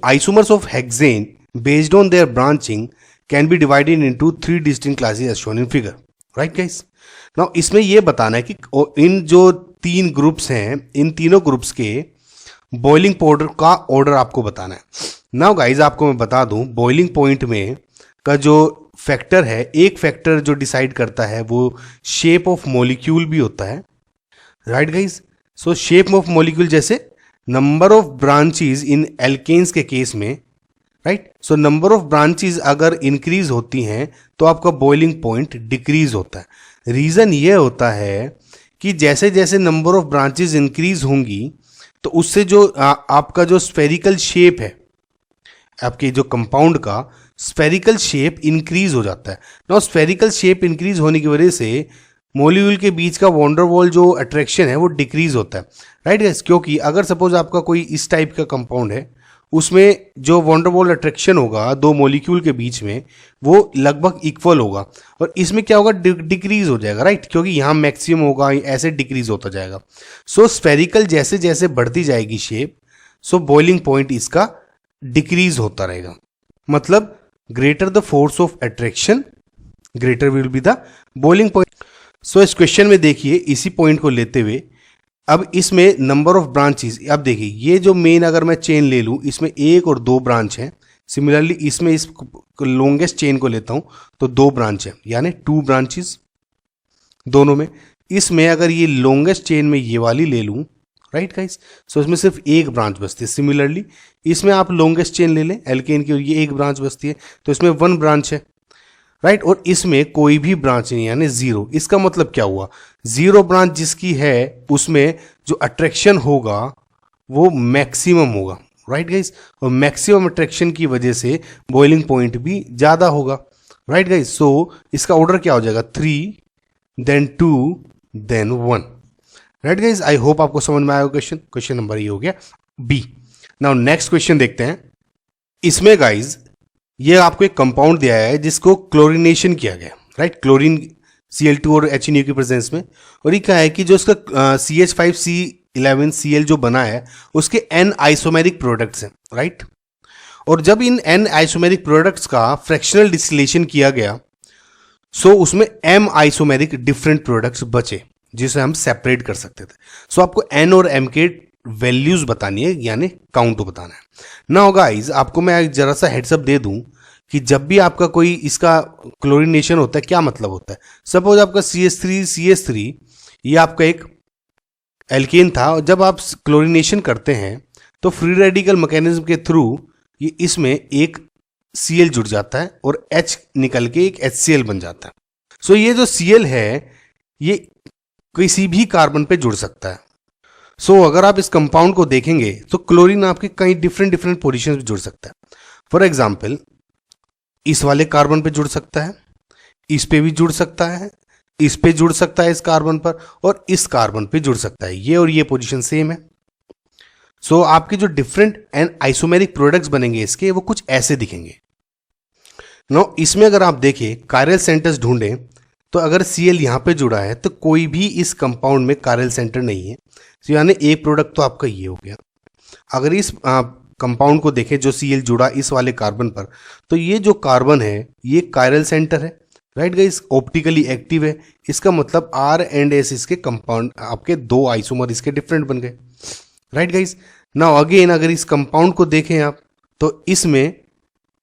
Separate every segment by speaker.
Speaker 1: Isomers of hexane based on their branching can be divided into 3 distinct classes as shown in figure. Right guys? Now इसमें ये बताना है कि इन जो 3 groups हैं, इन तीनों ग्रुप्स के बॉइलिंग पॉइंट का ऑर्डर आपको बताना है. नाउ गाइज आपको मैं बता दूं, बॉइलिंग पॉइंट में का जो फैक्टर है, एक फैक्टर जो डिसाइड करता है वो शेप ऑफ मॉलिक्यूल भी होता है. Right guys? So shape of molecule जैसे number of branches in alkanes के केस में, right? So number of branches अगर इंक्रीज होती हैं तो आपका बॉइलिंग पॉइंट डिक्रीज होता है. रीजन ये होता है कि जैसे जैसे नंबर ऑफ ब्रांचेस इंक्रीज होंगी तो उससे जो आपका जो स्फेरिकल शेप है, आपके जो कंपाउंड का स्फेरिकल शेप इंक्रीज हो जाता है. ना स्फेरिकल शेप इंक्रीज होने की वजह से मॉलिक्यूल के बीच का वॉन्डरवॉल जो अट्रैक्शन है वो डिक्रीज होता है. Right guys? क्योंकि अगर सपोज आपका कोई इस टाइप का कंपाउंड है, उसमें जो वॉन्डरवॉल अट्रैक्शन होगा दो मॉलिक्यूल के बीच में वो लगभग इक्वल होगा, और इसमें क्या होगा, डिक्रीज हो जाएगा. राइट? क्योंकि यहाँ मैक्सिमम होगा, ऐसे डिक्रीज होता जाएगा. सो स्फेरिकल जैसे जैसे बढ़ती जाएगी शेप, सो बॉइलिंग पॉइंट इसका डिक्रीज होता रहेगा. मतलब greater the force of attraction greater will be the boiling point. So इस क्वेश्चन में देखिए, इसी पॉइंट को लेते हुए अब इसमें नंबर ऑफ ब्रांचेस, अब देखिए ये जो मेन अगर मैं चेन ले लूँ, इसमें 1 और 2 ब्रांच हैं. सिमिलरली इसमें इस लॉन्गेस्ट चेन को लेता हूँ तो 2 ब्रांच है, यानी 2 ब्रांचेस दोनों में. इसमें अगर ये लॉन्गेस्ट चेन में ये वाली ले लूँ, राइट गाइस, सो इसमें सिर्फ 1 ब्रांच बचती है. सिमिलरली इसमें आप लॉन्गेस्ट चेन ले लें एल्केन की, और ये 1 ब्रांच बचती है, तो इसमें 1 ब्रांच है. राइट? और इसमें कोई भी ब्रांच नहीं, यानी 0. इसका मतलब क्या हुआ, 0 ब्रांच जिसकी है उसमें जो अट्रैक्शन होगा वो मैक्सिमम होगा. Right guys? और मैक्सिमम अट्रैक्शन की वजह से बॉइलिंग पॉइंट भी ज़्यादा होगा. Right guys? सो इसका ऑर्डर क्या हो जाएगा, 3 then 2 then 1. Right guys? I hope आपको समझ में आया क्वेश्चन नंबर ये हो गया बी. नाउ नेक्स्ट क्वेश्चन देखते हैं. इसमें गाइज ये आपको एक कंपाउंड दिया है जिसको क्लोरिनेशन किया गया. राइट? क्लोरीन Cl2 और HNO की प्रेजेंस में, और ये क्या है कि जो इसका CH5C11Cl जो बना है उसके N आइसोमेरिक प्रोडक्ट्स हैं. राइट? और जब इन N आइसोमेरिक प्रोडक्ट्स का फ्रैक्शनल डिस्टिलेशन किया गया, सो उसमें M आइसोमेरिक डिफरेंट प्रोडक्ट्स बचे जिसे हम सेपरेट कर सकते थे. सो आपको N और M के वैल्यूज बतानी है, यानी काउंट बताना है. नाउ गाइस आपको मैं जरा सा हेड्सअप दे दूं कि जब भी आपका कोई इसका क्लोरिनेशन होता है, क्या मतलब होता है. सपोज आपका CH3 ये आपका एक एल्केन था, और जब आप क्लोरिनेशन करते हैं तो फ्री रेडिकल मैकेनिज्म के थ्रू ये इसमें एक Cl जुड़ जाता है और H निकल के एक HCl बन जाता है. सो ये जो Cl है ये किसी भी कार्बन पे जुड़ सकता है. सो अगर आप इस कंपाउंड को देखेंगे तो क्लोरीन आपके कई डिफरेंट पोजीशन पे जुड़ सकता है. फॉर एग्जाम्पल इस वाले कार्बन पे जुड़ सकता है, इस पे भी जुड़ सकता है, इस पे जुड़ सकता है इस कार्बन पर, और इस कार्बन पे जुड़ सकता है. ये और ये पोजीशन सेम है. सो आपके जो डिफरेंट एंड आइसोमेरिक प्रोडक्ट्स बनेंगे इसके, वो कुछ ऐसे दिखेंगे. नो इसमें अगर आप देखें कायरल सेंटर्स ढूंढें तो अगर Cl यहाँ पे जुड़ा है तो कोई भी इस कंपाउंड में कायरल सेंटर नहीं है. तो यानी एक प्रोडक्ट तो आपका ये हो गया. अगर इस कंपाउंड को देखें जो Cl जुड़ा इस वाले कार्बन पर, तो ये जो कार्बन है ये कायरल सेंटर है. Right guys? ऑप्टिकली एक्टिव है. इसका मतलब R एंड S इसके कंपाउंड आपके 2 आइसोमर इसके डिफरेंट बन गए. Right guys? नाउ अगेन अगर इस कंपाउंड को देखें आप तो इसमें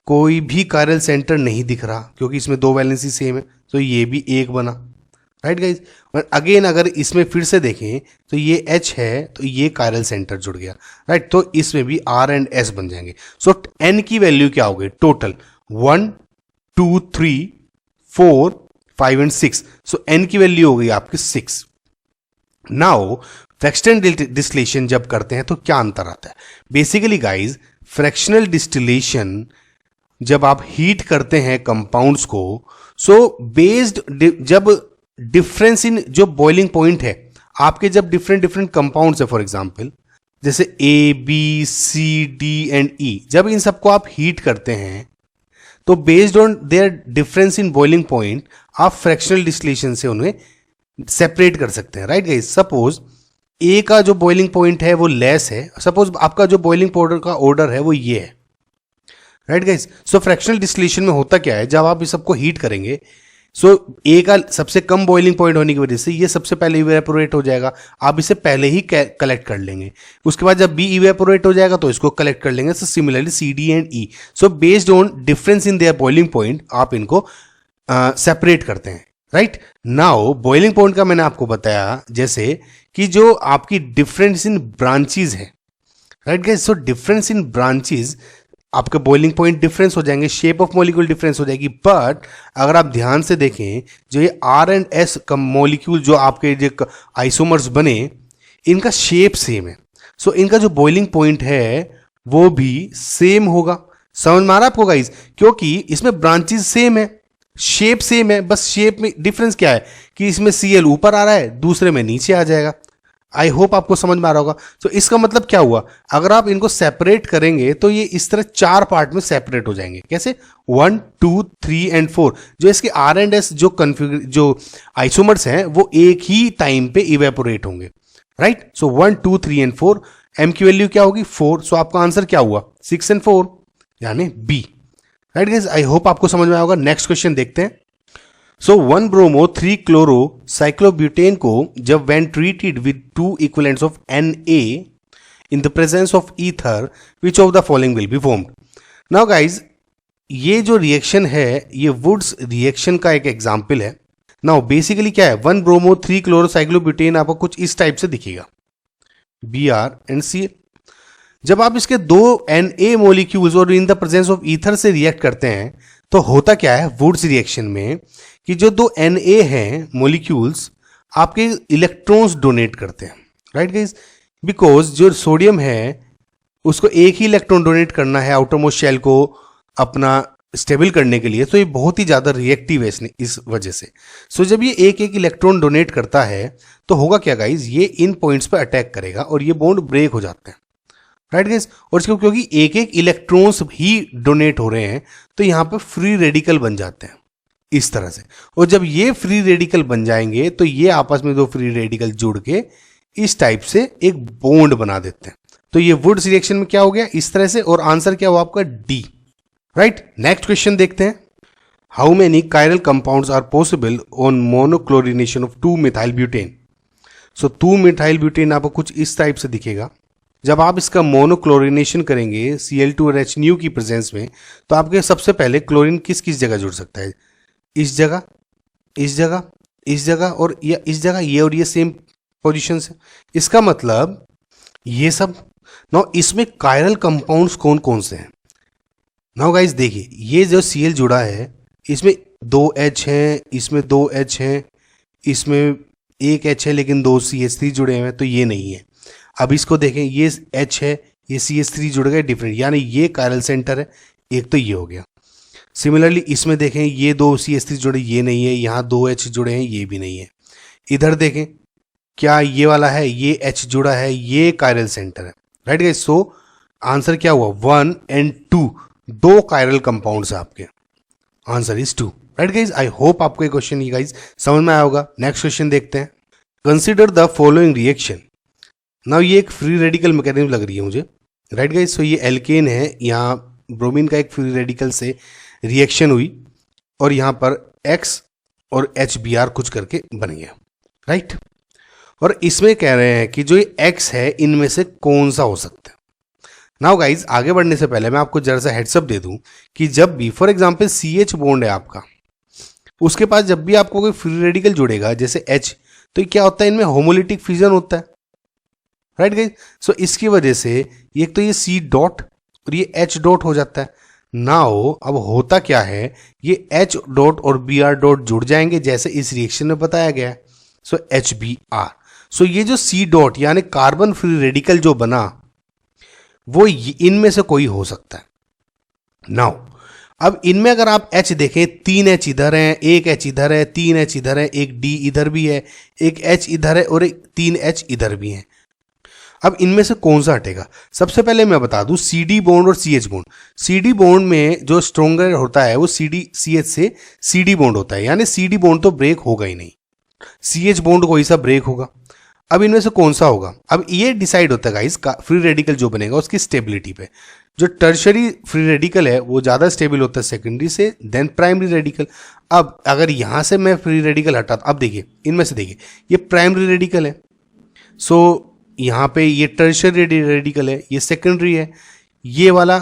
Speaker 1: कोई भी कायरल सेंटर नहीं दिख रहा, क्योंकि इसमें 2 वैलेंसी सेम है, तो ये भी 1 बना. Right guys? अगेन अगर इसमें फिर से देखें तो ये H है, तो ये कायरल सेंटर जुड़ गया. राइट? तो इसमें भी R एंड S बन जाएंगे. सो N की वैल्यू क्या हो गई टोटल, 1 2 3 4 5 एंड 6. सो N की वैल्यू हो गई आपकी 6. नाउ फ्रैक्शनल डिस्टिलेशन जब करते हैं तो क्या अंतर आता है. बेसिकली गाइज फ्रैक्शनल डिस्टिलेशन जब आप हीट करते हैं कंपाउंड्स को, सो बेस्ड जब डिफरेंस इन जो बॉइलिंग पॉइंट है आपके, जब डिफरेंट कंपाउंड्स है, फॉर एग्जांपल जैसे A B C D and E, जब इन सबको आप हीट करते हैं तो based on their difference in boiling point आप फ्रैक्शनल डिस्टिलेशन से उन्हें सेपरेट कर सकते हैं. Right guys? सपोज A का जो बॉइलिंग पॉइंट है वो लेस है, सपोज आपका जो बॉइलिंग पाउडर का ऑर्डर है वो ये है. Right guys. So fractional distillation में होता क्या है, जब आप इस सबको हीट करेंगे, सो ए का सबसे कम बॉइलिंग पॉइंट होने की वजह से ये सबसे पहले इवेपोरेट हो जाएगा, आप इसे पहले ही कलेक्ट कर लेंगे। उसके बाद जब बी इवेपोरेट हो जाएगा तो इसको कलेक्ट कर लेंगे। So similarly C D and E, so based on difference in their boiling point आप इनको सेपरेट करते हैं। राइट नाउ बॉइलिंग पॉइंट का मैंने आपको बताया जैसे कि जो आपकी डिफरेंस इन ब्रांचेज है, right guys. So difference in branches आपके बॉइलिंग पॉइंट डिफरेंस हो जाएंगे, शेप ऑफ मॉलिक्यूल डिफरेंस हो जाएगी। बट अगर आप ध्यान से देखें, जो ये आर एंड एस का मॉलिक्यूल जो आपके जो आइसोमर्स बने, इनका शेप सेम है। सो इनका जो बॉइलिंग पॉइंट है वो भी सेम होगा। समझ में आ रहा है आपको गाइस, क्योंकि इसमें ब्रांचेस सेम है, शेप सेम है, बस शेप में डिफरेंस क्या है कि इसमें Cl ऊपर आ रहा है, दूसरे में नीचे आ जाएगा। आई होप आपको समझ में आ रहा होगा। तो इसका मतलब क्या हुआ, अगर आप इनको सेपरेट करेंगे तो ये इस तरह 4 पार्ट में सेपरेट हो जाएंगे। कैसे? 1 2 3 एंड 4। जो इसके आर एंड एस जो आइसोमर्स हैं वो एक ही टाइम पे इवेपोरेट होंगे। Right, so 1 2 3 and 4। एम की वैल्यू क्या होगी? 4। सो आपका आंसर क्या हुआ? 6 एंड 4, यानी B. Right guys, I hope आपको समझ में आया होगा। नेक्स्ट क्वेश्चन देखते हैं। सो 1 ब्रोमो 3 क्लोरो साइक्लोब्यूटेन को जब when treated with 2 equivalents of Na in the presence of ether, which of the following will be formed? Now guys, ये जो रिएक्शन है ये वुड्स रिएक्शन का एक एग्जाम्पल है। नाउ बेसिकली क्या है, 1 ब्रोमो 3 क्लोरो साइक्लोब्यूटेन आपको कुछ इस टाइप से दिखेगा, Br एंड Cl। जब आप इसके 2 Na मोलिक्यूल्स और इन द प्रेजेंस ऑफ ईथर से रिएक्ट करते हैं तो होता क्या है वुड्स रिएक्शन में कि जो 2 Na हैं मोलिक्यूल्स आपके इलेक्ट्रॉन्स डोनेट करते हैं। राइट गाइस, बिकॉज जो सोडियम है उसको एक ही इलेक्ट्रॉन डोनेट करना है आउटर मोस्ट शेल को अपना स्टेबल करने के लिए, तो ये बहुत ही ज्यादा रिएक्टिव है इस वजह से। सो जब ये एक एक इलेक्ट्रॉन डोनेट करता है तो होगा क्या गाइज, ये इन पॉइंट्स पर अटैक करेगा और ये बॉन्ड ब्रेक हो जाते हैं। राइट गाइस, और इसको क्योंकि एक एक इलेक्ट्रॉन्स ही डोनेट हो रहे हैं तो यहां पे फ्री रेडिकल बन जाते हैं इस तरह से। और जब ये फ्री रेडिकल बन जाएंगे तो ये आपस में 2 फ्री रेडिकल जुड़ के इस टाइप से एक बॉन्ड बना देते हैं। तो ये वुड्स रिएक्शन में क्या हो गया इस तरह से, और आंसर क्या हुआ आपका डी। राइट, नेक्स्ट क्वेश्चन देखते हैं। How many chiral compounds are possible on monochlorination of 2 methyl butane? So 2 methyl butane आपको कुछ इस टाइप से दिखेगा। जब आप इसका मोनोक्लोरिनेशन करेंगे Cl2 और H की प्रेजेंस में, तो आपके सबसे पहले क्लोरीन किस किस जगह जुड़ सकता है? इस जगह, इस जगह, इस जगह और या इस जगह, ये और ये सेम पोजीशन है। इसका मतलब ये सब। नाउ इसमें कायरल कंपाउंड्स कौन कौन से हैं? नाउ गाइस देखिए, ये जो Cl जुड़ा है इसमें 2 H हैं, इसमें 2 H हैं, इसमें 1 H है लेकिन 2 CH3 जुड़े हुए हैं, तो ये नहीं है। अब इसको देखें, ये H है, ये CH3 जुड़ गए डिफरेंट, यानी ये कायरल सेंटर है, एक तो ये हो गया। सिमिलरली इसमें देखें, ये 2 CH3 जुड़े, ये नहीं है, यहाँ 2 H जुड़े हैं, ये भी नहीं है। इधर देखें, क्या ये वाला है, ये H जुड़ा है, ये कायरल सेंटर है। राइट गाइस, सो आंसर क्या हुआ 1 एंड 2, 2 कायरल कंपाउंड्स है आपके। Answer is 2। Right guys, I hope आपको ये क्वेश्चन ये गाइस समझ में आया होगा। नेक्स्ट क्वेश्चन देखते हैं। Consider the following reaction. Now ये एक फ्री रेडिकल मैकेनिज्म लग रही है मुझे। राइट गाइस, सो ये एल्केन है, यहाँ ब्रोमीन का एक फ्री रेडिकल से रिएक्शन हुई और यहाँ पर X और HBr कुछ करके बन गया। राइट, और इसमें कह रहे हैं कि जो ये X है इनमें से कौन सा हो सकता है। नाउ गाइज, आगे बढ़ने से पहले मैं आपको जरा सा हेड्सअप दे दूं कि जब भी फॉर एग्जांपल CH बॉन्ड है आपका, उसके पास जब भी आपको कोई फ्री रेडिकल जुड़ेगा जैसे H, तो क्या होता है, इनमें होमोलिटिक फ्यूजन होता है। राइट गाइज, सो इसकी वजह से एक तो ये C डॉट और ये H डॉट हो जाता है। नाउ अब होता क्या है, ये H डॉट और Br डॉट जुड़ जाएंगे जैसे इस रिएक्शन में बताया गया है। सो HBr, सो ये जो C डॉट यानी कार्बन फ्री रेडिकल जो बना वो इनमें से कोई हो सकता है। नाउ अब इनमें अगर आप H देखें, 3 H इधर हैं, 1 H इधर है, 3 H इधर है, एक D इधर भी है, एक H इधर है और एक 3 H इधर भी है। अब इनमें से कौन सा हटेगा? सबसे पहले मैं बता दूं CD बॉन्ड और CH बॉन्ड। CD बॉन्ड में जो स्ट्रोंगर होता है वो CH से CD बॉन्ड होता है, यानी CD बॉन्ड तो ब्रेक होगा ही नहीं, CH बॉन्ड कोई सा ब्रेक होगा। अब इनमें से कौन सा होगा, अब ये डिसाइड होता है गाइस फ्री रेडिकल जो बनेगा उसकी स्टेबिलिटी पे। जो टर्शरी फ्री रेडिकल है वो ज़्यादा स्टेबल होता है सेकेंडरी से देन प्राइमरी रेडिकल। अब अगर यहाँ से मैं फ्री रेडिकल हटा, अब देखिए इनमें से देखिए ये प्राइमरी रेडिकल है, सो यहाँ पे ये टर्शरी रेडिकल है, ये सेकेंडरी है, ये वाला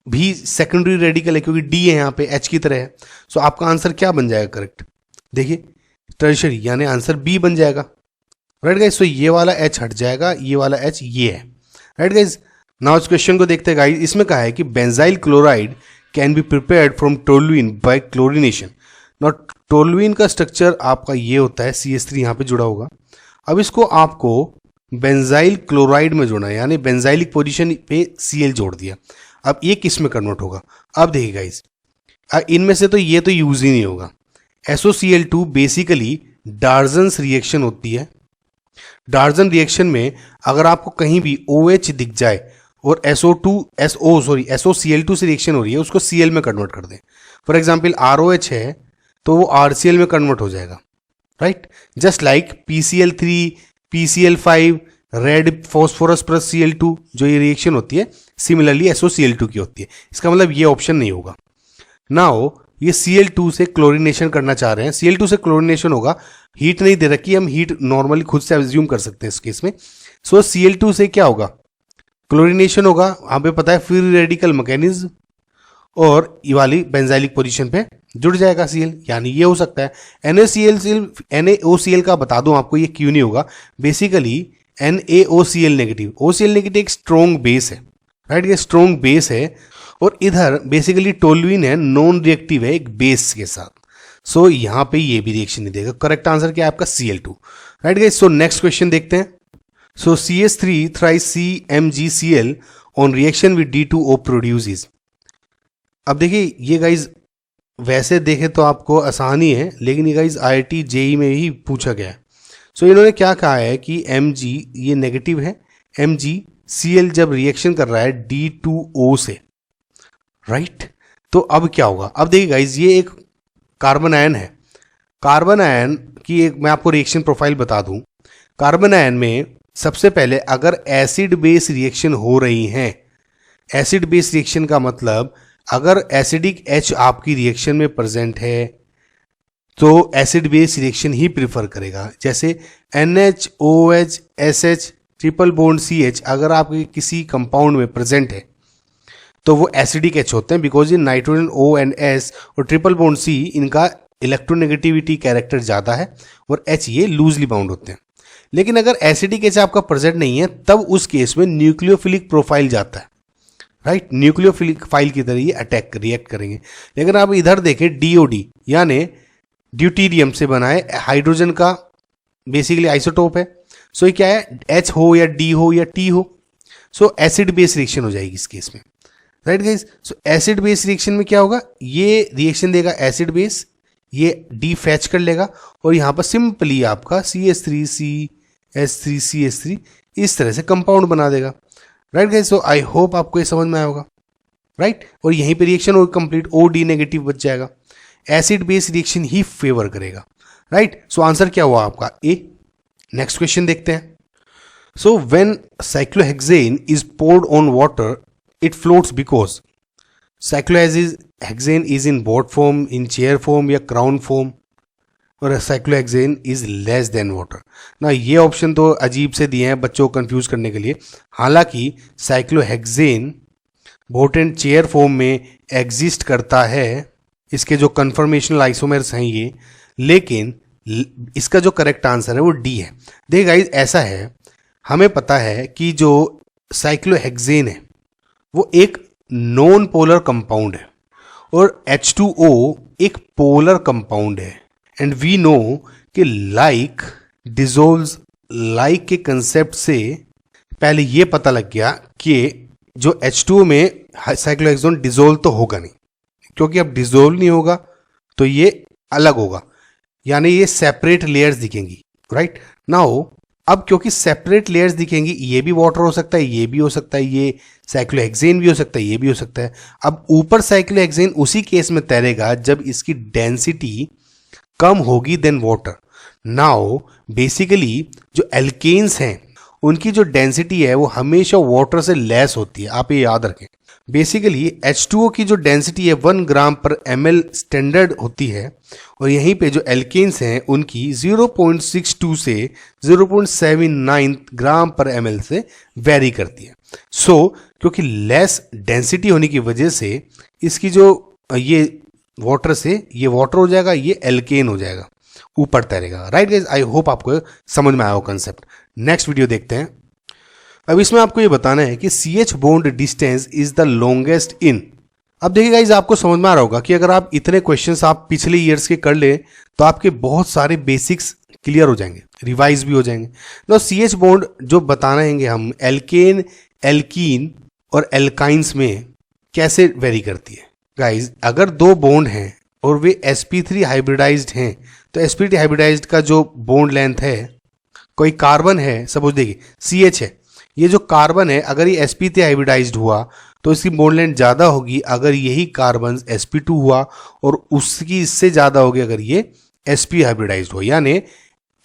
Speaker 1: भी सेकेंडरी रेडिकल है क्योंकि डी है यहाँ पे एच की तरह है। सो आपका आंसर क्या बन जाएगा करेक्ट, देखिए टर्शरी, यानी आंसर बी बन जाएगा। राइट गाइज, सो ये वाला एच हट जाएगा, ये वाला एच ये है। राइट गाइज, नाउ इस क्वेश्चन को देखते हैं गाइज। इसमें कहा है कि benzyl chloride can be prepared from toluene by chlorination. Now toluene का स्ट्रक्चर आपका ये होता है, CH3 यहाँ पे जुड़ा होगा। अब इसको आपको बेंजाइल क्लोराइड में जोड़ना है, यानी बेंजाइलिक पोजीशन पे Cl जोड़ दिया। अब ये किस में कन्वर्ट होगा, अब देखिए गाइज, इनमें से तो ये तो यूज ही नहीं होगा। SOCl2 बेसिकली डार्जन्स रिएक्शन होती है। डार्जन रिएक्शन में अगर आपको कहीं भी OH दिख जाए और SOCl2 से रिएक्शन हो रही है, उसको Cl में कन्वर्ट कर दें। फॉर एग्जाम्पल ROH है तो वो RCl में कन्वर्ट हो जाएगा। Right, just like PCl3, PCl5, red phosphorus plus Cl2 जो ये रिएक्शन होती है सिमिलरली SOCl2 की होती है। इसका मतलब ये ऑप्शन नहीं होगा। नाउ ये Cl2 से क्लोरिनेशन करना चाह रहे हैं, Cl2 से क्लोरिनेशन होगा, हीट नहीं दे रखी, हम हीट नॉर्मली खुद से एज्यूम कर सकते हैं इस केस में। सो Cl2 से क्या होगा, क्लोरिनेशन होगा, हमें पता है फ्री रेडिकल मैकेनिज्म, और ये वाली बेंजाइलिक पोजीशन पे जुड़ जाएगा Cl, यानी ये हो सकता है। NaOCl का बता दूं आपको ये क्यों नहीं होगा, basically NaOCl negative, OCl negative एक स्ट्रॉन्ग बेस है। राइट, ये स्ट्रॉन्ग बेस है, और इधर बेसिकली टोलुइन है, नॉन रिएक्टिव है एक बेस के साथ। सो यहाँ पे ये भी रिएक्शन नहीं देगा। करेक्ट आंसर क्या है आपका Cl2। Right guys, so next question देखते हैं। सो CH3 thrice CmgCl on reaction with D2O produces. अब देखिए ये गाइज वैसे देखें तो आपको आसान ही है, लेकिन ये गाइज IIT JEE में ही पूछा गया है। सो इन्होंने क्या कहा है कि Mg ये नेगेटिव है, MgCl जब रिएक्शन कर रहा है D2O से, राइट तो अब क्या होगा। अब देखिए गाइज ये एक कार्बन आयन है, कार्बन आयन की एक मैं आपको रिएक्शन प्रोफाइल बता दूं। कार्बन आयन में सबसे पहले अगर एसिड बेस रिएक्शन हो रही हैं, एसिड बेस रिएक्शन का मतलब अगर एसिडिक H आपकी रिएक्शन में प्रेजेंट है तो एसिड बेस रिएक्शन ही प्रिफर करेगा। जैसे NH OH SH triple bond CH अगर आपके किसी कंपाउंड में प्रेजेंट है तो वो एसिडिक H होते हैं, बिकॉज ये नाइट्रोजन O एंड S और ट्रिपल बॉन्ड C इनका इलेक्ट्रोनेगेटिविटी कैरेक्टर ज़्यादा है और H ये लूजली बाउंड होते हैं। लेकिन अगर एसिडिक H आपका प्रेजेंट नहीं है तब उस केस में न्यूक्लियोफिलिक प्रोफाइल जाता है। राइट, न्यूक्लियोफिलिक फाइल की तरह ये अटैक रिएक्ट करेंगे। लेकिन आप इधर देखें DOD यानी ड्यूटीरियम से बना है, हाइड्रोजन का बेसिकली आइसोटोप है। सो ये क्या है, H हो या D हो या T हो, सो एसिड बेस रिएक्शन हो जाएगी इस केस में। राइट गाइस, सो एसिड बेस रिएक्शन में क्या होगा, ये रिएक्शन देगा एसिड बेस, ये डी फैच कर लेगा और यहाँ पर सिंपली आपका CH3CH3CH3 इस तरह से कंपाउंड बना देगा। Right guys, so I hope आपको ये समझ में आया होगा। राइट, और यहीं पे रिएक्शन और कंप्लीट OD नेगेटिव बच जाएगा, एसिड बेस रिएक्शन ही फेवर करेगा। राइट, सो आंसर क्या हुआ आपका ए। नेक्स्ट क्वेश्चन देखते हैं। So when cyclohexane is poured on water it floats because cyclohexane is in board form, in chair form या crown form, और cyclohexane is less than water। ना ये option तो अजीब से दिए हैं बच्चों को कंफ्यूज करने के लिए। हालांकि cyclohexane boat and chair form में एग्जिस्ट करता है, इसके जो कन्फर्मेशनल आइसोमर्स हैं ये, लेकिन इसका जो करेक्ट आंसर है वो डी है। देखिए गाइस, ऐसा है, हमें पता है कि जो साइक्लोहेक्सेन है वो एक नॉन पोलर कंपाउंड है और H2O एक पोलर कंपाउंड है, एंड वी नो कि लाइक डिसॉल्व्स लाइक के कंसेप्ट से पहले ये पता लग गया कि जो H2O में साइक्लोहेक्सेन डिसॉल्व तो होगा नहीं, क्योंकि अब डिसॉल्व नहीं होगा तो ये अलग होगा, यानी ये सेपरेट लेयर्स दिखेंगी। राइट नाउ अब क्योंकि सेपरेट लेयर्स दिखेंगी, ये भी वाटर हो सकता है, ये भी हो सकता है, ये साइक्लोहेक्सेन भी हो सकता है, ये भी हो सकता है। अब ऊपर साइक्लोहेक्सेन उसी केस में तैरेगा जब इसकी डेंसिटी कम होगी देन वाटर। नाउ बेसिकली जो एल्केन्स हैं उनकी जो डेंसिटी है वो हमेशा वाटर से लेस होती है, आप ये याद रखें। बेसिकली H2O की जो डेंसिटी है 1 ग्राम पर ml स्टैंडर्ड होती है, और यहीं पे जो एल्केन्स हैं उनकी 0.62 से 0.79 ग्राम पर ml से वेरी करती है। सो क्योंकि लेस डेंसिटी होने की वजह से इसकी जो ये वाटर से ये वाटर हो जाएगा, ये एल्केन हो जाएगा, ऊपर तैरेगा। राइट गाइस, आई होप आपको समझ में आया हो कंसेप्ट। नेक्स्ट वीडियो देखते हैं। अब इसमें आपको ये बताना है कि CH bond distance is the longest in. अब देखिए गाइस, आपको समझ में आ रहा होगा कि अगर आप इतने क्वेश्चंस आप पिछले ईयर्स के कर ले तो आपके बहुत सारे बेसिक्स क्लियर हो जाएंगे, रिवाइज भी हो जाएंगे। तो CH बॉन्ड जो बताना है हम एल्केन, एल्कीन और एल्काइंस में कैसे वेरी करती है। गाइज, अगर दो बॉन्ड हैं और वे sp3 हाइब्रिडाइज्ड हैं तो sp3 हाइब्रिडाइज्ड का जो बॉन्ड लेंथ है, कोई कार्बन है, सपोज देखिए CH है, ये जो कार्बन है अगर ये sp3 हाइब्रिडाइज्ड हुआ तो इसकी बॉन्ड लेंथ ज़्यादा होगी अगर यही कार्बन sp2 हुआ, और उसकी इससे ज़्यादा होगी अगर ये sp हाइब्रिडाइज्ड हो, यानी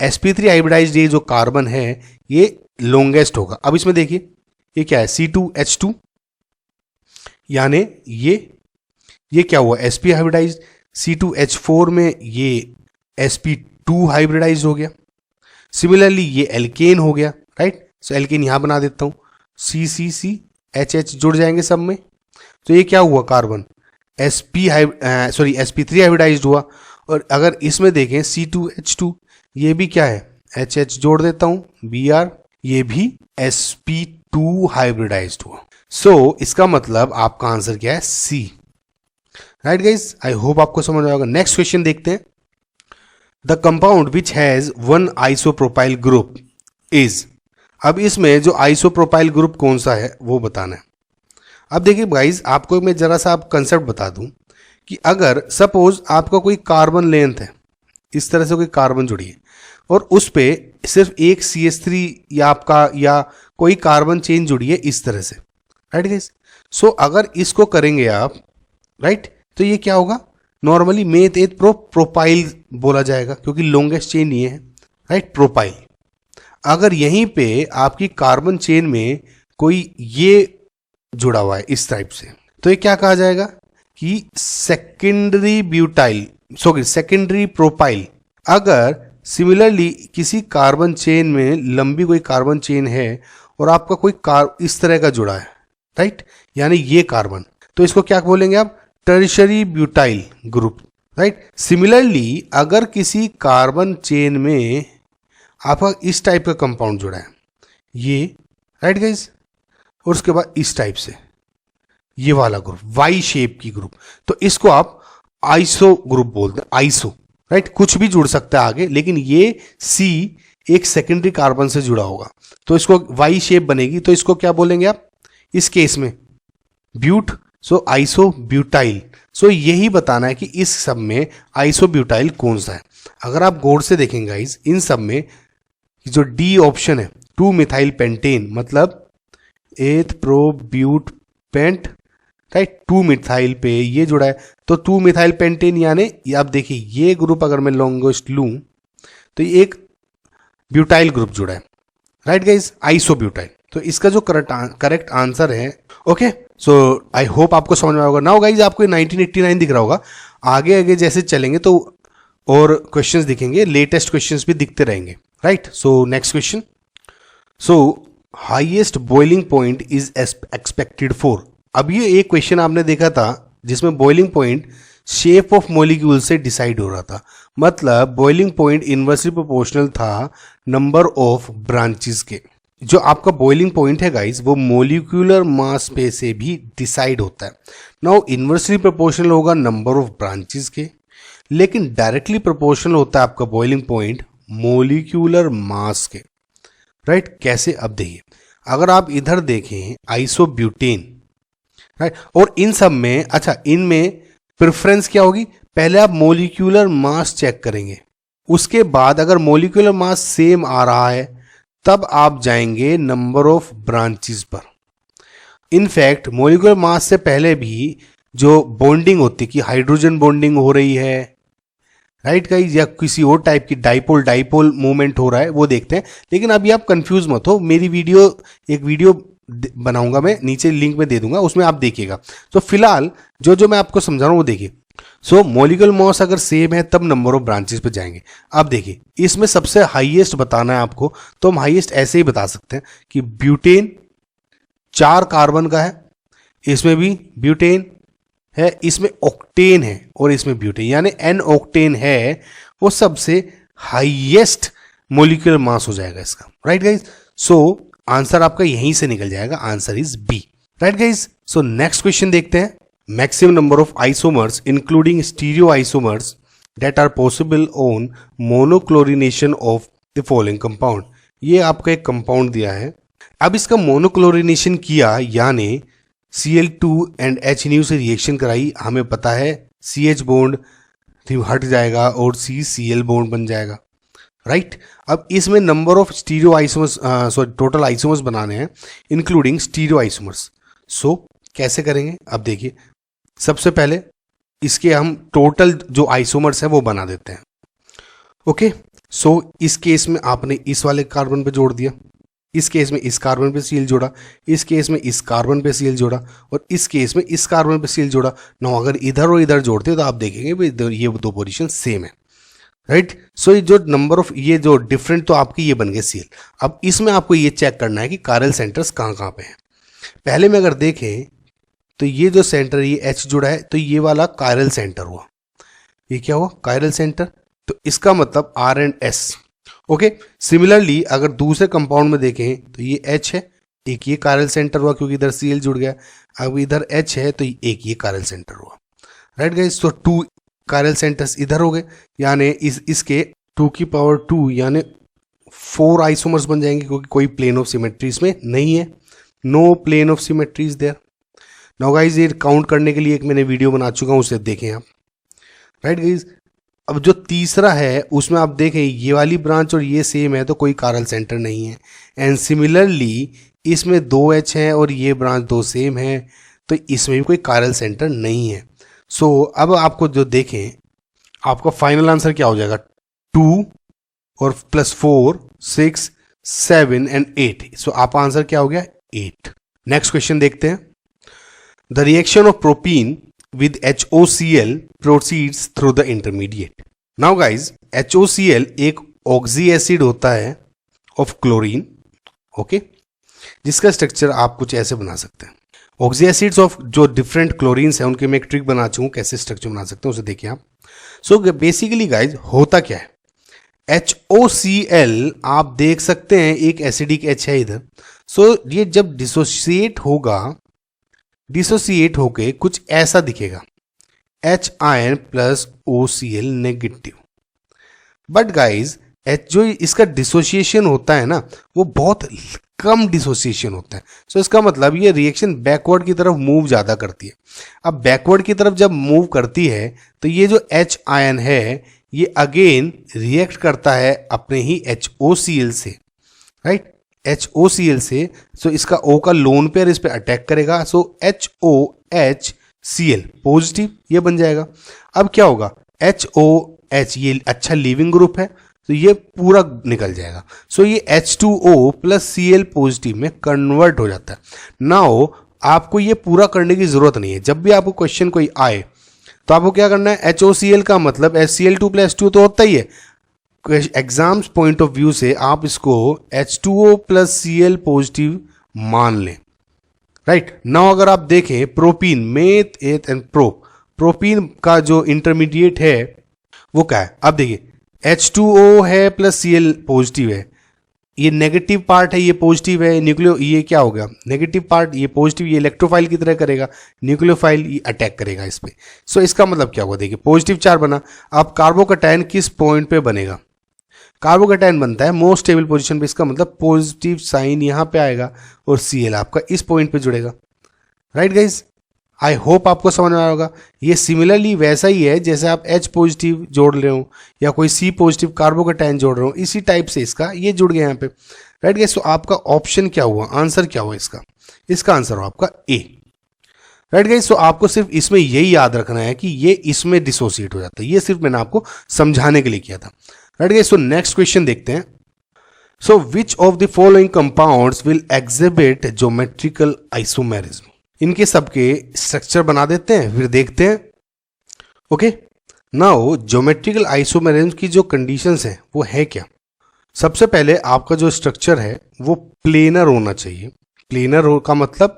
Speaker 1: sp3 हाइब्रिडाइज्ड ये जो कार्बन है ये लॉन्गेस्ट होगा। अब इसमें देखिए ये क्या है, C2H2, यानी ये क्या हुआ, sp हाइब्रिडाइज्ड। C2H4 में ये sp2 हाइब्रिडाइज्ड हो गया। सिमिलरली ये एल्केन हो गया, राइट। सो एल्केन यहां बना देता हूं, CCCHH जुड़ जाएंगे सब में। तो ये क्या हुआ, कार्बन sp3 हाइब्रिडाइज्ड हुआ। और अगर इसमें देखें C2H2, ये भी क्या है, HH जोड़ देता हूं, Br, ये भी sp2 हाइब्रिडाइज्ड हुआ। सो इसका मतलब आपका आंसर क्या है, C। राइट गाइज, आई होप आपको समझ आएगा। नेक्स्ट क्वेश्चन देखते हैं। The compound which has 1 isopropyl group is. अब इसमें जो आइसोप्रोपाइल ग्रुप कौन सा है वो बताना है। अब देखिए गाइज, आपको मैं जरा सा आप कंसेप्ट बता दूं कि अगर सपोज आपका कोई कार्बन लेंथ है, इस तरह से कोई कार्बन जुड़ी है और उस पे सिर्फ एक CH3 या कोई कार्बन चेन जुड़ी है इस तरह से, राइट गाइज। सो अगर इसको करेंगे आप, राइट, तो ये क्या होगा, नॉर्मली मेथ एथ प्रोपाइल बोला जाएगा क्योंकि लॉन्गेस्ट चेन ये है, राइट, प्रोपाइल। अगर यहीं पे आपकी कार्बन चेन में कोई ये जुड़ा हुआ है इस टाइप से, तो ये क्या कहा जाएगा कि सेकेंडरी ब्यूटाइल, सेकेंडरी प्रोपाइल। अगर सिमिलरली किसी कार्बन चेन में लंबी कोई कार्बन चेन है और आपका कोई इस तरह का जुड़ा है, राइट, यानी ये कार्बन, तो इसको क्या बोलेंगे आप, tertiary butyl group, right. Similarly अगर किसी कार्बन चेन में आपका इस टाइप का कंपाउंड जुड़ा है, ये, राइट गाइज, और उसके बाद इस टाइप से ये वाला ग्रुप, वाई शेप की ग्रुप, तो इसको आप आइसो ग्रुप बोलते हैं, आइसो, राइट। कुछ भी जुड़ सकता है आगे, लेकिन ये C एक सेकेंडरी कार्बन से जुड़ा होगा तो इसको वाई शेप बनेगी, तो इसको क्या बोलेंगे आप इस केस में, ब्यूट। सो आइसो ब्यूटाइल। सो यही बताना है कि इस सब में आइसो ब्यूटाइल कौन सा है। अगर आप गौर से देखेंगे गाइस, इन सब में जो D ऑप्शन है 2 मिथाइल पेंटेन, मतलब eth pro but pent, right, 2 methyl पे ये जुड़ा है, तो 2 मिथाइल पेंटेन, यानी आप देखिए ये ग्रुप अगर मैं लॉन्गेस्ट लूं तो ये एक ब्यूटाइल ग्रुप जुड़ा है, राइट गाइस, आइसो ब्यूटाइल। तो इसका जो करेक्ट आंसर है, ओके। सो आई होप आपको समझ में होगा। नाउ गाइज, आपको 1989 दिख रहा होगा, आगे आगे जैसे चलेंगे तो और क्वेश्चंस दिखेंगे, लेटेस्ट क्वेश्चंस भी दिखते रहेंगे, right. So next question. So highest boiling point is expected for. अब ये एक क्वेश्चन आपने देखा था जिसमें boiling point shape of molecule से डिसाइड हो रहा था, मतलब बॉइलिंग पॉइंट इनवर्सली प्रोपोर्शनल था नंबर ऑफ ब्रांचेस के। जो आपका बॉइलिंग पॉइंट है गाइस, वो मोलिकुलर मास पे से भी डिसाइड होता है। नाउ इनवर्सली प्रोपोर्शनल होगा नंबर ऑफ ब्रांचेस के, लेकिन डायरेक्टली प्रोपोर्शनल होता है आपका बॉइलिंग पॉइंट मोलिकुलर मास के, राइट। कैसे, अब देखिए, अगर आप इधर देखें आइसोब्यूटेन, राइट, और इन सब में, अच्छा, इनमें प्रेफरेंस क्या होगी, पहले आप मोलिकुलर मास चेक करेंगे, उसके बाद अगर मोलिकुलर मास सेम आ रहा है तब आप जाएंगे नंबर ऑफ ब्रांचेस पर। इनफैक्ट मोलिकुलर मास से पहले भी जो बॉन्डिंग होती है कि हाइड्रोजन बॉन्डिंग हो रही है, राइट गाइज, या किसी और टाइप की डाइपोल डाइपोल मूवमेंट हो रहा है वो देखते हैं। लेकिन अभी आप कंफ्यूज मत हो, मेरी वीडियो एक वीडियो बनाऊंगा मैं, नीचे लिंक में दे दूंगा, उसमें आप देखिएगा। तो फिलहाल जो जो मैं आपको समझा रहा हूँ वो देखिए। सो मॉलिक्यूलर मॉस अगर सेम है तब नंबर ऑफ ब्रांचेस पे जाएंगे। अब देखिए इसमें सबसे हाईएस्ट बताना है आपको, तो हम हाईएस्ट ऐसे ही बता सकते हैं कि ब्यूटेन 4 कार्बन का है, इसमें भी ब्यूटेन है, इसमें ऑक्टेन है और इसमें ब्यूटेन, यानी एन ऑक्टेन है वो सबसे हाईएस्ट मॉलिक्यूलर मास हो जाएगा इसका। राइट गाइज, सो आंसर आपका यहीं से निकल जाएगा, answer is B. Right guys, so next question देखते हैं। Maximum number of isomers including stereo isomers that are possible on monochlorination of the following compound. ये आपका एक कंपाउंड दिया है, अब इसका मोनोक्लोरिनेशन किया यानी Cl2 एंड H से रिएक्शन कराई, हमें पता है CH बॉन्ड हट जाएगा और CCl बॉन्ड बन जाएगा। राइट, अब इसमें number of stereo isomers sorry total isomers बनाने हैं इंक्लूडिंग स्टीरियो आइसोमर्स। सो कैसे करेंगे, अब देखिए सबसे पहले इसके हम टोटल जो आइसोमर्स हैं वो बना देते हैं। ओके, सो इस केस में आपने इस वाले कार्बन पे जोड़ दिया, इस केस में इस कार्बन पे Cl जोड़ा, इस केस में इस कार्बन पे Cl जोड़ा और इस केस में इस कार्बन पे Cl जोड़ा। ना अगर इधर और इधर जोड़ते तो आप देखेंगे भाई ये दो पोजीशन सेम है। राइट, सो ये जो नंबर ऑफ ये जो डिफरेंट तो आपकी ये बन गए Cl। अब इसमें आपको ये चेक करना है कि कायरल सेंटर्स कहाँ कहाँ पे हैं। पहले में अगर देखें तो ये जो सेंटर ये H जुड़ा है तो ये वाला कायरल सेंटर हुआ, ये क्या हुआ कायरल सेंटर, तो इसका मतलब R and S। Okay, similarly अगर दूसरे कंपाउंड में देखें तो ये H है, एक ये कायरल सेंटर हुआ क्योंकि इधर Cl जुड़ गया, अब इधर H है तो एक ये कायरल सेंटर हुआ। राइट गाइस, तो 2 कायरल सेंटर्स इधर हो गए, यानी इसके 2 की पावर 2 यानी 4 आइसोमर्स बन जाएंगे क्योंकि कोई प्लेन ऑफ सिमेट्री इसमें नहीं है, no plane of symmetry is there. Now guys ये काउंट करने के लिए एक मैंने वीडियो बना चुका हूँ, उसे देखें आप। राइट गाइस, अब जो तीसरा है उसमें आप देखें ये वाली ब्रांच और ये सेम है तो कोई कायरल सेंटर नहीं है, एंड सिमिलरली इसमें 2H है और ये ब्रांच 2 सेम है तो इसमें भी कोई कायरल सेंटर नहीं है। सो अब आपको जो देखें आपका फाइनल आंसर क्या हो जाएगा, 2 और +4 6 7 एंड 8। सो आपका आंसर क्या हो गया 8। नेक्स्ट क्वेश्चन देखते हैं। The reaction of propene with HOCl proceeds through the intermediate. Now guys, HOCl एक ऑक्सी एसिड होता है ऑफ क्लोरीन, ओके, जिसका स्ट्रक्चर आप कुछ ऐसे बना सकते हैं। ऑक्सी एसिड्स ऑफ जो डिफरेंट क्लोरीन्स हैं उनके मैं एक ट्रिक बना चुका हूँ कैसे स्ट्रक्चर बना सकते हैं, उसे देखिए आप। सो बेसिकली गाइज होता क्या है, HOCl आप देख सकते हैं एक एसिडिक H है इधर। सो ये जब डिसोसिएट होके कुछ ऐसा दिखेगा, H ion plus OCl negative. But guys जो इसका डिसोसिएशन होता है ना वो बहुत कम डिसोसिएशन होता है। सो इसका मतलब ये रिएक्शन बैकवर्ड की तरफ मूव ज़्यादा करती है। अब बैकवर्ड की तरफ जब मूव करती है तो ये जो H आयन है ये अगेन रिएक्ट करता है अपने ही HOCl से, राइट, HOCl से। सो इसका O का लोन पेयर इस पे अटैक करेगा, सो HOHCl पॉजिटिव ये बन जाएगा। अब क्या होगा, HOH ये अच्छा लीविंग ग्रुप है तो ये पूरा निकल जाएगा। सो ये H2O प्लस Cl पॉजिटिव में कन्वर्ट हो जाता है। नाउ आपको ये पूरा करने की जरूरत नहीं है, जब भी आपको क्वेश्चन कोई आए तो आपको क्या करना है, HOCl का मतलब HCl2 प्लस H2 तो होता ही है। एग्जाम्स पॉइंट ऑफ व्यू से आप इसको H2O प्लस Cl पॉजिटिव मान लें। राइट, नाउ अगर आप देखें propene meth eth and propene का जो इंटरमीडिएट है वो क्या है, अब देखिए H2O है प्लस Cl पॉजिटिव है, ये नेगेटिव पार्ट है ये पॉजिटिव है, न्यूक्लियो ये क्या हो गया नेगेटिव पार्ट, ये पॉजिटिव, ये इलेक्ट्रोफाइल की तरह करेगा, न्यूक्लियोफाइल ये अटैक करेगा इस पे। सो इसका मतलब क्या हुआ, देखिए पॉजिटिव चार्ज बना। अब कार्बोकैटायन किस पॉइंट पे बनेगा, कार्बोकैटायन बनता है मोस्ट स्टेबल पोजीशन पे, इसका मतलब पॉजिटिव साइन यहां पे आएगा और Cl आपका इस पॉइंट पे जुड़ेगा। राइट गाइज, आई होप आपको समझ में आया होगा। ये सिमिलरली वैसा ही है जैसे आप H पॉजिटिव जोड़ रहे हो या कोई C पॉजिटिव कार्बोकैटायन जोड़ रहे हो, इसी टाइप से इसका ये जुड़ गया यहाँ पे। राइट गाइस, तो आपका ऑप्शन क्या हुआ, आंसर क्या हुआ इसका आंसर हुआ आपका ए। राइट गाइस, सो आपको सिर्फ इसमें यही याद रखना है कि ये इसमें डिसोसिएट हो जाता है। ये सिर्फ मैंने आपको समझाने के लिए किया था। Right guys, so next question देखते हैं। So which of the following compounds will exhibit geometrical isomerism? इनके सबके स्ट्रक्चर बना देते हैं, फिर देखते हैं। ओके, नाउ ज्योमेट्रिकल आइसोमेरिज्म की जो कंडीशंस हैं वो है क्या? सबसे पहले आपका जो स्ट्रक्चर है वो प्लेनर होना चाहिए। प्लेनर हो का मतलब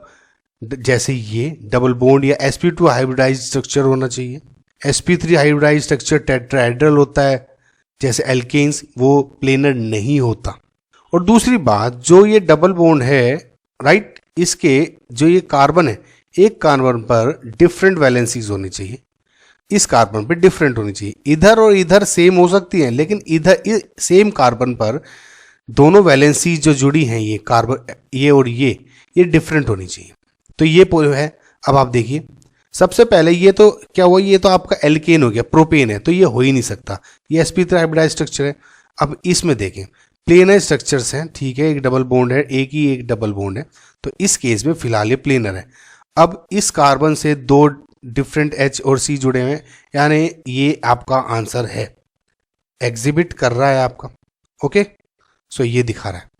Speaker 1: जैसे ये डबल बॉन्ड या sp2 हाइब्रिडाइज स्ट्रक्चर होना चाहिए। sp3 हाइब्रिडाइज स्ट्रक्चर टेट्राहेड्रल होता है, जैसे एल्केन्स, वो प्लेनर नहीं होता। और दूसरी बात, जो ये डबल बॉन्ड है, राइट, इसके जो ये कार्बन है, एक कार्बन पर डिफरेंट वैलेंसीज होनी चाहिए, इस कार्बन पे डिफरेंट होनी चाहिए। इधर और इधर सेम हो सकती हैं, लेकिन इधर सेम कार्बन पर दोनों वैलेंसीज जो जुड़ी हैं, ये कार्बन, ये और ये डिफरेंट होनी चाहिए। तो ये है। अब आप देखिए, सबसे पहले ये तो क्या हुआ, ये तो आपका एल्केन हो गया, प्रोपेन है, तो ये हो ही नहीं सकता, ये sp3 हाइब्रिडाइज स्ट्रक्चर है। अब इसमें देखें, प्लेनर स्ट्रक्चर्स हैं, ठीक है, एक डबल बॉन्ड है, एक डबल बॉन्ड है, तो इस केस में फिलहाल ये प्लेनर है। अब इस कार्बन से दो डिफरेंट H और C जुड़े हुए हैं, यानी ये आपका आंसर है, एग्जिबिट कर रहा है आपका। ओके, सो ये दिखा रहा है।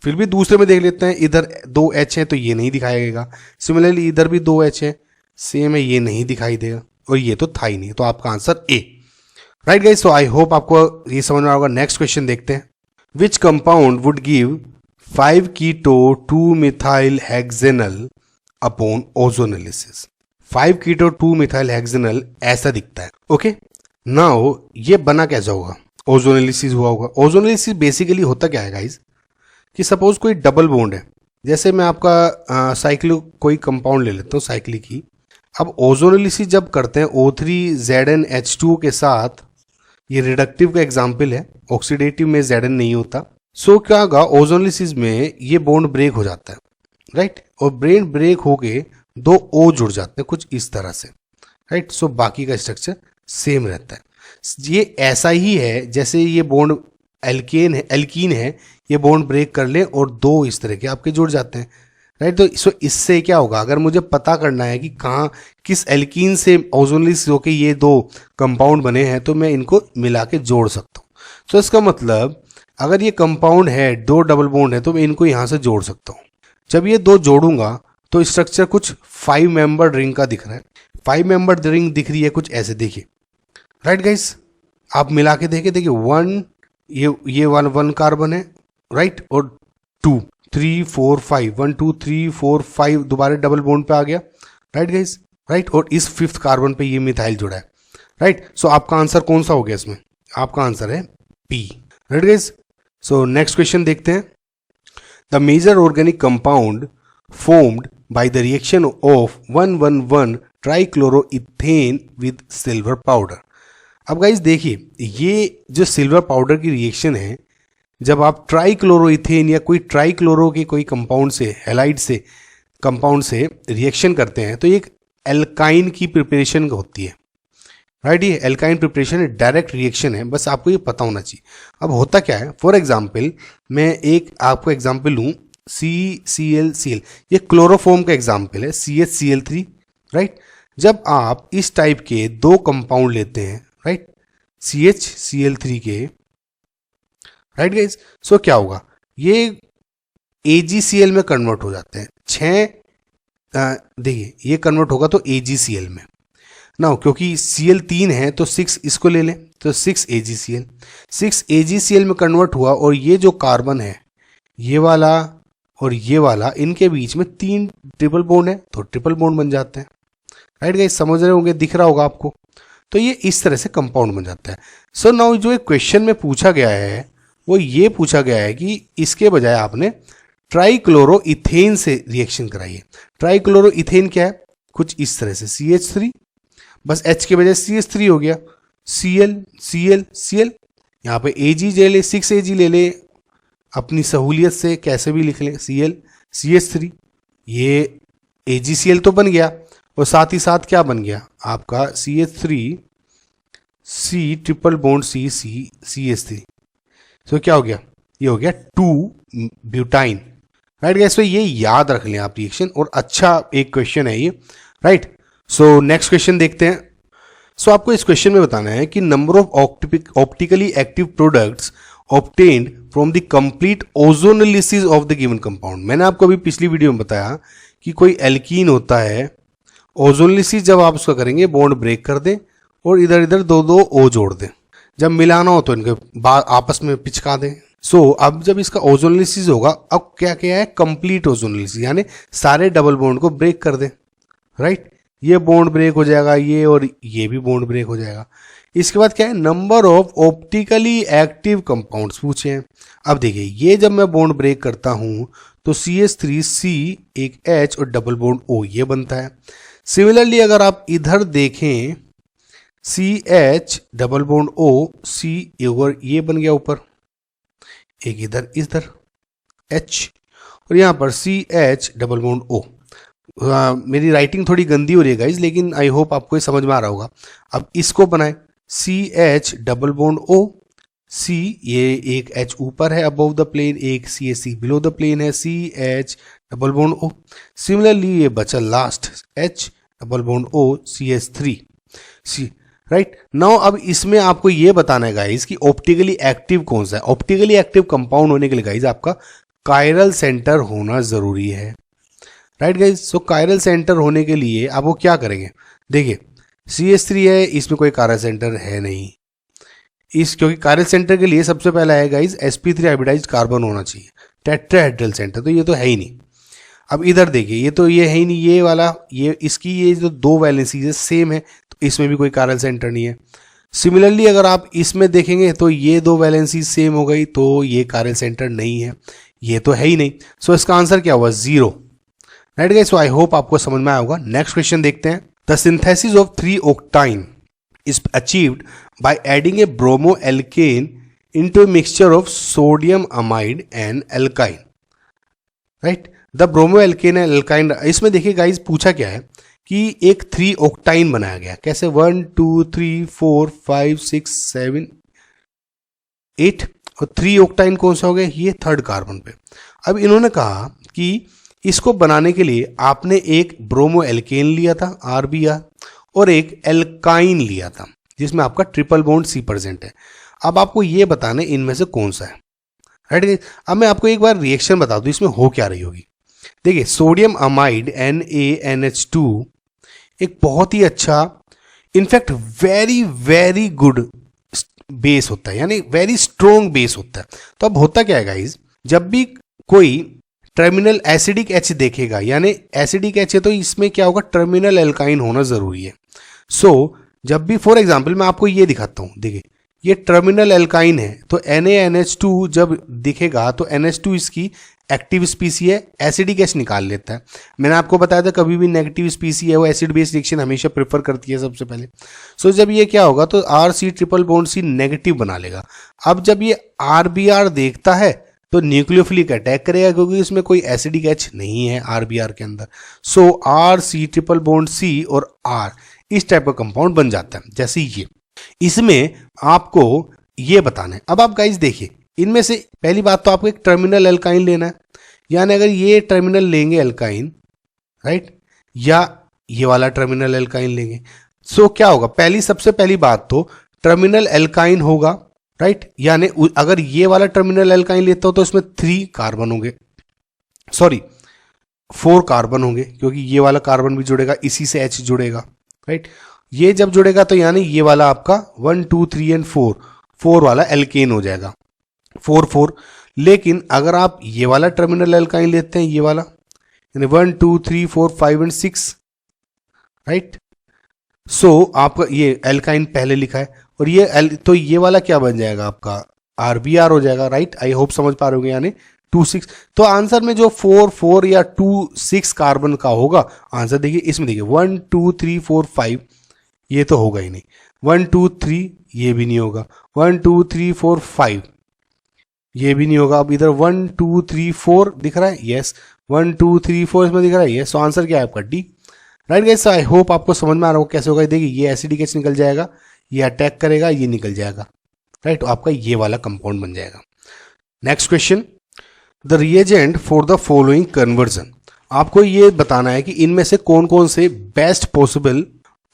Speaker 1: फिर भी दूसरे में देख लेते हैं, इधर दो H है तो ये नहीं दिखाएगा, सिमिलरली इधर भी दो H है, सेम है, ये नहीं दिखाई देगा, और ये तो था ही नहीं, तो आपका answer A. Right guys, so I hope आपको ये समझ में आएगा। नेक्स्ट क्वेश्चन देखते हैं। Which compound would give 5 keto 2 methyl hexanal upon ozonolysis? 5 keto 2 methyl hexanal ऐसा दिखता है। ओके, नाउ ये बना कैसा होगा? ओजोनेलिसिस हुआ होगा। ओजोनेलिसिस बेसिकली होता क्या है गाइस, कि सपोज कोई डबल बॉन्ड है, जैसे मैं आपका साइक्लिक कोई कंपाउंड ले लेता हूँ, साइक्लिक ही। अब ओजोनेलिसिस जब करते हैं O3ZnH2 के साथ, ये रिडक्टिव का एग्जाम्पल है, ऑक्सीडेटिव में Zn नहीं होता। सो क्या होगा, ओजोनेलिसिस में ये बॉन्ड ब्रेक हो जाता है, राइट, और ब्रेन ब्रेक होके दो O जुड़ जाते हैं कुछ इस तरह से, राइट। सो बाकी का स्ट्रक्चर सेम रहता है। ये ऐसा ही है जैसे ये बॉन्ड एल्कीन है, ये बॉन्ड ब्रेक कर ले और दो इस तरह के आपके जुड़ जाते हैं, राइट। तो इससे क्या होगा, अगर मुझे पता करना है कि कहाँ किस एल्कीन से ओजोनेलिसिस होके ये दो कंपाउंड बने हैं, तो मैं इनको मिला के जोड़ सकता हूँ। तो इसका मतलब अगर ये कंपाउंड है, दो डबल बॉन्ड है, तो मैं इनको यहाँ से जोड़ सकता हूँ। जब ये दो जोड़ूंगा तो स्ट्रक्चर कुछ 5 मेंबर रिंग का दिख रहा है। 5 मेंबर रिंग दिख रही है कुछ ऐसे, देखिए, राइट गाइस, आप मिला के देखिए वन, ये वन कार्बन है, राइट, और 2 3 4 5, 1 2 3 4 5 दोबारा डबल बॉन्ड पे आ गया, राइट गाइस, राइट, और इस 5th कार्बन पे ये मिथाइल जुड़ा है, राइट। सो आपका आंसर कौन सा हो गया इसमें? आपका आंसर है P, right guys. So next question देखते हैं। The major organic compound formed by the reaction of 1,1,1 trichloroethane with silver powder. अब गाइस देखिए, ये जो सिल्वर पाउडर की रिएक्शन है, जब आप ट्राइक्लोरोइथेन या कोई ट्राइक्लोरो के कोई कंपाउंड से, हैलाइड से कंपाउंड से रिएक्शन करते हैं, तो एक एल्काइन की प्रिपरेशन होती है, राइट। ये एल्काइन प्रिपरेशन डायरेक्ट रिएक्शन है, बस आपको ये पता होना चाहिए। अब होता क्या है, फॉर एग्जाम्पल मैं एक आपको एग्जाम्पल लूँ, CCl, ये क्लोरोफॉर्म का एग्जाम्पल है, CHCl3, राइट। जब आप इस टाइप के दो कंपाउंड लेते हैं, राइट, CHCl3 के, राइट गाइस, सो क्या होगा, ये AgCl में कन्वर्ट हो जाते हैं। 6 देखिए, ये कन्वर्ट होगा तो AgCl में ना, क्योंकि Cl 3 है तो 6 इसको ले लें, तो 6 AgCl में कन्वर्ट हुआ, और ये जो कार्बन है, ये वाला और ये वाला, इनके बीच में 3 ट्रिपल बॉन्ड है, तो ट्रिपल बॉन्ड बन जाते हैं, राइट गाइस, समझ रहे होंगे, दिख रहा होगा आपको। तो ये इस तरह से कंपाउंड बन जाता है। सो नाउ जो एक क्वेश्चन में पूछा गया है, वो ये पूछा गया है कि इसके बजाय आपने ट्राइक्लोरोइथेन से रिएक्शन कराइए। ट्राइक्लोरोइथेन क्या है, कुछ इस तरह से CH3, बस H के बजाय CH3 हो गया, Cl, यहाँ पे Ag ले ले, 6 Ag ले ले, अपनी सहूलियत से कैसे भी लिख लें, Cl CH3, ये AgCl तो बन गया, और साथ ही साथ क्या बन गया आपका CH3 C triple bond CH3। तो क्या हो गया, ये हो गया 2 ब्यूटाइन, राइट गाइस। तो ये याद रख लें आप रिएक्शन, और अच्छा एक क्वेश्चन है ये, राइट। सो नेक्स्ट क्वेश्चन देखते हैं। सो आपको इस क्वेश्चन में बताना है कि number of optically active products obtained from the complete ozonolysis of the given compound. मैंने आपको अभी पिछली वीडियो में बताया कि कोई एल्कीन होता है, ओजोनोलिसिस जब आप उसका करेंगे बॉन्ड ब्रेक कर दें और इधर इधर दो दो ओ जोड़ दें, जब मिलाना हो तो इनके आपस में पिचका दें। सो अब जब इसका ओजोनोलिसिस होगा, अब क्या क्या है, कंप्लीट ओजोनोलिसिस, यानी सारे डबल बॉन्ड को ब्रेक कर दें, राइट। ये बॉन्ड ब्रेक हो जाएगा, ये और ये भी बॉन्ड ब्रेक हो जाएगा। इसके बाद क्या है, number of optically active compounds पूछे हैं। अब देखिए ये जब मैं बॉन्ड ब्रेक करता हूं तो CH3C एक H और डबल बॉन्ड O ये बनता है। सिमिलरली अगर आप इधर देखें CH double bond O C ये बन गया ऊपर, एक इधर इधर H और यहां पर CH डबल बॉन्ड O। मेरी राइटिंग थोड़ी गंदी हो रही है गाइज, लेकिन आई होप आपको ये समझ में आ रहा होगा। अब इसको बनाए CH double bond O C, ये एक H ऊपर है अबव द प्लेन, एक CH बिलो द प्लेन है, CH double bond O। Similarly ये बचा last H double bond O CH3 C, right. Now अब इसमें आपको ये बताना है गाइज कि ऑप्टिकली एक्टिव कौन सा है। ऑप्टिकली एक्टिव कंपाउंड होने के लिए गाइज आपका कायरल सेंटर होना जरूरी है, राइट गाइज। सो कायरल सेंटर होने के लिए आप वो क्या करेंगे, देखिए CH3 है, इसमें कोई कायरल सेंटर है नहीं, क्योंकि कायरल सेंटर के लिए सबसे पहला है गाइज sp3 हाइब्रिडाइज्ड कार्बन होना चाहिए, टेट्राहेड्रल सेंटर, तो ये तो है ही नहीं। अब इधर देखिए ये तो ये है ही नहीं, ये वाला ये इसकी ये जो दो वैलेंसीज है सेम है, तो इसमें भी कोई कायरल सेंटर नहीं है। सिमिलरली अगर आप इसमें देखेंगे तो ये दो वैलेंसीज सेम हो गई, तो ये कायरल सेंटर नहीं है, ये तो है ही नहीं। सो इसका आंसर क्या हुआ, 0, right guys. So I hope आपको समझ में आया होगा। नेक्स्ट क्वेश्चन देखते हैं। The synthesis of 3-octane is achieved by adding a bromoalkane into a mixture of sodium amide and alkyne, right। The bromoalkane and alkyne, इसमें देखिए गाइज पूछा क्या है कि एक 3-octane बनाया गया, कैसे 1 2 3 4 5 6 7 8 और 3-octane कौन सा हो गया, ये थर्ड कार्बन पे। अब इन्होंने कहा कि इसको बनाने के लिए आपने एक ब्रोमोएल्केन लिया था RBR और एक एल्काइन लिया था जिसमें आपका ट्रिपल बॉन्ड C प्रेजेंट है। अब आपको ये बताना है इनमें से कौन सा है, राइट। अब मैं आपको एक बार रिएक्शन बता दूं इसमें हो क्या रही होगी। देखिए सोडियम अमाइड NaNH2 एक बहुत ही अच्छा, in fact very very good base होता है, यानी वेरी स्ट्रॉन्ग बेस होता है। तो अब होता क्या है गाइज, जब भी कोई टर्मिनल एसिडिक H देखेगा, यानी एसिडिक H है तो इसमें क्या होगा, टर्मिनल एल्काइन होना जरूरी है। सो जब भी फॉर एग्जांपल मैं आपको ये दिखाता हूं, देखिए ये टर्मिनल एल्काइन है, तो NaNH2 जब दिखेगा तो NH2 इसकी एक्टिव स्पीसी है, एसिडिक H निकाल लेता है। मैंने आपको बताया था कभी भी नेगेटिव स्पीसी है वो एसिड बेस रिएक्शन हमेशा प्रेफर करती है सबसे पहले। सो जब ये क्या होगा तो RC triple bond C negative बना लेगा। अब जब ये RBR देखता है तो न्यूक्लियोफिलिक अटैक करेगा, क्योंकि इसमें कोई एसिडिक H नहीं है RBR के अंदर। सो RC ट्रिपल बॉन्ड C और R इस टाइप का कंपाउंड बन जाता है, जैसे ये। इसमें आपको ये बताना है। अब आप गाइस देखिए इनमें से पहली बात तो आपको एक टर्मिनल एल्काइन लेना है, यानी अगर ये टर्मिनल लेंगे एल्काइन, राइट, या ये वाला टर्मिनल एल्काइन लेंगे, सो क्या होगा, सबसे पहली बात तो टर्मिनल एल्काइन होगा, राइट। यानी अगर ये वाला टर्मिनल एल्काइन लेता हो तो इसमें 3 कार्बन होंगे, सॉरी 4 कार्बन होंगे, क्योंकि ये वाला कार्बन भी जुड़ेगा, इसी से H जुड़ेगा, राइट। ये जब जुड़ेगा तो यानी ये वाला आपका 1 2 3 एंड 4 वाला एल्केन हो जाएगा, 4 लेकिन अगर आप ये वाला टर्मिनल एल्काइन लेते हैं, ये वाला यानी 1 2 3 4 5 एंड 6, राइट। सो आपका ये एल्काइन पहले लिखा है और ये तो ये वाला क्या बन जाएगा आपका RBR हो जाएगा, राइट। आई होप समझ पा रहे होंगे, यानी 2 6। तो आंसर में जो 4 या 2 6 कार्बन का होगा आंसर देखिए, इसमें देखिए 1 2 3 4 5 ये तो होगा ही नहीं, 1 2 3 ये भी नहीं होगा, 1 2 3 4 5 ये भी नहीं होगा। अब इधर 1 2 3 4 दिख रहा है, यस 1 2 3 4 इसमें दिख रहा है, यस। तो आंसर क्या है आपका D, right guys. I hope आपको समझ में आ रहा होगा कैसे होगा। देखिए ये एसिडिक H निकल जाएगा, ये अटैक करेगा, ये निकल जाएगा, राइट। तो आपका ये वाला कंपाउंड बन जाएगा। Next question, the reagent for the following conversion आपको ये बताना है कि इनमें से कौन कौन से बेस्ट पॉसिबल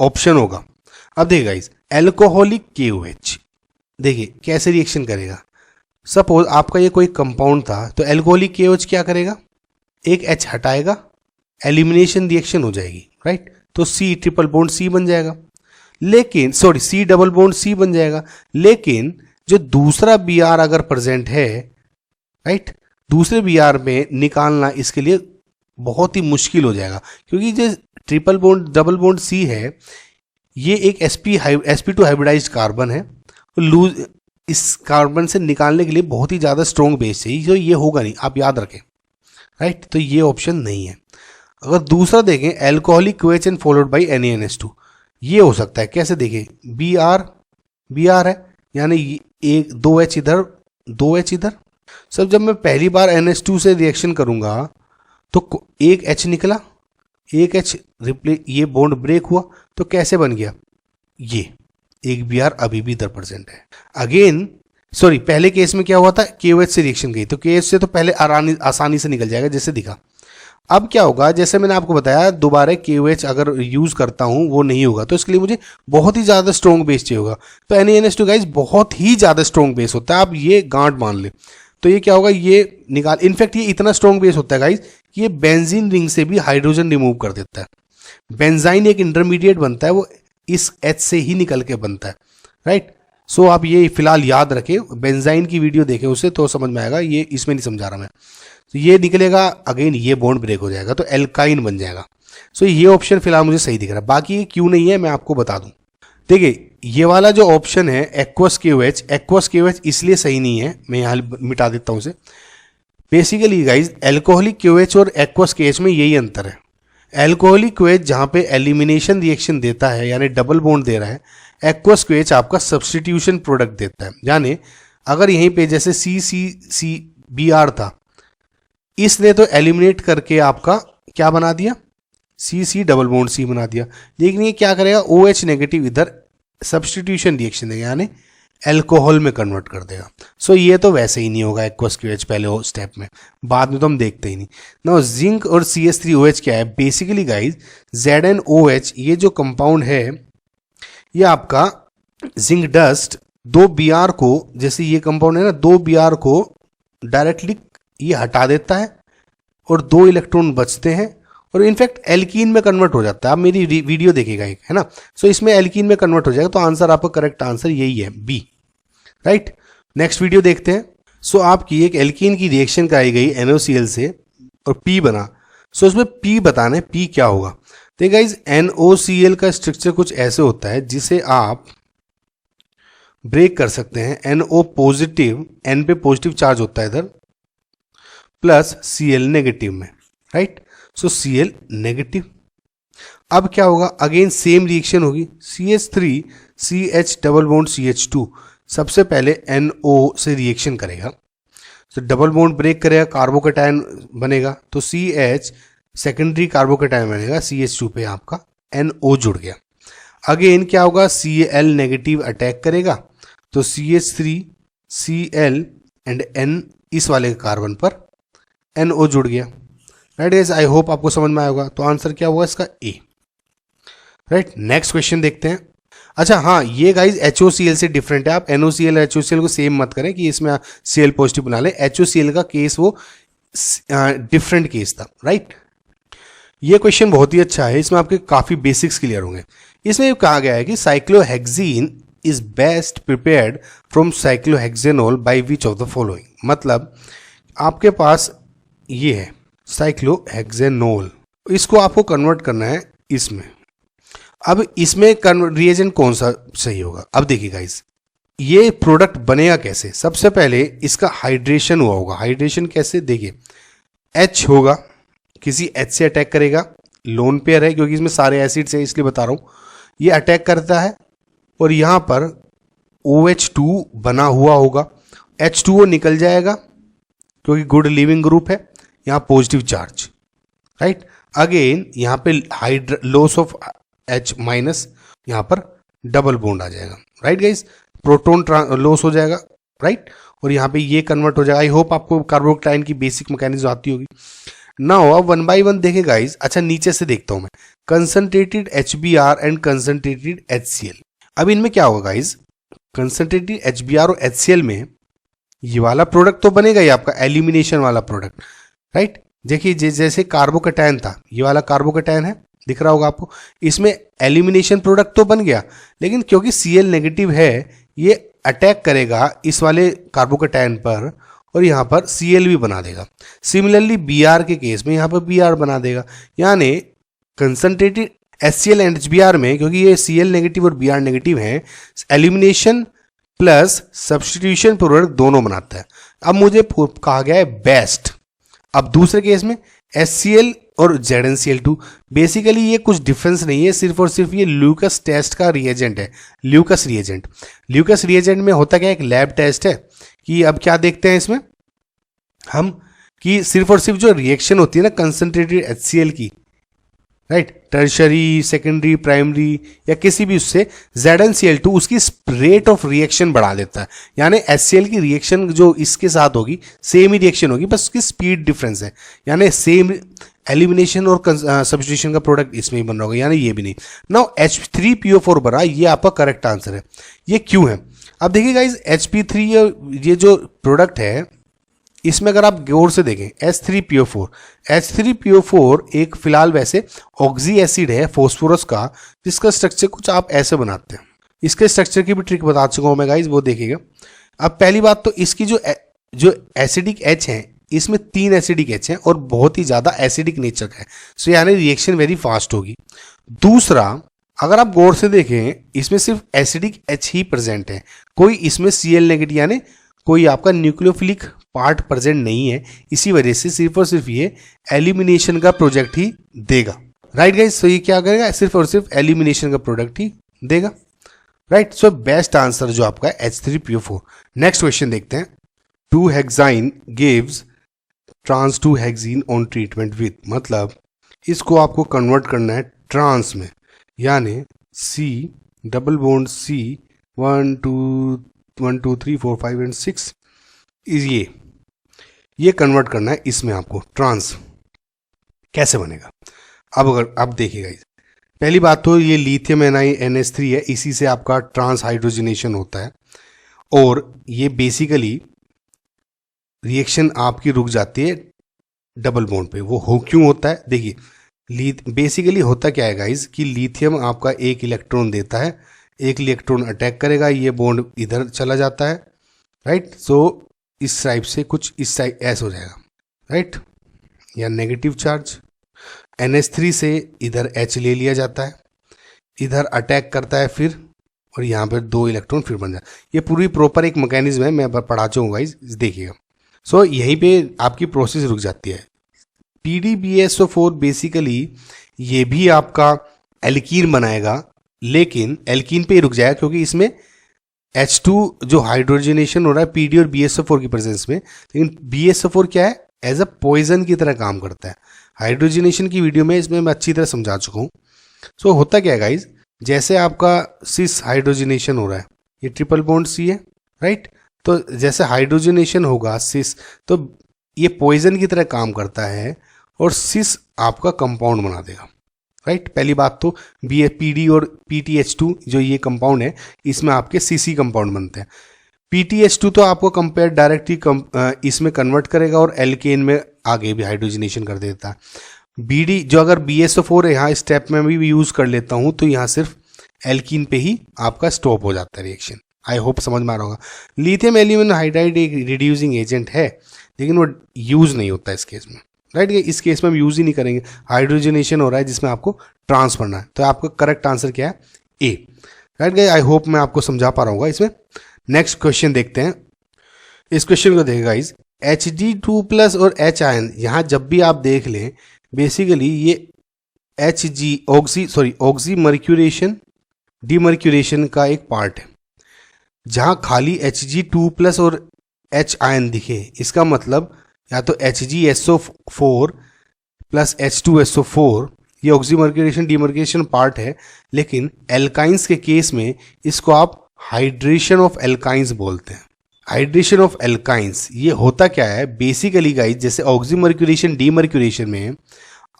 Speaker 1: ऑप्शन होगा। अब देखिए गाइस, एल्कोहलिक KOH देखिए कैसे रिएक्शन करेगा। सपोज आपका ये कोई कंपाउंड था, तो एल्कोहलिक KOH क्या करेगा, एक H हटाएगा, एलिमिनेशन रिएक्शन हो जाएगी, राइट। तो C ट्रिपल बॉन्ड C बन जाएगा, लेकिन sorry C double bond C बन जाएगा। लेकिन जो दूसरा Br अगर प्रेजेंट है, राइट, दूसरे Br में निकालना इसके लिए बहुत ही मुश्किल हो जाएगा, क्योंकि जो triple bond double bond C है ये एक sp2 हाइब्रिडाइज्ड कार्बन है। लूज इस कार्बन से निकालने के लिए बहुत ही ज़्यादा स्ट्रॉन्ग बेस चाहिए, जो ये होगा नहीं, आप याद रखें, राइट। तो ये ऑप्शन नहीं है। अगर दूसरा देखें, alcoholic KOH and followed by NaNH2, ये हो सकता है। कैसे देखें, Br है, यानी एक 2H इधर 2H इधर। सब जब मैं पहली बार NH2 से रिएक्शन करूंगा तो एक H निकला, एक H ये बॉन्ड ब्रेक हुआ, तो कैसे बन गया, ये एक Br अभी भी इधर प्रेजेंट है। अगेन सॉरी, पहले केस में क्या हुआ था, KOH से रिएक्शन गई, तो KOH से तो पहले आसानी से निकल जाएगा जैसे दिखा। अब क्या होगा, जैसे मैंने आपको बताया, दोबारा KOH अगर यूज करता हूं वो नहीं होगा, तो इसके लिए मुझे बहुत ही ज्यादा स्ट्रॉन्ग बेस चाहिए होगा। तो NaNH2 गाइस बहुत ही ज्यादा स्ट्रॉन्ग बेस होता है, आप ये गांठ मान ले। तो ये क्या होगा, ये निकाल, इनफैक्ट ये इतना स्ट्रॉन्ग बेस होता है गाइस कि ये बेंजीन रिंग से भी हाइड्रोजन रिमूव कर देता है। बेंजाइन एक इंटरमीडिएट बनता है, वो इस H से ही निकल के बनता है, राइट। सो आप ये फिलहाल याद रखें, बेंजाइन की वीडियो देखें उसे तो समझ में आएगा, ये इसमें नहीं समझा रहा मैं। तो ये निकलेगा, अगेन ये बॉन्ड ब्रेक हो जाएगा, तो एल्काइन बन जाएगा। सो ये ऑप्शन फिलहाल मुझे सही दिख रहा है, बाकी ये क्यों नहीं है मैं आपको बता दूं। देखिए ये वाला जो ऑप्शन है एक्वस KOH इसलिए सही नहीं है, मैं यहाँ मिटा देता हूँ उसे। बेसिकली गाइज एल्कोहलिक KOH और एक्वस KH में यही अंतर है। एल्कोहलिक KOH जहाँ पे एलिमिनेशन रिएक्शन देता है, यानी डबल बॉन्ड दे रहा है, एक्वस KOH आपका सब्सटीट्यूशन प्रोडक्ट देता है। यानी अगर यहीं पे जैसे CCCBr था, इसने तो एलिमिनेट करके आपका क्या बना दिया, CC डबल बॉन्ड C बना दिया। लेकिन ये क्या करेगा, OH नेगेटिव इधर सब्सटीट्यूशन रिएक्शन देगा, यानी एल्कोहल में कन्वर्ट कर देगा। सो ये तो वैसे ही नहीं होगा एक्वस KOH पहले वो स्टेप में, बाद में तो हम देखते ही नहीं ना। जिंक और CH3OH क्या है, बेसिकली गाइज ZnOH ये जो कंपाउंड है, ये आपका जिंक डस्ट 2 Br को, जैसे ये कंपाउंड है ना, 2 Br को डायरेक्टली ये हटा देता है और 2 इलेक्ट्रॉन बचते हैं, और इनफैक्ट एल्कीन में कन्वर्ट हो जाता है। आप मेरी वीडियो देखिएगा एक, है ना। सो इसमें एल्कीन में कन्वर्ट हो जाएगा, तो आंसर आपका करेक्ट आंसर यही है बी, राइट। नेक्स्ट वीडियो देखते हैं। सो आपकी एक एल्कीन की रिएक्शन कराई गई NaOCl से और P बना। सो उसमें P बताना है, P क्या होगा। तो गाइस NaOCl का स्ट्रक्चर कुछ ऐसे होता है जिसे आप ब्रेक कर सकते हैं। NO पॉजिटिव, N पे पॉजिटिव चार्ज होता है इधर, प्लस Cl नेगेटिव में, राइट। सो Cl नेगेटिव। अब क्या होगा, अगेन सेम रिएक्शन होगी, CH3 CH double bond CH2 सबसे पहले NO से रिएक्शन करेगा, तो डबल बॉन्ड ब्रेक करेगा, कार्बोकैटायन बनेगा, तो CH सेकेंडरी कार्बोकैटायन बनेगा, CH2 पे आपका NO जुड़ गया। अगेन क्या होगा, Cl नेगेटिव अटैक करेगा, तो CH3 Cl एंड N इस वाले कार्बन पर NO जुड़ गया, राइट गाइस। आई होप आपको समझ में आया होगा। तो आंसर क्या होगा इसका A, राइट। नेक्स्ट क्वेश्चन देखते हैं। अच्छा हाँ, ये गाइज HOCl से डिफरेंट है, आप NOCl HOCl को सेम मत करें कि इसमें Cl पॉजिटिव बना ले। HOCl का केस वो डिफरेंट केस था, राइट। ये क्वेश्चन बहुत ही अच्छा है, इसमें आपके काफी बेसिक्स क्लियर होंगे। इसमें कहा गया है कि cyclohexene is best prepared from cyclohexanol by which of the following. मतलब आपके पास ये है साइक्लोहेक्सेनोल, इसको आपको कन्वर्ट करना है इसमें। अब इसमें रिएजेंट कौन सा सही होगा। अब देखिए गाइस, ये प्रोडक्ट बनेगा कैसे। सबसे पहले इसका हाइड्रेशन हुआ होगा। हाइड्रेशन कैसे, देखिए H होगा, किसी H से अटैक करेगा, लोन पेयर है क्योंकि इसमें सारे एसिड्स हैं इसलिए बता रहा हूं। ये अटैक करता है और यहां पर OH2 बना हुआ होगा, H2O निकल जाएगा क्योंकि गुड लिविंग ग्रुप है, यहां पॉजिटिव चार्ज, राइट। अगेन यहां पे लॉस ऑफ H माइनस, यहां पर डबल बॉन्ड आ जाएगा, राइट गाइस। प्रोटॉन लॉस हो जाएगा, राइट। और यहां पे ये कन्वर्ट हो जाएगा। आई होप आपको कार्बोकैटायन की बेसिक मैकेनिज्म आती होगी। नाउ अब वन बाय वन देखे गाइस। अच्छा नीचे से देखता हूं मैं, concentrated HBr and concentrated HCl। अब इनमें क्या होगा गाइस, कंसंट्रेटेड HBr और HCl में ये वाला प्रोडक्ट तो बनेगा ही आपका एल्यूमिनेशन वाला प्रोडक्ट, राइट। देखिए जैसे कार्बोकैटायन था, ये वाला कार्बोकैटायन है, दिख रहा होगा आपको, इसमें एल्यूमिनेशन प्रोडक्ट तो बन गया, लेकिन क्योंकि Cl नेगेटिव है ये अटैक करेगा इस वाले कार्बोकैटायन पर और यहाँ पर Cl भी बना देगा। सिमिलरली Br के केस में यहाँ पर Br बना देगा, यानी कंसंट्रेटेड HCl एंड HBr में क्योंकि ये Cl नेगेटिव और Br नेगेटिव है, एल्यूमिनेशन प्लस सब्स्टिट्यूशन प्रोडक्ट दोनों बनाता है। अब मुझे कहा गया है बेस्ट। अब दूसरे केस में HCl और ZnCl2, बेसिकली ये कुछ डिफरेंस नहीं है, सिर्फ और सिर्फ ये ल्यूकस टेस्ट का रिएजेंट है। ल्यूकस रिएजेंट में होता क्या है, एक लैब टेस्ट है कि अब क्या देखते हैं इसमें हम कि सिर्फ और सिर्फ जो रिएक्शन होती है ना कंसंट्रेटेड HCl की, राइट, टर्शरी सेकेंडरी प्राइमरी या किसी भी उससे ZnCl2 उसकी रेट ऑफ रिएक्शन बढ़ा देता है। यानी HCl की रिएक्शन जो इसके साथ होगी सेम ही रिएक्शन होगी, बस उसकी स्पीड डिफरेंस है, यानी सेम एलिमिनेशन और सब्स्टिट्यूशन का प्रोडक्ट इसमें ही बन रहा होगा, यानी ये भी नहीं। नाउ H3PO4 बना, ये आपका करेक्ट आंसर है। ये क्यों है, अब देखिए गाइज HP3 ये जो प्रोडक्ट है इसमें अगर आप गौर से देखें H3PO4 एक फिलहाल वैसे ऑक्सी एसिड है फॉस्फोरस का, जिसका स्ट्रक्चर कुछ आप ऐसे बनाते हैं। इसके स्ट्रक्चर की भी ट्रिक बता चुका हूं मैं गाइज, वो देखिएगा। अब पहली बात तो इसकी जो एसिडिक H है, इसमें 3 एसिडिक H हैं और बहुत ही ज्यादा एसिडिक नेचर का है, सो यानी रिएक्शन वेरी फास्ट होगी। दूसरा, अगर आप गौर से देखें इसमें सिर्फ एसिडिक H ही प्रेजेंट है, कोई इसमें Cl नेगेटिव यानी कोई आपका न्यूक्लियोफिलिक पार्ट प्रेजेंट नहीं है, इसी वजह से सिर्फ और सिर्फ ये एलिमिनेशन का प्रोजेक्ट ही देगा, राइट गाइस। सो ये क्या करेगा, सिर्फ और सिर्फ एलिमिनेशन का प्रोडक्ट ही देगा, राइट। सो बेस्ट आंसर जो आपका है H3PO4। नेक्स्ट क्वेश्चन देखते हैं। 2-hexyne gives trans 2-hexene on treatment with, मतलब इसको आपको कन्वर्ट करना है ट्रांस में, यानी C double bond C 1 2 3 4 5 and 6 ये कन्वर्ट करना है इसमें आपको ट्रांस। कैसे बनेगा, अब देखिएगा। पहली बात तो ये लिथियम NH3 है, इसी से आपका ट्रांस हाइड्रोजनेशन होता है और ये बेसिकली रिएक्शन आपकी रुक जाती है डबल बॉन्ड पे। वो क्यों होता है, देखिए बेसिकली होता क्या है गाइज कि लिथियम आपका एक इलेक्ट्रॉन देता है, एक इलेक्ट्रॉन अटैक करेगा, ये बॉन्ड इधर चला जाता है, राइट। सो इस टाइप से कुछ इस टाइप ऐसा हो जाएगा, राइट, या नेगेटिव चार्ज NH3 से इधर H ले लिया जाता है, इधर अटैक करता है फिर, और यहाँ पर 2 इलेक्ट्रॉन फिर बन जाता है। ये पूरी प्रॉपर एक मैकेनिज्म है, मैं पढ़ा चाहूँगा गाइज, देखिएगा। सो यहीं पे आपकी प्रोसेस रुक जाती है। PDBSO4 बेसिकली ये भी आपका एल्कीन बनाएगा, लेकिन एल्कीन पे ही रुक जाएगा क्योंकि इसमें H2 जो हाइड्रोजनेशन हो रहा है PD और BSO4 की प्रेजेंस में, लेकिन BSO4 क्या है, एज अ पॉइजन की तरह काम करता है। हाइड्रोजनेशन की वीडियो में इसमें मैं अच्छी तरह समझा चुका हूँ। सो होता क्या है गाइज, जैसे आपका सिस हाइड्रोजनेशन हो रहा है, ये ट्रिपल बॉन्ड C है, राइट। तो जैसे हाइड्रोजनेशन होगा सिस, तो ये पॉइजन की तरह काम करता है और सिस आपका कंपाउंड बना देगा, राइट। पहली बात तो PD और PTH2 जो ये कंपाउंड है, इसमें आपके CC कंपाउंड बनते हैं। PTH2 तो आपको कंपेयर डायरेक्टली इसमें कन्वर्ट करेगा और एल्केन में आगे भी हाइड्रोजनेशन कर देता है। BD जो अगर BSO4 यहाँ स्टेप में भी यूज कर लेता हूँ तो यहाँ सिर्फ एल्कीन पे ही आपका स्टॉप हो जाता है रिएक्शन। आई होप समझ में आ रहा होगा। लिथियम एल्यूमिनियम हाइड्राइड एक रिड्यूसिंग एजेंट है, लेकिन वो यूज नहीं होता इस केस में, राइट। इस केस में हम यूज ही नहीं करेंगे, हाइड्रोजनेशन हो रहा है जिसमें आपको ट्रांस करना है। तो आपका करेक्ट आंसर क्या है, A, right guys. I hope मैं आपको समझा पा रहा हूँ इसमें। नेक्स्ट क्वेश्चन देखते हैं। इस क्वेश्चन को देखिए गाइस, Hg2+ और H आयन, यहाँ जब भी आप देख लें बेसिकली ये ऑक्सी मर्क्यूरेशन डीमर्क्यूरेशन का एक पार्ट है। जहाँ खाली Hg2+ और H आयन दिखे, इसका मतलब या तो HgSO4 प्लस H2SO4 ये ऑक्सीमर्क्यूरेशन डीमर्क्यूरेशन पार्ट है, लेकिन एल्काइंस के केस में इसको आप हाइड्रेशन ऑफ एल्काइंस बोलते हैं, हाइड्रेशन ऑफ एल्काइंस, ये होता क्या है बेसिकली गाइस, जैसे ऑक्सीमर्क्यूरेशन डीमर्क्यूरेशन में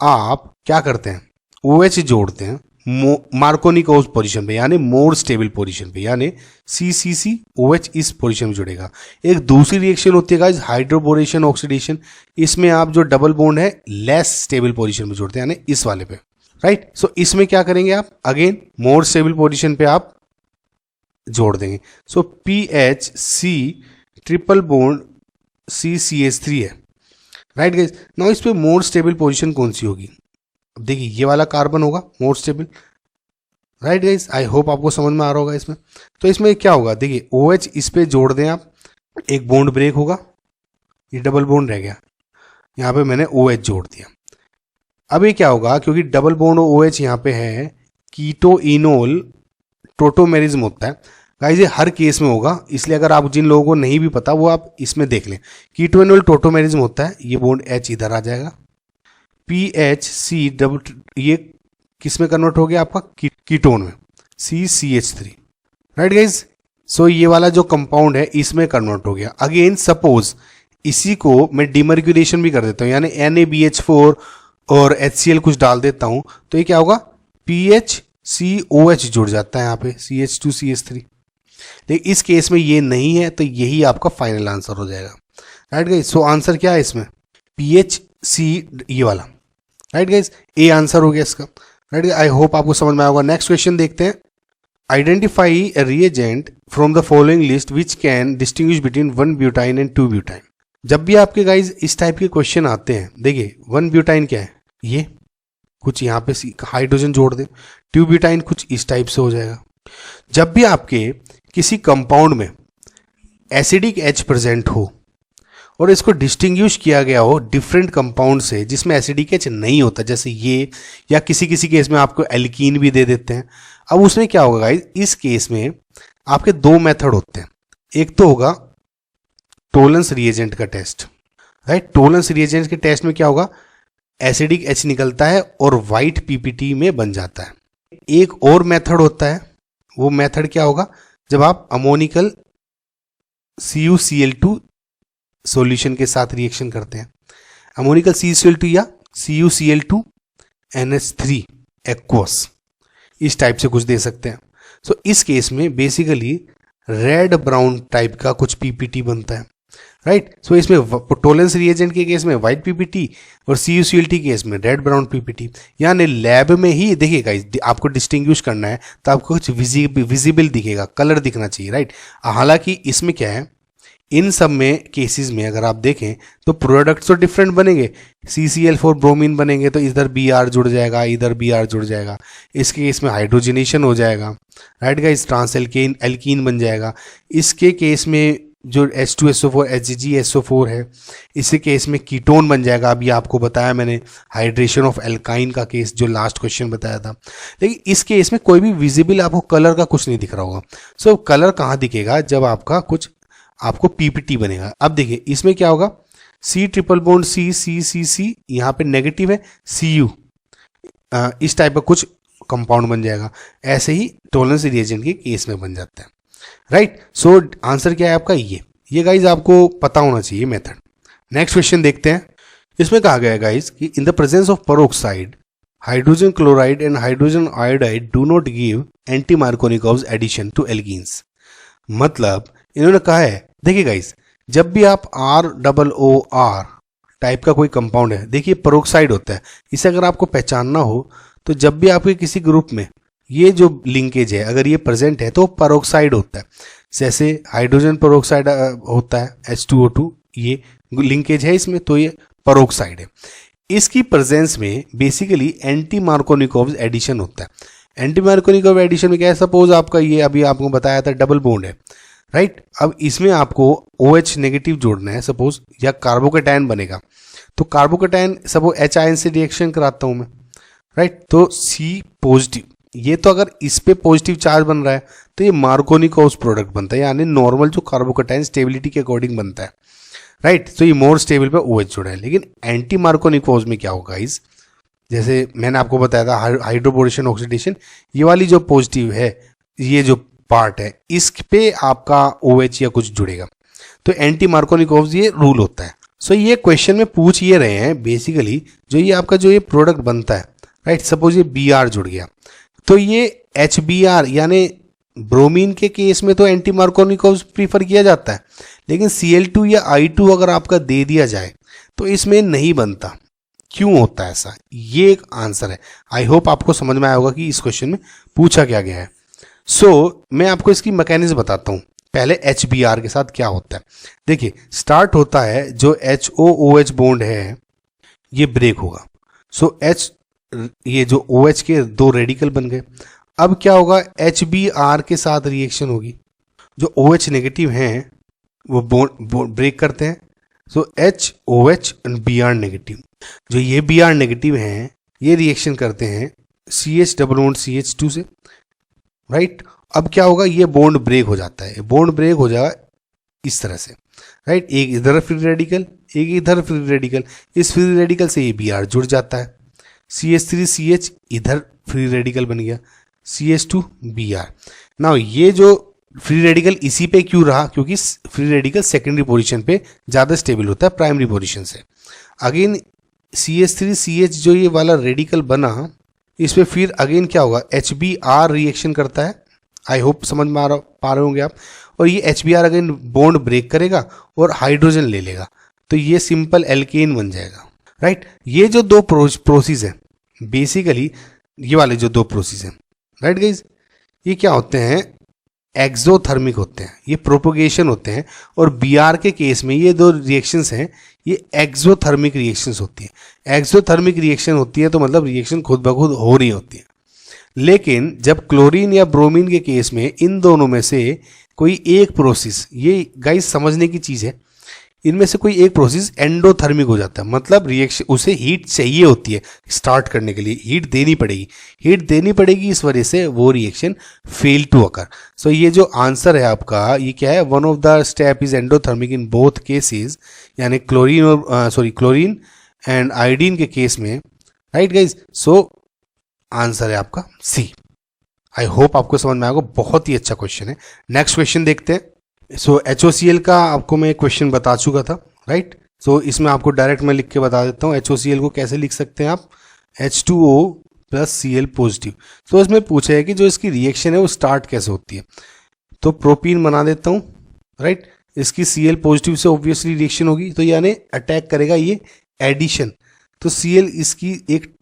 Speaker 1: आप क्या करते हैं, OH जोड़ते हैं मार्कोनिकोव पोजीशन पे, यानी मोर स्टेबल पोजीशन पे, यानी CCCOH इस पोजीशन में जुड़ेगा। एक दूसरी रिएक्शन होती है गाइस हाइड्रोबोरेशन ऑक्सीडेशन, इसमें आप जो डबल बॉन्ड है लेस स्टेबल पोजीशन में जोड़ते हैं, यानी इस वाले पे, राइट। सो इसमें क्या करेंगे आप, अगेन मोर स्टेबल पोजीशन पे आप जोड़ देंगे। सो PHC ट्रिपल बॉन्ड CCH3 है, राइट गाइस। नाउ इस पे मोर स्टेबल पोजीशन कौन सी होगी, अब देखिए ये वाला कार्बन होगा more stable, right guys. I hope आपको समझ में आ रहा होगा इसमें। तो इसमें क्या होगा, देखिए OH इस पे जोड़ दें आप, एक बॉन्ड ब्रेक होगा, ये डबल बॉन्ड रह गया, यहाँ पे मैंने OH जोड़ दिया। अब ये क्या होगा, क्योंकि डबल बॉन्ड OH यहाँ पे है, कीटो इनोल टोटोमेरिज्म होता है गाइस, ये हर केस में होगा, इसलिए अगर आप जिन लोगों को नहीं भी पता वो आप इसमें देख लें। कीटो इनोल टोटोमेरिज्म होता है, ये बॉन्ड H इधर आ जाएगा, PHC डबल ये किस में कन्वर्ट हो गया आपका, कीटोन में, CCH3, राइट गाइस। सो ये वाला जो कंपाउंड है इसमें कन्वर्ट हो गया। अगेन सपोज इसी को मैं डिमर्क्यूरेशन भी कर देता हूँ, यानी NaBH4 और HCl कुछ डाल देता हूँ, तो ये क्या होगा, PHCOH जुड़ जाता है यहाँ पे, CH2CH3। लेकिन इस केस में ये नहीं है, तो यही आपका फाइनल आंसर हो जाएगा, राइट गाइस। सो आंसर क्या है इसमें, PHC ये वाला, राइट गाइस, ए आंसर हो गया इसका, राइट। आई होप आपको समझ में आया होगा। नेक्स्ट क्वेश्चन देखते हैं। Identify A reagent from the following list which can distinguish between 1 butyne and 2 butyne. जब भी आपके गाइज इस टाइप के क्वेश्चन आते हैं, देखिए 1 ब्यूटाइन क्या है, ये कुछ यहाँ पे हाइड्रोजन जोड़ दे, 2 ब्यूटाइन कुछ इस टाइप से हो जाएगा। जब भी आपके किसी कंपाउंड में एसिडिक H प्रेजेंट हो और इसको डिस्टिंग्विश किया गया हो डिफरेंट कंपाउंड से जिसमें एसिडिक H नहीं होता, जैसे ये, या किसी किसी केस में आपको एल्कीन भी दे देते हैं। अब उसमें क्या होगा गाइस, इस केस में आपके 2 मेथड होते हैं। एक तो होगा टोलेंस रिएजेंट का टेस्ट, राइट। टोलेंस रिएजेंट के टेस्ट में क्या होगा, एसिडिक H निकलता है और वाइट PPT में बन जाता है। एक और मेथड होता है, वो मेथड क्या होगा, जब आप अमोनिकल CuCl2 सॉल्यूशन के साथ रिएक्शन करते हैं, अमोनिकल CuCl2 या CuCl2 NH3 एक्वस, इस टाइप से कुछ दे सकते हैं। सो इस केस में बेसिकली रेड ब्राउन टाइप का कुछ PPT बनता है, राइट। सो इसमें टोलेंस रिएजेंट के केस में व्हाइट PPT और CuCl2 केस में रेड ब्राउन PPT। यानी लैब में ही देखिए गाइस, आपको डिस्टिंग्विश करना है तो आपको कुछ विजिबल दिखेगा, कलर दिखना चाहिए, राइट। हालांकि इसमें क्या है, इन सब में केसेस में अगर आप देखें तो प्रोडक्ट्स तो डिफरेंट बनेंगे, CCl4 ब्रोमीन बनेंगे तो इधर Br जुड़ जाएगा, इधर Br जुड़ जाएगा, इसके केस में हाइड्रोजनेशन हो जाएगा, राइट गाइस, ट्रांस एल्कीन बन जाएगा। इसके केस में जो H2SO4 HgSO4 है, इसी केस में कीटोन बन जाएगा। अभी आपको बताया मैंने हाइड्रेशन ऑफ एल्काइन का केस, जो लास्ट क्वेश्चन बताया था। लेकिन इस केस में कोई भी विजिबल आपको कलर का कुछ नहीं दिख रहा होगा। सो कलर कहाँ दिखेगा, जब आपका कुछ आपको PPT बनेगा। अब देखिए इसमें क्या होगा, C ट्रिपल बॉन्ड C यहाँ पे नेगेटिव है, Cu इस टाइप का कुछ कंपाउंड बन जाएगा। ऐसे ही टोलेंस रिएजेंट के केस में बन जाता है, राइट। सो आंसर क्या है आपका, ये गाइज आपको पता होना चाहिए मेथड। नेक्स्ट क्वेश्चन देखते हैं। इसमें कहा गया है गाइज कि in the presence of peroxide hydrogen chloride and hydrogen iodide do not give anti Markovnikov addition to alkenes. मतलब इन्होंने कहा है, देखिए गाइस, जब भी आप ROOR टाइप का कोई कंपाउंड है, देखिए पेरोक्साइड होता है, इसे अगर आपको पहचानना हो तो जब भी आपके किसी ग्रुप में ये जो लिंकेज है अगर ये प्रेजेंट है तो पेरोक्साइड होता है। जैसे हाइड्रोजन पेरोक्साइड होता है H2O2, ये लिंकेज है इसमें, तो ये पेरोक्साइड है। इसकी प्रेजेंस में बेसिकली एंटी मार्कोनिकोव एडिशन होता है। एंटी मार्कोनिकोव एडिशन में क्या है, सपोज आपका ये अभी आपको बताया था डबल बॉन्ड है, राइट। अब इसमें आपको OH नेगेटिव जोड़ना है सपोज, या कार्बोकेटायन बनेगा, तो कार्बोकेटायन सपोज H आयन से रिएक्शन कराता हूं मैं, राइट। तो C पॉजिटिव, ये तो अगर इस पे पॉजिटिव चार्ज बन रहा है तो ये मार्कोनिकोव प्रोडक्ट बनता है, यानी नॉर्मल जो कार्बोकेटायन स्टेबिलिटी के अकॉर्डिंग बनता है, राइट। तो ये मोर स्टेबल पे OH जुड़ा है। लेकिन एंटी मार्कोनिकोव में क्या होगा इस, जैसे मैंने आपको बताया था हाइड्रोबोरेशन ऑक्सीडेशन, ये वाली जो पॉजिटिव है, ये जो पार्ट है, इस पे आपका OH या कुछ जुड़ेगा। तो एंटी मार्कोनिकोव ये रूल होता है। सो ये क्वेश्चन में पूछ ये रहे हैं बेसिकली, जो ये आपका जो ये प्रोडक्ट बनता है, राइट, सपोज ये बी आर जुड़ गया, तो ये एच बी आर यानी ब्रोमीन के केस में तो एंटी मार्कोनिकोव प्रीफर किया जाता है, लेकिन Cl2 या I2 अगर आपका दे दिया जाए तो इसमें नहीं बनता। क्यों होता है ऐसा, ये एक आंसर है। आई होप आपको समझ में आया होगा कि इस क्वेश्चन में पूछा क्या गया है। मैं आपको इसकी मैकेनिज्म बताता हूँ। पहले HBr के साथ क्या होता है, देखिए स्टार्ट होता है जो HOOH बॉन्ड है ये ब्रेक होगा। H ये जो OH के दो रेडिकल बन गए। अब क्या होगा, HBr के साथ रिएक्शन होगी, जो OH नेगेटिव हैं वो बॉन्ड ब्रेक करते हैं। HOH एंड Br नेगेटिव, जो ये Br नेगेटिव हैं ये रिएक्शन करते हैं CH डबल बॉन्ड CH2 से, राइट। अब क्या होगा, ये बॉन्ड ब्रेक हो जाता है, बॉन्ड ब्रेक हो जाएगा इस तरह से, राइट। एक इधर फ्री रेडिकल, एक इधर फ्री रेडिकल, इस फ्री रेडिकल से ये Br जुड़ जाता है, CH3CH इधर फ्री रेडिकल बन गया, CH2 Br। नाउ ये जो फ्री रेडिकल इसी पे क्यों रहा, क्योंकि फ्री रेडिकल सेकेंडरी पोजीशन पे ज़्यादा स्टेबल होता है प्राइमरी पोजीशन से। अगेन CH3CH जो ये वाला रेडिकल बना, इस पे फिर अगेन क्या होगा, HBr रिएक्शन करता है। आई होप समझ में पा रहे होंगे आप। और ये HBr अगेन बॉन्ड ब्रेक करेगा और हाइड्रोजन ले लेगा, तो ये सिंपल एल्केन बन जाएगा, राइट। ये जो दो प्रोसेस हैं बेसिकली, ये वाले जो दो प्रोसेस हैं, राइट गाइज, ये क्या होते हैं, एक्सोथर्मिक होते हैं, ये प्रोपोगेशन होते हैं। और Br के केस में ये दो रिएक्शंस हैं, ये एक्सोथर्मिक रिएक्शंस होती है। एक्सोथर्मिक रिएक्शन होती है तो मतलब रिएक्शन खुद ब खुद हो रही होती है। लेकिन जब क्लोरीन या ब्रोमीन के केस में इन दोनों में से कोई एक प्रोसेस, ये गाइस समझने की चीज़ है, इनमें से कोई एक प्रोसेस एंडोथर्मिक हो जाता है, मतलब रिएक्शन उसे हीट चाहिए होती है स्टार्ट करने के लिए, हीट देनी पड़ेगी, इस वजह से वो रिएक्शन फेल टू अकर। सो ये जो आंसर है आपका, ये क्या है, one of the step is endothermic in both cases, यानी क्लोरीन एंड आयोडीन के केस में, राइट गाइज। सो आंसर है आपका सी। आई होप आपको समझ में आएगा, बहुत ही अच्छा क्वेश्चन है। नेक्स्ट क्वेश्चन देखते हैं। HOCl का आपको मैं क्वेश्चन बता चुका था, राइट। इसमें आपको डायरेक्ट मैं लिख के बता देता हूँ HOCl को कैसे लिख सकते हैं आप, H2O प्लस Cl पॉजिटिव। इसमें पूछा है कि जो इसकी रिएक्शन है वो स्टार्ट कैसे होती है, तो प्रोपीन बना देता हूँ, राइट। इसकी Cl पॉजिटिव से ऑब्वियसली रिएक्शन होगी, तो यानी अटैक करेगा ये एडिशन, तो Cl इसकी एक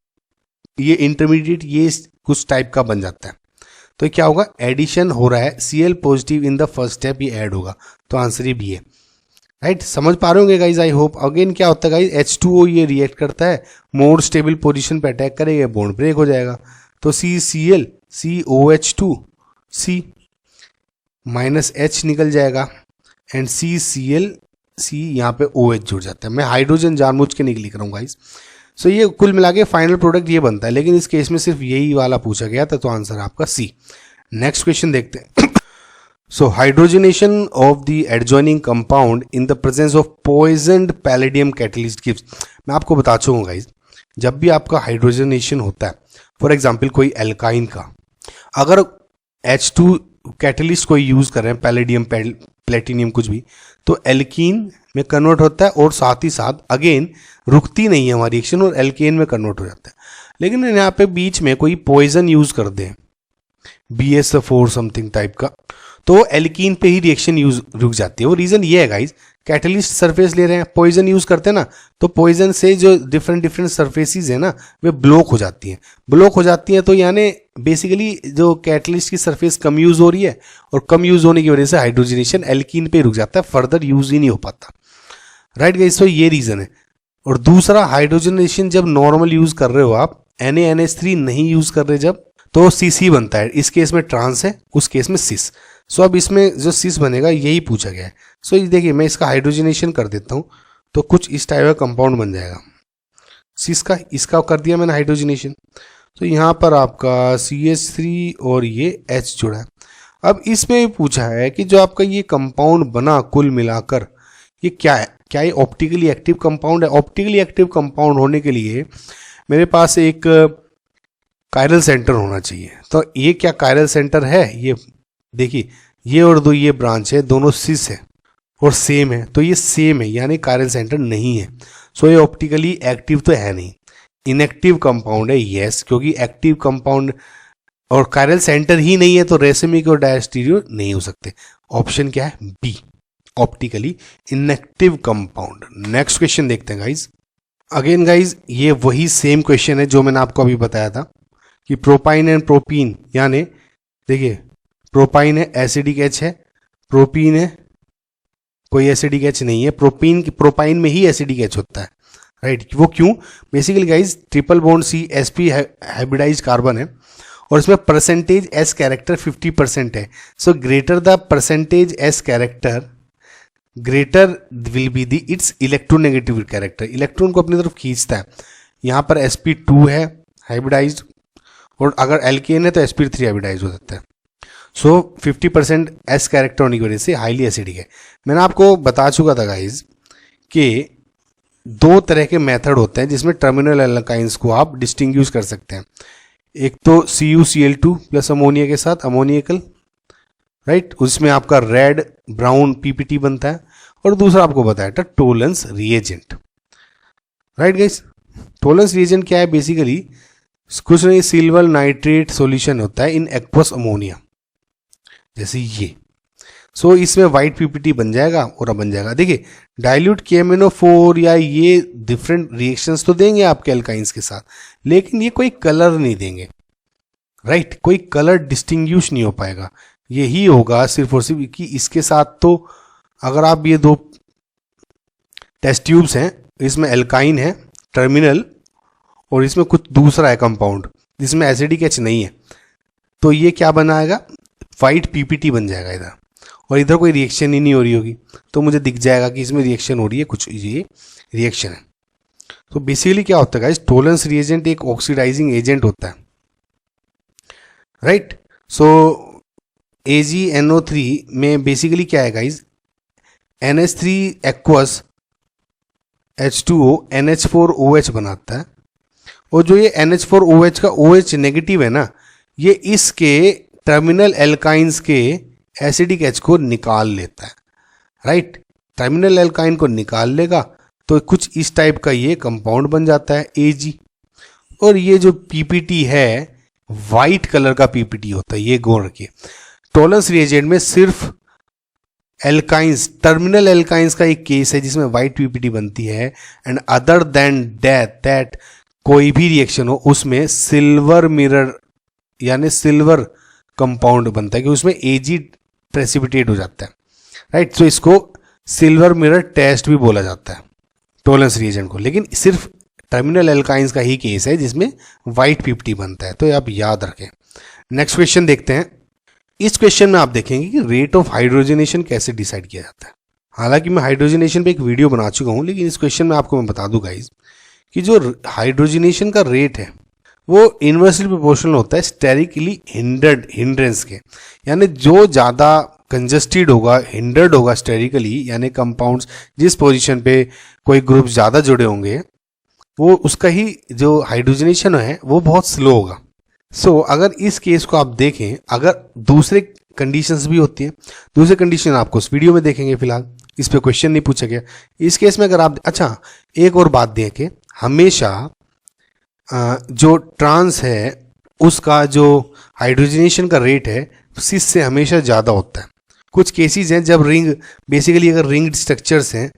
Speaker 1: ये इंटरमीडिएट ये कुछ टाइप का बन जाता है, तो क्या होगा, एडिशन हो रहा है, Cl positive in the first step ये ऐड होगा, तो आंसर ये भी है, राइट। समझ पा रहे होंगे गाइज, आई होप। अगेन क्या होता है गाइज, H2O ये रिएक्ट करता है, मोर स्टेबल पोजीशन पे अटैक करेगा, बॉन्ड ब्रेक हो जाएगा, तो CCl COH2 C minus H निकल जाएगा एंड CCl C यहाँ पे OH जुड़ जाता है। मैं हाइड्रोजन जानबूझ के नहीं लिख रहा हूँ गाइज। ये कुल मिला के फाइनल प्रोडक्ट ये बनता है, लेकिन इस केस में सिर्फ यही वाला पूछा गया था, तो आंसर आपका सी। नेक्स्ट क्वेश्चन देखते हैं। Hydrogenation of the adjoining compound in the presence of poisoned palladium catalyst gives. मैं आपको बता चुका गाइज, जब भी आपका हाइड्रोजनेशन होता है, फॉर एग्जाम्पल कोई एल्काइन का, अगर H2 कैटलिस्ट कोई यूज कर रहे हैं, पैलेडियम प्लेटिनियम कुछ भी, तो एल्कीन में कन्वर्ट होता है और साथ ही साथ अगेन रुकती नहीं है हमारी रिएक्शन और एल्केन में कन्वर्ट हो जाता है। लेकिन यहाँ पे बीच में कोई पॉइजन यूज कर दें, BSF4 समथिंग टाइप का, तो एल्कीन पे ही रिएक्शन रुक जाती है। वो रीजन ये है गाइज, कैटलिस्ट सरफेस ले रहे हैं, पॉइजन यूज करते हैं ना, तो पॉइजन से जो डिफरेंट सरफेसेस है ना, वे ब्लॉक हो जाती हैं, तो यानी बेसिकली जो कैटलिस्ट की सरफेस कम यूज हो रही है, और कम यूज होने की वजह से हाइड्रोजनेशन एल्कीन पे रुक जाता है, फर्दर यूज ही नहीं हो पाता, राइट गाइज। ये रीजन है। और दूसरा, हाइड्रोजनेशन जब नॉर्मल यूज कर रहे हो आप, NaNH3 नहीं यूज कर रहे जब, तो CC बनता है। इस केस में ट्रांस है, उस केस में सिस। अब इसमें जो सिस बनेगा यही पूछा गया है। ये देखिए, मैं इसका हाइड्रोजनेशन कर देता हूँ, तो कुछ इस टाइप का कंपाउंड बन जाएगा। सिस का इसका कर दिया मैंने हाइड्रोजनेशन, तो यहाँ पर आपका CH3 और ये H जुड़ा है। अब इसमें पूछा है कि जो आपका ये कंपाउंड बना कुल मिलाकर ये क्या है, क्या ये ऑप्टिकली एक्टिव कंपाउंड है। ऑप्टिकली एक्टिव कंपाउंड होने के लिए मेरे पास एक कायरल सेंटर होना चाहिए। तो ये क्या कायरल सेंटर है, ये देखिए, ये और दो ये ब्रांच है, दोनों सिस है, और सेम है, तो ये सेम है यानी कायरल सेंटर नहीं है। सो ये ऑप्टिकली एक्टिव तो है नहीं, इनएक्टिव कंपाउंड है। यस, क्योंकि एक्टिव कंपाउंड और कायरल सेंटर ही नहीं है तो रेसिमिक और डायस्टीरियो नहीं हो सकते। ऑप्शन क्या है? B, optically inactive compound. Next question देखते हैं गाइज। अगेन गाइज ये वही सेम क्वेश्चन है जो मैंने आपको अभी बताया था कि प्रोपाइन एंड प्रोपीन, यानी देखिए प्रोपाइन है एसिडिक एच है, प्रोपीन है कोई एसिडिक एच नहीं है, प्रोपाइन में ही एसिडिक एच होता है, राइट। वो क्यों? Basically guys triple bond C sp hybridise carbon है और इसमें परसेंटेज एस कैरेक्टर 50% है। So greater the percentage S character greater will be the its electronegative character, electron को अपनी तरफ खींचता है। यहाँ पर sp2 है हाइब्रिडाइज और अगर एल्केन है तो sp3 हाइब्रिडाइज हो सकता है। सो 50% एस कैरेक्टर होने की वजह से हाईली एसिडिक है। मैंने आपको बता चुका था गाइज कि दो तरह के मेथड होते हैं जिसमें टर्मिनल एल्काइंस को आप डिस्टिंग्विश कर सकते हैं। एक तो CuCl2 प्लस अमोनिया के साथ अमोनियकल, राइट, उसमें आपका रेड ब्राउन पीपीटी बनता है। और दूसरा आपको बताया था Tollens reagent, right guys. Tollens reagent क्या है? बेसिकली कुछ नहीं, सिल्वर नाइट्रेट सॉल्यूशन होता है इन एक्वस अमोनिया, जैसे ये। सो इसमें व्हाइट पीपीटी बन जाएगा और अब बन जाएगा। देखिए डाइल्यूट KMnO4 या ये डिफरेंट रिएक्शंस तो देंगे आपके अल्काइंस के साथ, लेकिन ये कोई कलर नहीं देंगे, राइट, कोई कलर डिस्टिंग्विश नहीं हो पाएगा। यही होगा सिर्फ और सिर्फ कि इसके साथ तो अगर आप ये दो टेस्ट ट्यूब्स हैं, इसमें एल्काइन है टर्मिनल और इसमें कुछ दूसरा है कंपाउंड जिसमें एसिडिक एच नहीं है, तो ये क्या बनाएगा? व्हाइट पीपीटी बन जाएगा इधर, और इधर कोई रिएक्शन ही नहीं हो रही होगी तो मुझे दिख जाएगा कि इसमें रिएक्शन हो रही है, कुछ ये रिएक्शन है। तो बेसिकली क्या होता है गाइस, टोलेंस रिएजेंट एक ऑक्सीडाइजिंग एजेंट होता है, राइट। सो AgNO3 में बेसिकली क्या है guys, NH3 aqueous H2O NH4OH बनाता है, और जो ये NH4OH का OH नेगेटिव है ना, ये इसके टर्मिनल एल्काइंस के एसिडिक एच को निकाल लेता है, राइट। टर्मिनल एल्काइन को निकाल लेगा तो कुछ इस टाइप का ये कंपाउंड बन जाता है Ag। और ये जो पीपीटी है वाइट कलर का पीपीटी होता है, ये गौर रखिए। टोलेंस रिएजेंट में सिर्फ एल्काइंस, टर्मिनल एल्काइंस का एक केस है जिसमें वाइट पीपीटी बनती है, एंड अदर देन दैट कोई भी रिएक्शन हो उसमें सिल्वर मिरर यानी सिल्वर कंपाउंड बनता है कि उसमें Ag प्रेसिपिटेट हो जाता है, राइट। सो इसको सिल्वर मिरर टेस्ट भी बोला जाता है टोलेंस रिएजेंट को, लेकिन सिर्फ टर्मिनल एल्काइंस का ही केस है जिसमें वाइट पीपीटी बनता है, तो आप याद रखें। नेक्स्ट क्वेश्चन देखते हैं। इस क्वेश्चन में आप देखेंगे कि रेट ऑफ हाइड्रोजनेशन कैसे डिसाइड किया जाता है। हालांकि मैं हाइड्रोजनेशन पे एक वीडियो बना चुका हूं, लेकिन इस क्वेश्चन में आपको मैं बता दूं गाइस कि जो हाइड्रोजनेशन का रेट है वो इनवर्सली प्रोपोर्शनल होता है स्टेरिकली हिंड्रेंस के, यानी जो ज़्यादा कंजस्टेड होगा, हिंडर्ड होगा स्टेरिकली, यानी कंपाउंड्स जिस पोजीशन पे कोई ग्रुप ज़्यादा जुड़े होंगे वो उसका ही जो हाइड्रोजनेशन है वो बहुत स्लो होगा। सो अगर इस केस को आप देखें, अगर दूसरे कंडीशंस भी होती हैं, दूसरे कंडीशन आपको उस वीडियो में देखेंगे, फिलहाल इस पे क्वेश्चन नहीं पूछा गया। इस केस में अगर आप अच्छा एक और बात देखें, हमेशा जो ट्रांस है उसका जो हाइड्रोजनेशन का रेट है सिस से हमेशा ज़्यादा होता है। कुछ केसेस हैं जब रिंग, बेसिकली अगर रिंग्ड स्ट्रक्चर्स हैं,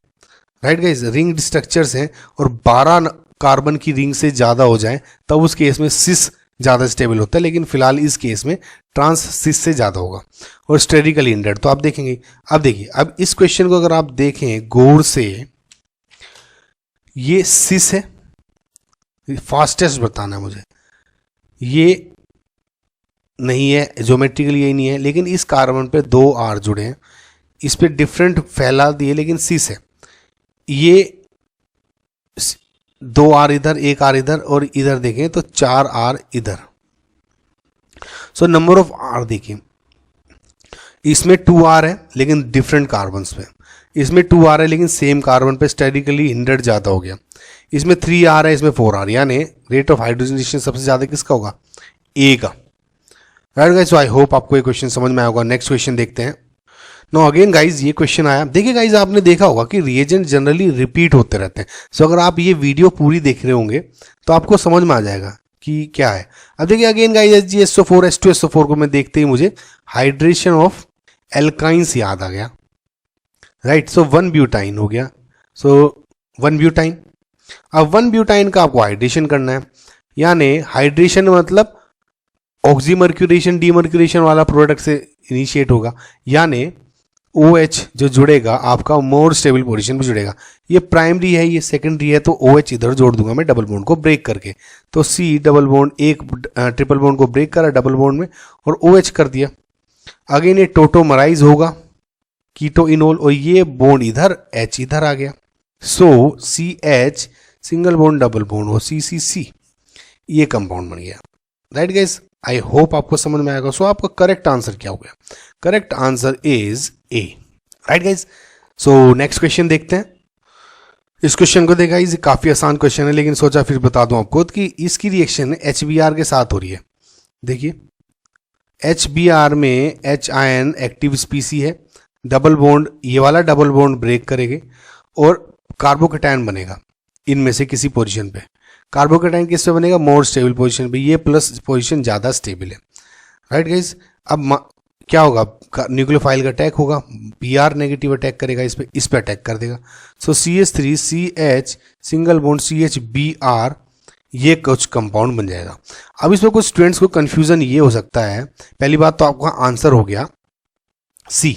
Speaker 1: राइट गाइस, रिंग्ड स्ट्रक्चर्स हैं और 12 कार्बन की रिंग से ज़्यादा हो जाए तब उस केस में सिस ज़्यादा स्टेबल होता है, लेकिन फिलहाल इस केस में ट्रांस सिस से ज़्यादा होगा और स्टेरिकली हिंडर्ड। तो आप देखेंगे, अब देखिए, अब इस क्वेश्चन को अगर आप देखें गौर से, ये सिस है, फास्टेस्ट बताना है मुझे, ये नहीं है, ज्योमेट्रिकली यही नहीं है, लेकिन इस कार्बन पे 2 R जुड़े हैं, इस पे डिफरेंट फैला दिए लेकिन सिस है। ये 2 R इधर, 1 R इधर, और इधर देखें तो 4 R इधर। सो नंबर ऑफ R देखिए, इसमें 2 R है लेकिन डिफरेंट कार्बन्स पे, इसमें 2 R है लेकिन सेम कार्बन पे स्टेरिकली हिंडर्ड ज़्यादा हो गया, इसमें 3 R है, इसमें 4 R, यानी रेट ऑफ हाइड्रोजनेशन सबसे ज़्यादा किसका होगा? A का, right guys. So I hope आपको ये क्वेश्चन समझ में आया होगा। नेक्स्ट क्वेश्चन देखते हैं। नो अगेन गाइज ये क्वेश्चन आया। देखिए गाइज आपने देखा होगा कि रिएजेंट जनरली रिपीट होते रहते हैं। सो अगर आप ये वीडियो पूरी देख रहे होंगे तो आपको समझ में आ जाएगा कि क्या है। अब देखिए अगेन गाइज HgSO4 H2SO4 को मैं देखते ही मुझे हाइड्रेशन ऑफ एल्काइंस याद आ गया, राइट। सो 1 ब्यूटाइन हो गया। सो 1 ब्यूटाइन। अब 1 ब्यूटाइन का आपको हाइड्रेशन करना है, यानी हाइड्रेशन मतलब ऑक्सीमर्क्यूरेशन डीमर्क्यूरेशन वाला प्रोडक्ट से इनिशिएट होगा, यानी OH जो जुड़ेगा आपका मोर स्टेबल पोजीशन पे जुड़ेगा। ये प्राइमरी है, ये सेकेंडरी है, तो OH इधर जोड़ दूंगा मैं डबल बॉन्ड को ब्रेक करके। तो C डबल बॉन्ड, एक ट्रिपल बॉन्ड को ब्रेक करा डबल बॉन्ड में और OH कर दिया। अगेन ये टोटोमराइज होगा कीटो इनोल, और ये बॉन्ड इधर H इधर आ गया। सो CH single bond double bond और CCC ये कंपाउंड बन गया, राइट गाइस। आई होप आपको समझ में आएगा। सो आपका करेक्ट आंसर क्या हो गया? Correct answer is A, right guys. So next question देखते हैं। इस क्वेश्चन को देखा, ये काफी आसान क्वेश्चन है, लेकिन सोचा फिर बता दूं आपको कि इसकी रिएक्शन HBr के साथ हो रही है। देखिए HBr में H आयन एक्टिव स्पीसी है, डबल बॉन्ड ये वाला डबल बॉन्ड ब्रेक करेंगे और कार्बोकेटायन बनेगा इनमें से किसी पोजीशन पे। कार्बोकेटायन किस पे बनेगा? मोर स्टेबल पोजीशन पे। ये प्लस पोजीशन ज्यादा स्टेबल है, राइट गाइस। अब क्या होगा? न्यूक्लियोफाइल का अटैक होगा, Br नेगेटिव अटैक करेगा इस पे अटैक कर देगा। सो CH3 CH single bond CHBr ये कुछ कंपाउंड बन जाएगा। अब इसमें कुछ स्टूडेंट्स को कंफ्यूजन ये हो सकता है, पहली बात तो आपका आंसर हो गया C।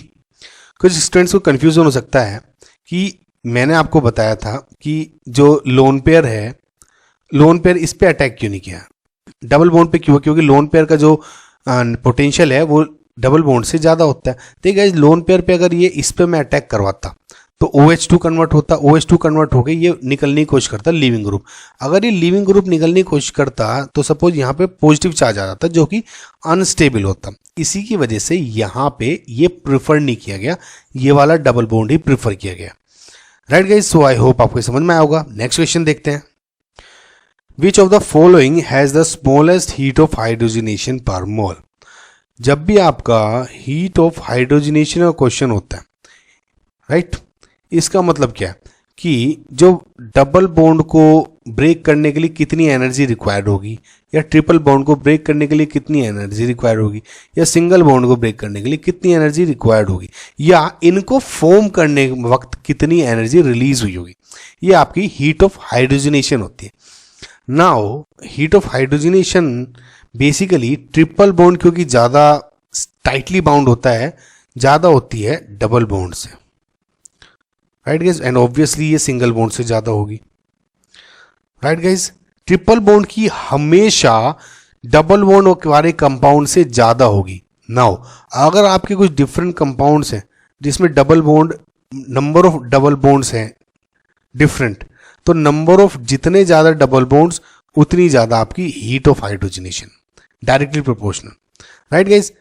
Speaker 1: कुछ स्टूडेंट्स को कंफ्यूजन हो सकता है कि मैंने आपको बताया था कि जो लोन पेयर है, लोन पेयर इस पे अटैक क्यों नहीं किया, डबल बॉन्ड पे क्यों? क्योंकि लोन पेयर का जो पोटेंशियल है वो डबल बॉन्ड से ज्यादा होता है। देखिए गाइस, लोन पेयर पे अगर ये इस पे मैं अटैक करवाता तो OH2 कन्वर्ट होता, OH2 कन्वर्ट हो गई, ये निकलने की कोशिश करता लीविंग ग्रुप। अगर ये लीविंग ग्रुप निकलने की कोशिश करता तो सपोज यहाँ पे पॉजिटिव चार्ज आ जाता जो कि अनस्टेबल होता। इसी की वजह से यहाँ पे ये प्रिफर नहीं किया गया, ये वाला डबल बॉन्ड ही प्रिफर किया गया, right guys. So I hope आपको समझ में आया होगा। नेक्स्ट क्वेश्चन देखते हैं। Which of the following has the smallest heat of hydrogenation per mole? जब भी आपका हीट ऑफ हाइड्रोजनेशन का क्वेश्चन होता है, राइट, इसका मतलब क्या है कि जो डबल बॉन्ड को ब्रेक करने के लिए कितनी एनर्जी रिक्वायर्ड होगी, या ट्रिपल बॉन्ड को ब्रेक करने के लिए कितनी एनर्जी रिक्वायर्ड होगी, या सिंगल बॉन्ड को ब्रेक करने के लिए कितनी एनर्जी रिक्वायर्ड होगी, या इनको फॉर्म करने के वक्त कितनी एनर्जी रिलीज हुई होगी, ये आपकी हीट ऑफ हाइड्रोजनेशन होती है। Now heat of hydrogenation basically triple bond क्योंकि ज्यादा टाइटली बाउंड होता है, ज्यादा होती है डबल बॉन्ड से, राइट गाइस। एंड ऑब्वियसली ये सिंगल बॉन्ड से ज्यादा होगी, राइट गाइस। ट्रिपल बॉन्ड की हमेशा डबल बॉन्ड वाले कंपाउंड से ज्यादा होगी। नाउ अगर आपके कुछ डिफरेंट कंपाउंड्स हैं जिसमें double bond, number of double bonds हैं डिफरेंट, तो नंबर ऑफ जितने ज्यादा डबल बॉन्ड्स उतनी ज्यादा आपकी heat of hydrogenation, directly proportional, right guys.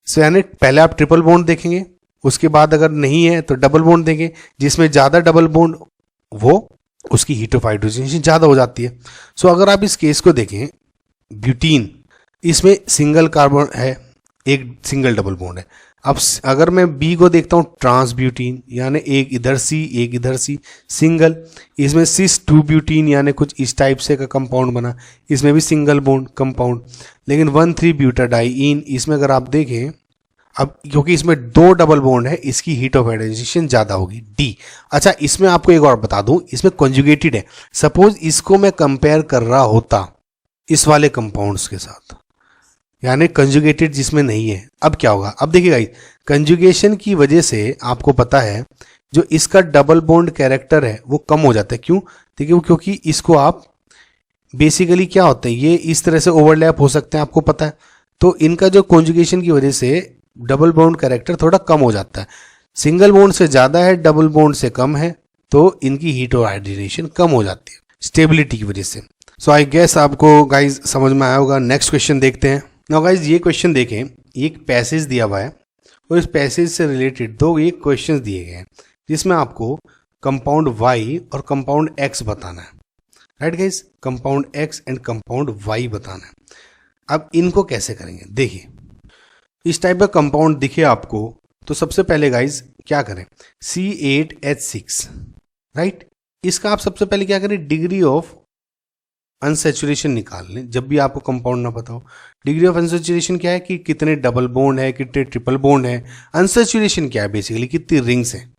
Speaker 1: So यानी पहले आप ट्रिपल बॉन्ड देखेंगे, उसके बाद अगर नहीं है तो डबल बॉन्ड देंगे, जिसमें ज्यादा डबल बॉन्ड वो उसकी हीट ऑफ हाइड्रोजनेशन ज्यादा हो जाती है। सो अगर आप इस केस को देखें, ब्यूटीन, इसमें सिंगल कार्बन है, एक सिंगल डबल बॉन्ड है। अब अगर मैं बी को देखता हूं, ट्रांस ब्यूटीन, यानी एक इधर सी एक इधर सी, सिंगल, इसमें सिस 2 ब्यूटीन यानी कुछ इस टाइप से का कंपाउंड बना, इसमें भी सिंगल बॉन्ड कंपाउंड। लेकिन 1,3 ब्यूटाडाइइन, इसमें अगर आप देखें, अब क्योंकि इसमें 2 डबल बॉन्ड है, इसकी हीट ऑफ हाइड्रोजनेशन ज्यादा होगी, डी। अच्छा, इसमें आपको एक और बता दूं, इसमें कॉन्जुगेटेड है। सपोज इसको मैं कंपेयर कर रहा होता इस वाले कंपाउंड्स के साथ, यानी कंजुगेटेड जिसमें नहीं है, अब क्या होगा? अब देखिए गाइस, कंजुगेशन की वजह से आपको पता है जो इसका डबल बॉन्ड कैरेक्टर है वो कम हो जाता है। क्यों? देखिए, क्योंकि इसको आप बेसिकली क्या होता है, ये इस तरह से ओवरलैप हो सकते हैं, आपको पता है। तो इनका जो कॉन्जुगेशन की वजह से डबल बॉन्ड कैरेक्टर थोड़ा कम हो जाता है। सिंगल बॉन्ड से ज्यादा है, डबल बॉन्ड से कम है, तो इनकी हीट ऑफ हाइड्रोजनेशन कम हो जाती है स्टेबिलिटी की वजह से। सो आई गेस आपको गाइज समझ में आया होगा। नेक्स्ट क्वेश्चन देखते हैं। नाउ गाइज, ये क्वेश्चन देखें, एक पैसेज दिया हुआ है और इस पैसेज से रिलेटेड 2 एक क्वेश्चन दिए गए हैं जिसमें आपको कंपाउंड Y और कंपाउंड X बताना है, right guys. Compound X and compound Y बताना है। अब इनको कैसे करेंगे? देखिए, इस टाइप का कंपाउंड दिखे आपको तो सबसे पहले गाइज क्या करें, C8H6, राइट। इसका आप सबसे पहले क्या करें, डिग्री ऑफ अनसेचुरेशन निकाल लें। जब भी आपको कंपाउंड ना पता हो, डिग्री ऑफ अनसेचुरेशन क्या है कि कितने डबल बॉन्ड है, कितने ट्रिपल बॉन्ड है। अनसेचुरेशन क्या है, बेसिकली कितनी रिंग्स हैं।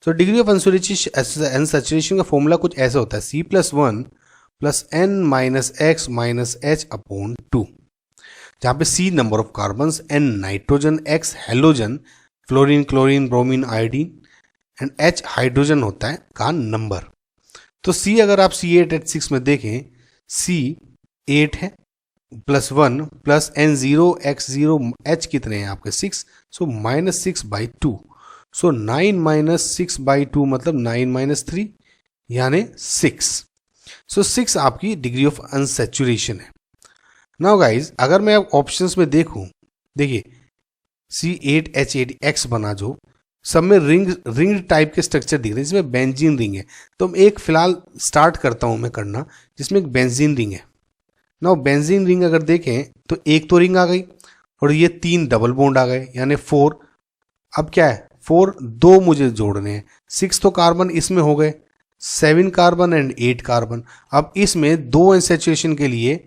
Speaker 1: तो डिग्री ऑफ अनसेचुरेशन का फॉर्मूला कुछ ऐसा होता है, C+1 + n - x - h/2, जहाँ पे C number of carbons, n nitrogen, x halogen, fluorine, chlorine, bromine, iodine and H hydrogen होता है का नंबर। तो C अगर आप C8H6 में देखें, C 8 है, +1 + n0 x0 h कितने हैं आपके 6, सो -6/2, सो 9 - 6/2 मतलब 9 - 3 यानी 6। सो 6 आपकी डिग्री ऑफ अनसेचुरेशन है। नाउ गाइज अगर मैं ऑप्शंस में देखूं, देखिए C8H8X बना, जो सब में रिंग टाइप के स्ट्रक्चर दिख रहे हैं, जिसमें बेंजीन रिंग है। तो एक फिलहाल स्टार्ट करता हूं मैं करना, जिसमें एक बेंजीन रिंग है। नाउ बेंजीन रिंग अगर देखें तो एक तो रिंग आ गई और ये 3 डबल बॉन्ड आ गए यानी 4। अब क्या है, 4 2 मुझे जोड़ने हैं, 6 तो कार्बन इसमें हो गए, 7 कार्बन एंड 8 कार्बन। अब इसमें 2 अनसैचुरेशन के लिए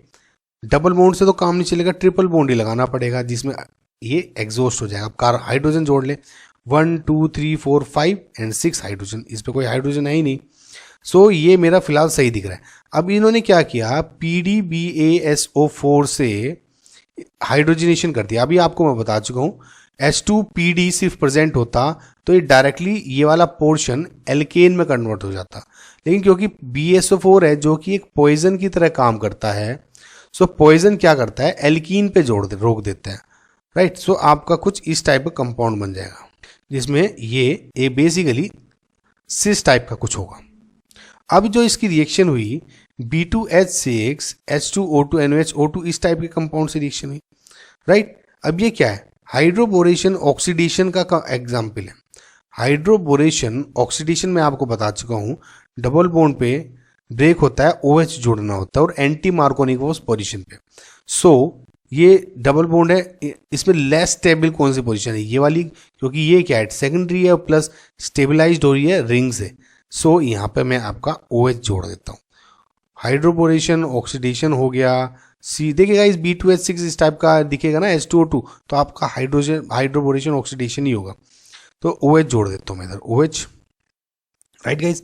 Speaker 1: डबल बॉन्ड से तो काम नहीं चलेगा, ट्रिपल बॉन्ड ही लगाना पड़ेगा, जिसमें ये एग्जॉस्ट हो जाएगा। अब हाइड्रोजन जोड़ ले, 1 2 3 4 5 एंड 6 हाइड्रोजन, इस पे कोई हाइड्रोजन है ही नहीं। सो ये मेरा फिलहाल सही दिख रहा है। अब इन्होंने क्या किया, PDBaSO4 से हाइड्रोजनेशन कर दिया। अभी आपको मैं बता चुका हूँ, H2PD सिर्फ प्रेजेंट होता तो ये डायरेक्टली ये वाला पोर्शन एल्केन में कन्वर्ट हो जाता, लेकिन क्योंकि BaSO4 है जो कि एक पॉइजन की तरह काम करता है, सो पॉइजन क्या करता है, एल्कीन पे रोक देता है, राइट। सो आपका कुछ इस टाइप का कंपाउंड बन जाएगा, जिसमें ये बेसिकली सिस टाइप का कुछ होगा। अब जो इसकी रिएक्शन हुई B2H6 H2O2 NaOH इस टाइप के कंपाउंड से रिएक्शन हुई, राइट। अब ये क्या है, हाइड्रोबोरेशन ऑक्सीडेशन का एग्जाम्पल है। हाइड्रोबोरेशन ऑक्सीडेशन में आपको बता चुका हूं, डबल बॉन्ड पे ब्रेक होता है, OH जोड़ना होता है और एंटी मार्कोनिकोस पोजीशन पे। सो ये डबल बॉन्ड है, इसमें लेस स्टेबल कौन सी पोजीशन है, ये वाली, क्योंकि ये क्या है, सेकेंडरी है प्लस स्टेबलाइज्ड हो रही है रिंग से। सो यहाँ पे मैं आपका OH जोड़ देता हूँ। हाइड्रोबोरेशन ऑक्सीडेशन हो गया। सी देखिएगा इस B2H6 इस टाइप का दिखेगा ना H2O2, तो आपका हाइड्रोबोरेशन ऑक्सीडेशन ही होगा। तो OH जोड़ देता हूँ मैं इधर, OH, राइट गाइज।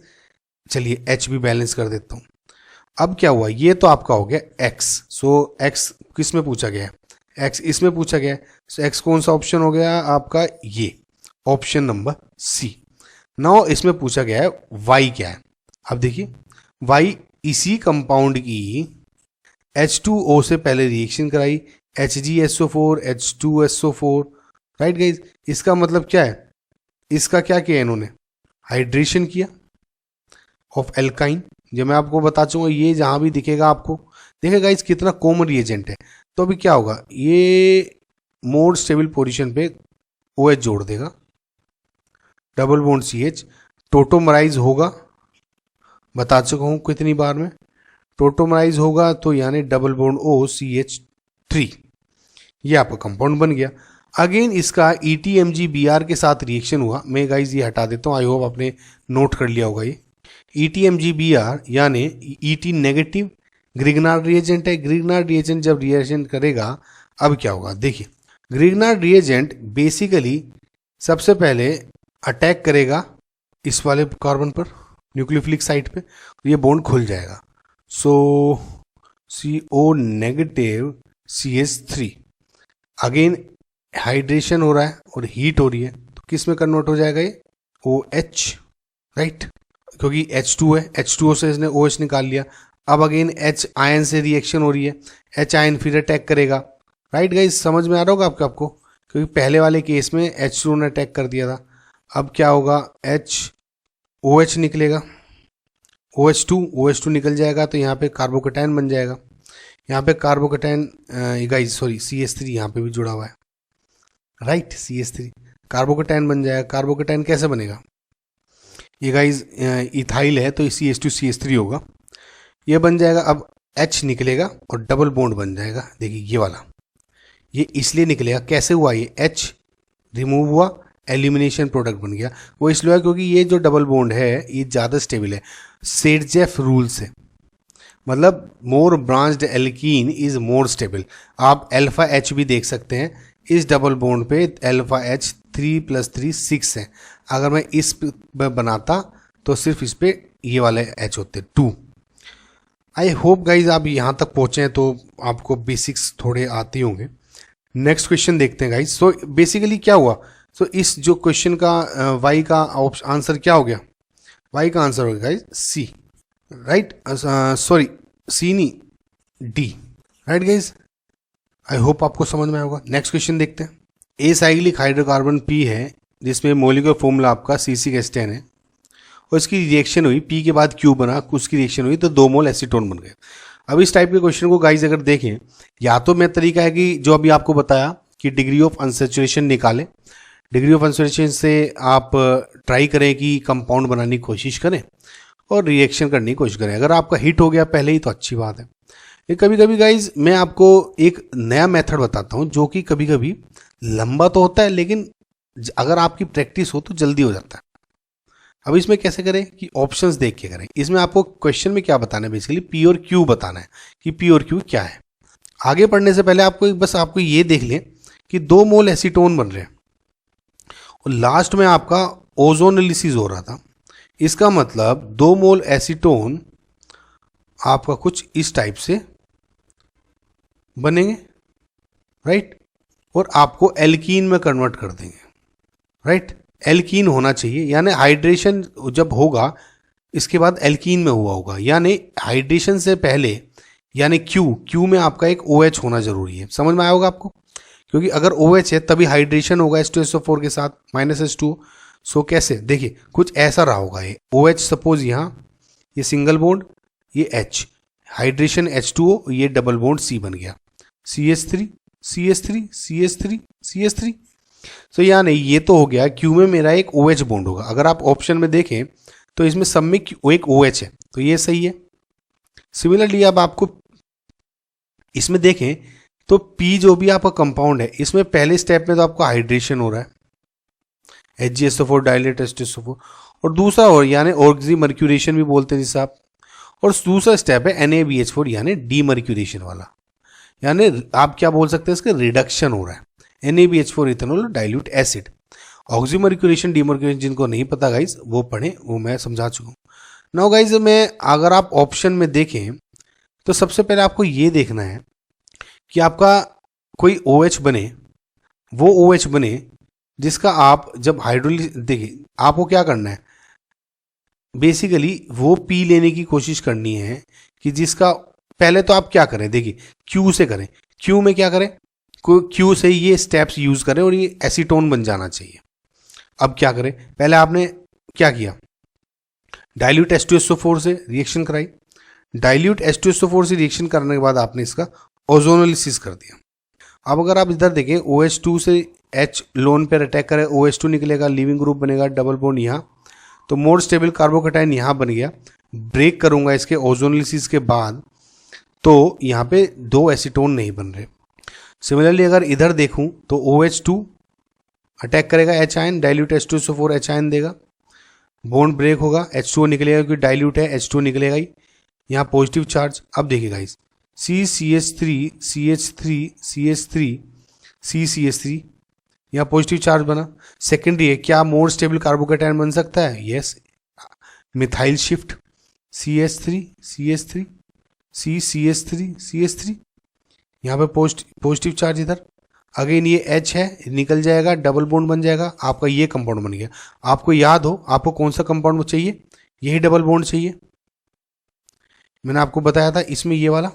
Speaker 1: चलिए H भी बैलेंस कर देता हूँ। अब क्या हुआ, ये तो आपका हो गया X। सो X किस में पूछा गया है, X इसमें पूछा गया है। सो X कौन सा ऑप्शन हो गया आपका, ये ऑप्शन नंबर C। नाउ इसमें पूछा गया है Y क्या है। अब देखिए Y इसी कंपाउंड की H2O से पहले रिएक्शन कराई, HgSO4 H2SO4, राइट गाइज। इसका मतलब क्या है, इसका क्या किया इन्होंने, हाइड्रेशन किया ऑफ एल्काइन। जो मैं आपको बता चुका, ये जहां भी दिखेगा आपको, देखिएगा इस कितना कॉमन रिएजेंट है। तो अभी क्या होगा, ये मोर स्टेबल पोजीशन पे OH जोड़ देगा, डबल बॉन्ड CH, टोटोमराइज होगा, बता चुका हूं कितनी बार में, टोटोमराइज होगा तो यानी डबल बॉन्ड OCH3, ये आपका कंपाउंड बन गया। अगेन इसका ETMgBr के साथ रिएक्शन हुआ। मैं गाइज ये हटा देता हूँ, आई होप आपने नोट कर लिया होगा। ये ETMgBr यानी ET नेगेटिव ग्रिग्नार्ड रिएजेंट है। ग्रिग्नार्ड रिएजेंट जब रिएक्शन करेगा, अब क्या होगा देखिए, ग्रिग्नार्ड रिएजेंट बेसिकली सबसे पहले अटैक करेगा इस वाले कार्बन पर, न्यूक्लियोफिलिक साइट पे, ये बॉन्ड खुल जाएगा। सो CO negative CH3, again hydration हो रहा है और हीट हो रही है, तो किस में कन्वर्ट हो जाएगा ये, OH, राइट, क्योंकि H2 है, H2O से इसने OH निकाल लिया। अब अगेन H आयन से रिएक्शन हो रही है, H आयन फिर अटैक करेगा, राइट गाइस। समझ में आ रहा होगा आपको, क्योंकि पहले वाले केस में H2O ने अटैक कर दिया था। अब क्या होगा, OH निकलेगा, OH2 निकल जाएगा, तो यहाँ पे कार्बोकेटाइन बन जाएगा। यहाँ पे कार्बोकेटाइन गाइस सॉरी CH3 यहाँ पे भी जुड़ा हुआ है, राइट, CH3 कार्बोकेटाइन बन जाएगा। कार्बोकेटाइन कैसे बनेगा, ये गाइस इथाइल है तो CH2CH3 होगा, ये बन जाएगा। अब H निकलेगा और डबल बॉन्ड बन जाएगा, देखिए ये वाला, ये इसलिए निकलेगा, कैसे हुआ, ये H रिमूव हुआ, एलिमिनेशन प्रोडक्ट बन गया। वो इसलिए है क्योंकि ये जो डबल बॉन्ड है ये ज़्यादा स्टेबल है, सेडजेफ रूल से, मतलब more branched alkene is more stable. आप अल्फा एच भी देख सकते हैं, इस डबल बॉन्ड पे अल्फा एच 3 + 3 6 है। अगर मैं इस पे बनाता तो सिर्फ इस पे ये वाले एच होते 2। आई होप गाइज आप यहाँ तक पहुँचे हैं तो आपको बेसिक्स थोड़े आते होंगे। नेक्स्ट क्वेश्चन देखते हैं गाइज। सो बेसिकली क्या हुआ, सो इस जो क्वेश्चन का वाई का आंसर क्या हो गया, वाई का आंसर हो गया guys see, right, sorry C नहीं, डी, राइट गाइज। आई होप आपको समझ में आया होगा। नेक्स्ट क्वेश्चन देखते हैं। ए साइक्लिक हाइड्रोकार्बन पी है जिसमें मॉलिक्यूलर फॉर्मूला आपका C6H10 है और इसकी रिएक्शन हुई, पी के बाद क्यू बना, उसकी रिएक्शन हुई तो 2 मोल एसीटोन बन गए। अब इस टाइप के क्वेश्चन को गाइज अगर देखें, या तो मैं तरीका है कि जो अभी आपको बताया कि डिग्री ऑफ अनसैचुरेशन निकालें, डिग्री ऑफ अनसैचुरेशन से आप ट्राई करें कि कंपाउंड बनाने की कोशिश करें और रिएक्शन करने की कोशिश करें। अगर आपका हिट हो गया पहले ही तो अच्छी बात है। ये कभी कभी गाइज मैं आपको एक नया मेथड बताता हूँ जो कि कभी कभी लंबा तो होता है लेकिन अगर आपकी प्रैक्टिस हो तो जल्दी हो जाता है। अब इसमें कैसे करें कि ऑप्शंस देख के करें। इसमें आपको क्वेश्चन में क्या बताना है, बेसिकली पी और क्यू बताना है कि पी और क्यू क्या है। आगे पढ़ने से पहले आपको ये देख लें कि 2 मोल एसीटोन बन रहे हैं और लास्ट में आपका ओजोनोलिसिस हो रहा था। इसका मतलब 2 मोल एसीटोन आपका कुछ इस टाइप से बनेंगे, राइट, और आपको एल्कीन में कन्वर्ट कर देंगे, राइट। एल्कीन होना चाहिए, यानी हाइड्रेशन जब होगा इसके बाद एल्कीन में हुआ होगा, यानी हाइड्रेशन से पहले, यानी क्यू में आपका एक OH होना जरूरी है। समझ में आया होगा आपको, क्योंकि अगर OH है तभी हाइड्रेशन होगा H2SO4 के साथ -H2। सो कैसे, देखिए कुछ ऐसा रहा होगा ये OH, सपोज यहाँ ये सिंगल बॉन्ड, ये H, हाइड्रेशन H2O, ये डबल बॉन्ड C बन गया, CH3 CH3 CH3 CH3। तो यानी ये तो हो गया, क्यू में मेरा एक OH बॉन्ड होगा। अगर आप ऑप्शन में देखें तो इसमें सब में एक OH है तो ये सही है। सिमिलरली अब आपको इसमें देखें तो P जो भी आपका कंपाउंड है इसमें पहले स्टेप में तो आपको हाइड्रेशन हो रहा है, HgSO4 डाइलेट H2SO4, और दूसरा और यानी ऑक्सीमर्क्यूरेशन भी बोलते हैं जिससे आप, और दूसरा स्टेप है NaBH4 यानी डीमर्क्यूरेशन वाला, यानी आप क्या बोल सकते हैं इसका रिडक्शन हो रहा है, NaBH4 ethanol dilute acid. Oxymercuration demercuration जिनको नहीं पता गाइज वो पढ़ें, वो मैं समझा चुका हूँ। नाउ गाइज मैं अगर आप ऑप्शन में देखें तो सबसे पहले आपको ये देखना है कि आपका कोई OH बने, वो OH बने जिसका आप जब हाइड्रोलिस, देखिए आपको क्या करना है, बेसिकली वो पी लेने की कोशिश करनी है कि जिसका, पहले तो आप क्या करें, देखिए क्यू से करें, क्यू में क्या करें, क्यू से ये स्टेप्स यूज करें और ये एसीटोन बन जाना चाहिए। अब क्या करें, पहले आपने क्या किया, डाइल्यूट H2SO4 से रिएक्शन कराई, डाइल्यूट H2SO4 से रिएक्शन करने के बाद आपने इसका ओजोनोलिसिस कर दिया। अब अगर आप इधर देखें OH2 से H लोन पर अटैक करें, OH2 निकलेगा, लिविंग ग्रुप बनेगा, डबल बॉन्ड यहाँ, तो मोर स्टेबल कार्बोकेटाइन यहाँ बन गया। ब्रेक करूंगा इसके ओजोनोलिसिस के बाद तो यहाँ पे 2 एसीटोन नहीं बन रहे। सिमिलरली अगर इधर देखूं तो OH2 अटैक करेगा H ion, dilute H2SO4 H ion देगा, बॉन्ड ब्रेक होगा, H2O निकलेगा क्योंकि डाइल्यूट है, H2O निकलेगा ही, यहाँ पॉजिटिव चार्ज। अब देखिए guys CCH3 CH3 CH3 CCH3, यहाँ पॉजिटिव चार्ज बना। सेकेंडरी है, क्या मोर स्टेबल कार्बोकेटाइन बन सकता है, yes, methyl shift CH3 CH3 CCH3 CH3, यहाँ पे पॉजिटिव चार्ज इधर, अगेन ये H है, निकल जाएगा, डबल बॉन्ड बन जाएगा, आपका ये कंपाउंड बन गया। आपको याद हो आपको कौन सा कंपाउंड चाहिए, यही डबल बॉन्ड चाहिए, मैंने आपको बताया था इसमें ये वाला,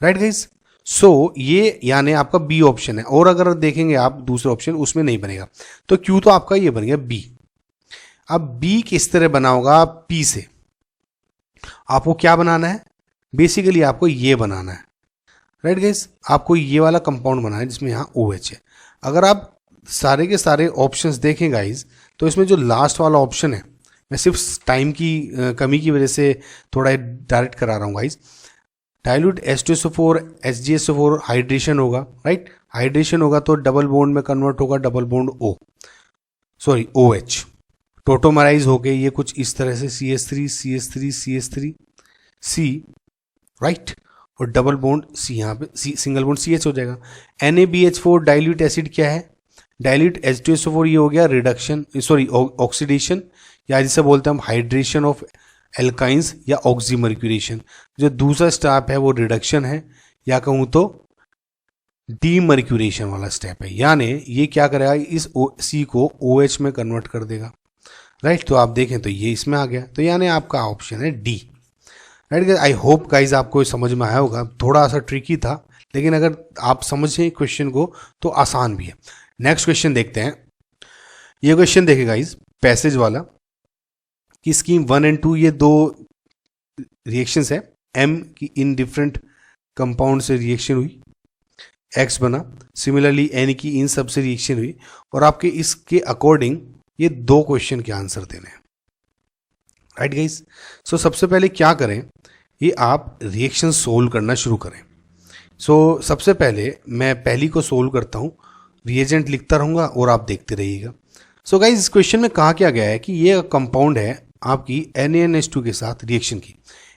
Speaker 1: राइट गाइस। सो ये यानी आपका बी ऑप्शन है, और अगर देखेंगे आप दूसरा ऑप्शन उसमें नहीं बनेगा, तो क्यू तो आपका ये बन गया बी। अब बी किस तरह बना होगा, पी से आपको क्या बनाना है, बेसिकली आपको ये बनाना है, राइट गाइस, आपको ये वाला कंपाउंड बनाना है जिसमें यहाँ OH है। अगर आप सारे के सारे ऑप्शंस देखें गाइस तो इसमें जो लास्ट वाला ऑप्शन है, मैं सिर्फ टाइम की कमी की वजह से थोड़ा डायरेक्ट करा रहा हूँ guys, dilute H2SO4 HgSO4 hydration होगा, राइट, हाइड्रेशन होगा तो डबल बॉन्ड में कन्वर्ट होगा, double bond O, sorry OH tautomerise हो गए ये कुछ इस तरह से CH3 CH3 CH3 C, right, और डबल बॉन्ड C यहाँ पे सिंगल बॉन्ड CH हो जाएगा। NaBH4 डाइल्यूट एसिड क्या है? डाइल्यूट H2SO4 ये हो गया रिडक्शन, सॉरी ऑक्सीडेशन, या जिसे बोलते हैं हम हाइड्रेशन ऑफ एल्काइंस या ऑक्सीमर्क्यूरेशन। जो दूसरा स्टेप है वो रिडक्शन है, या कहूँ तो डीमर्क्यूरेशन वाला स्टेप है, यानी ये क्या करेगा, इस C को OH में कन्वर्ट कर देगा, राइट। तो आप देखें तो ये इसमें आ गया, तो यानी आपका ऑप्शन है D, right. I hope guys आपको समझ में आया होगा, थोड़ा सा ट्रिकी था, लेकिन अगर आप समझें क्वेश्चन को तो आसान भी है। नेक्स्ट क्वेश्चन देखते हैं। ये क्वेश्चन देखें गाइज, पैसेज वाला, कि स्कीम 1 और 2 ये दो रिएक्शंस है, M की इन डिफरेंट कंपाउंड से रिएक्शन हुई, X बना, सिमिलरली N की इन सब से रिएक्शन हुई, और आपके इसके अकॉर्डिंग ये दो क्वेश्चन के आंसर देने हैं, राइट गाइस। सो सबसे पहले क्या करें, ये आप रिएक्शन सोल्व करना शुरू करें। सो सबसे पहले मैं पहली को सोल्व करता हूँ, रिएजेंट लिखता रहूँगा और आप देखते रहिएगा। सो गाइस इस क्वेश्चन में कहा क्या गया है कि ये कंपाउंड है आपकी NaNH2 के साथ रिएक्शन की।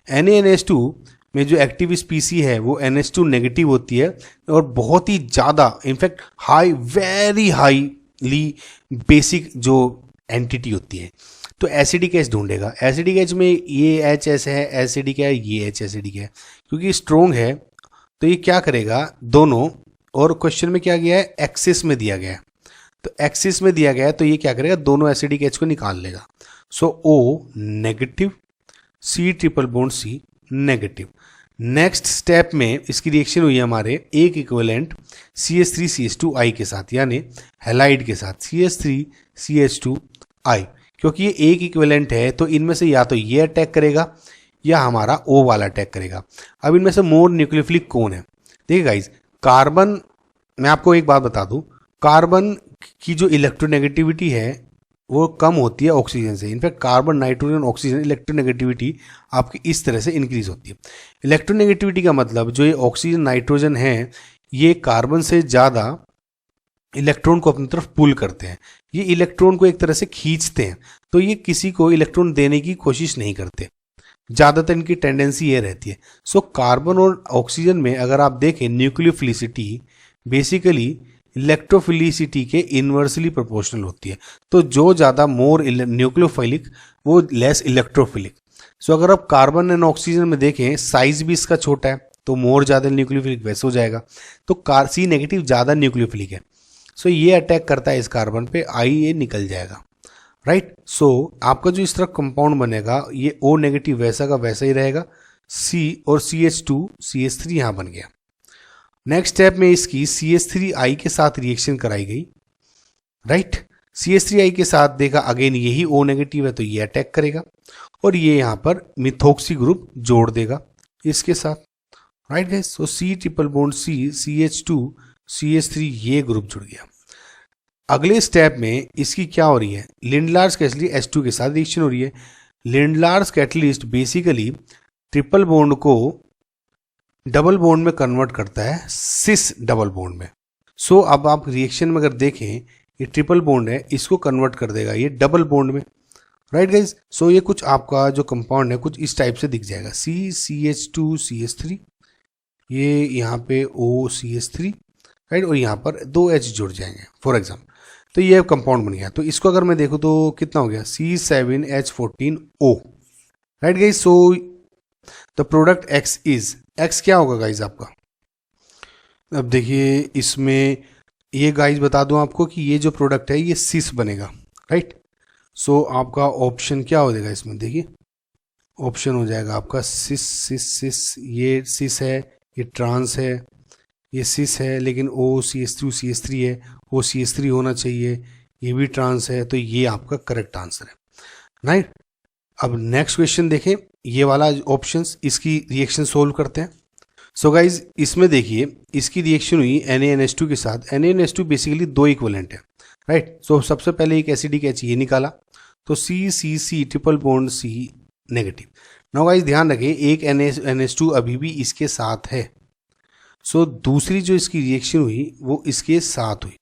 Speaker 1: NaNH2 में जो एक्टिव स्पीसी है वो NH2 नेगेटिव होती है, और बहुत ही ज़्यादा in fact high, very highly basic जो एंटिटी होती है। तो एसिडिक एच ढूंढेगा, एसिडिक एच में ये HS है, एसिडिक है, ये H एसिडिक है, क्योंकि स्ट्रोंग है तो ये क्या करेगा दोनों, और क्वेश्चन में क्या गया है, एक्सिस में दिया गया है, तो एक्सिस में दिया गया है तो ये क्या करेगा, दोनों एसिडिक एच को निकाल लेगा। सो O negative, C triple bond C negative. Next step में इसकी रिएक्शन हुई है हमारे एक इक्विवेलेंट CH3CH2I के साथ, यानी हैलाइड के साथ CH3CH2I। क्योंकि ये एक इक्विवेलेंट है तो इनमें से या तो ये अटैक करेगा या हमारा O वाला अटैक करेगा। अब इनमें से मोर न्यूक्लियोफिलिक कौन है? देखिए गाइज, कार्बन, मैं आपको एक बात बता दूं, कार्बन की जो इलेक्ट्रोनेगेटिविटी है वो कम होती है ऑक्सीजन से। In fact carbon, nitrogen, oxygen, electronegativity आपकी इस तरह से इंक्रीज होती है। इलेक्ट्रोनेगेटिविटी का मतलब जो ये ऑक्सीजन, नाइट्रोजन है, ये कार्बन से ज़्यादा इलेक्ट्रॉन को अपनी तरफ पुल करते हैं, ये इलेक्ट्रॉन को एक तरह से खींचते हैं, तो ये किसी को इलेक्ट्रॉन देने की कोशिश नहीं करते, ज़्यादातर इनकी टेंडेंसी ये रहती है। सो कार्बन और ऑक्सीजन में अगर आप देखें न्यूक्लियोफिलिसिटी बेसिकली इलेक्ट्रोफिलिसिटी के इन्वर्सली प्रोपोर्शनल होती है, तो जो ज़्यादा मोर न्यूक्लियोफिलिक वो लेस इलेक्ट्रोफिलिक। सो अगर आप कार्बन एंड ऑक्सीजन में देखें साइज भी इसका छोटा है तो मोर ज़्यादा न्यूक्लियोफिलिक वैसे हो जाएगा, तो C नेगेटिव ज़्यादा न्यूक्लियोफिलिक है, सो ये अटैक करता है इस कार्बन पे, I ये निकल जाएगा, राइट। सो आपका जो इस तरह कंपाउंड बनेगा ये O नेगेटिव वैसा का वैसा ही रहेगा, C और CH2 CH3 यहाँ बन गया। नेक्स्ट स्टेप में इसकी CH3I के साथ रिएक्शन कराई गई, राइट। CH3I के साथ देखा अगेन यही O नेगेटिव है तो ये अटैक करेगा, और ये यहाँ पर मिथोक्सी ग्रुप जोड़ देगा इसके साथ, राइट गाइस। सो C triple bond C CH2 CH3 ये ग्रुप जुड़ गया। अगले स्टेप में इसकी क्या हो रही है, लिंडलार्स कैटलिस्ट H2 के साथ रिएक्शन हो रही है। Lindlar's catalyst basically triple bond को डबल बॉन्ड में कन्वर्ट करता है सिस डबल बॉन्ड में। सो अब आप रिएक्शन में अगर देखें ये ट्रिपल बॉन्ड है, इसको कन्वर्ट कर देगा ये डबल बॉन्ड में, राइट गाइज। सो ये कुछ आपका जो कंपाउंड है कुछ इस टाइप से दिख जाएगा, CH2 CH3, ये यहाँ पे OCH3, राइट, और यहाँ पर 2 H जुड़ जाएंगे फॉर एग्जाम्पल, तो ये कंपाउंड बन गया। तो इसको अगर मैं देखूँ तो कितना हो गया, C7H14O, right guys. So the product X is, X क्या होगा गाइज आपका, अब देखिए इसमें ये गाइज बता दूं आपको कि ये जो प्रोडक्ट है ये सिस बनेगा, राइट। सो आपका ऑप्शन क्या हो जाएगा इसमें, देखिए ऑप्शन हो जाएगा आपका सिस सिस सिस, ये सिस है, ये ट्रांस है, ये सिस है, लेकिन OCH2 CH3 है, OCH3 होना चाहिए, ये भी ट्रांस है, तो ये आपका करेक्ट आंसर है, राइट। अब नेक्स्ट क्वेश्चन देखें, ये वाला ऑप्शंस, इसकी रिएक्शन सोल्व करते हैं। सो गाइज इसमें देखिए इसकी रिएक्शन हुई NaNH2 के साथ। NaNH2 बेसिकली दो इक्विवेलेंट है, राइट। सो सबसे पहले एक एसिडिक H ये निकाला, तो CC triple bond C negative. Now guys ध्यान रखें एक NaNH2 अभी भी इसके साथ है, सो दूसरी जो इसकी रिएक्शन हुई वो इसके साथ हुई।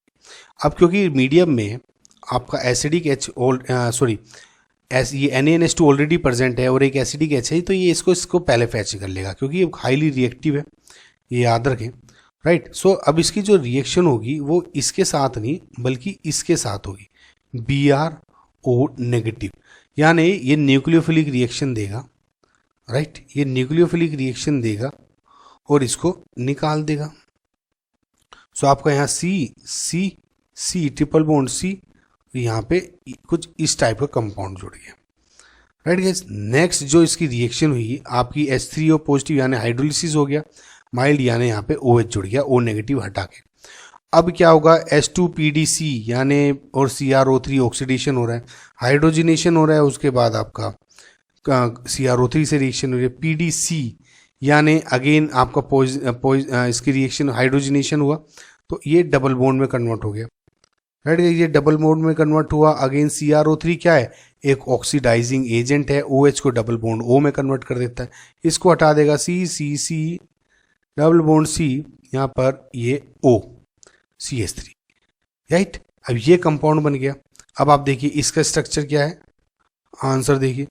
Speaker 1: अब क्योंकि मीडियम में आपका एसिडिक H सॉरी ये NaNH2 ऑलरेडी प्रेजेंट है और एक एसिडिक H है, तो ये इसको पहले फैच कर लेगा क्योंकि ये हाईली रिएक्टिव है, ये याद रखें, राइट। सो अब इसकी जो रिएक्शन होगी वो इसके साथ नहीं बल्कि इसके साथ होगी, BrO नेगेटिव, यानी ये न्यूक्लियोफिलिक रिएक्शन देगा, राइट। ये न्यूक्लियोफिलिक रिएक्शन देगा और इसको निकाल देगा। सो आपका यहाँ C ट्रिपल बॉन्ड C, यहाँ पे कुछ इस टाइप का कंपाउंड जुड़ गया, राइट गाइस। नेक्स्ट जो इसकी रिएक्शन हुई आपकी H3O पॉजिटिव यानी हाइड्रोलिसिस हो गया, माइल्ड यानी यहाँ पे OH जुड़ गया, O नेगेटिव हटा के। अब क्या होगा, H2PDC यानी और CrO3 ऑक्सीडेशन हो रहा है, हाइड्रोजिनेशन हो रहा है, उसके बाद आपका CrO3 से रिएक्शन हो रही है, PDC यानी अगेन आपका इसकी रिएक्शन हाइड्रोजिनेशन हुआ तो ये डबल बॉन्ड में कन्वर्ट हो गया, राइट। ये डबल बॉन्ड में कन्वर्ट हुआ, अगेन CrO3 क्या है, एक ऑक्सीडाइजिंग एजेंट है, OH को डबल बॉन्ड O में कन्वर्ट कर देता है, इसको हटा देगा C डबल बॉन्ड C, यहाँ पर ये O CH3, राइट। अब ये कंपाउंड बन गया। अब आप देखिए इसका स्ट्रक्चर क्या है, आंसर देखिए,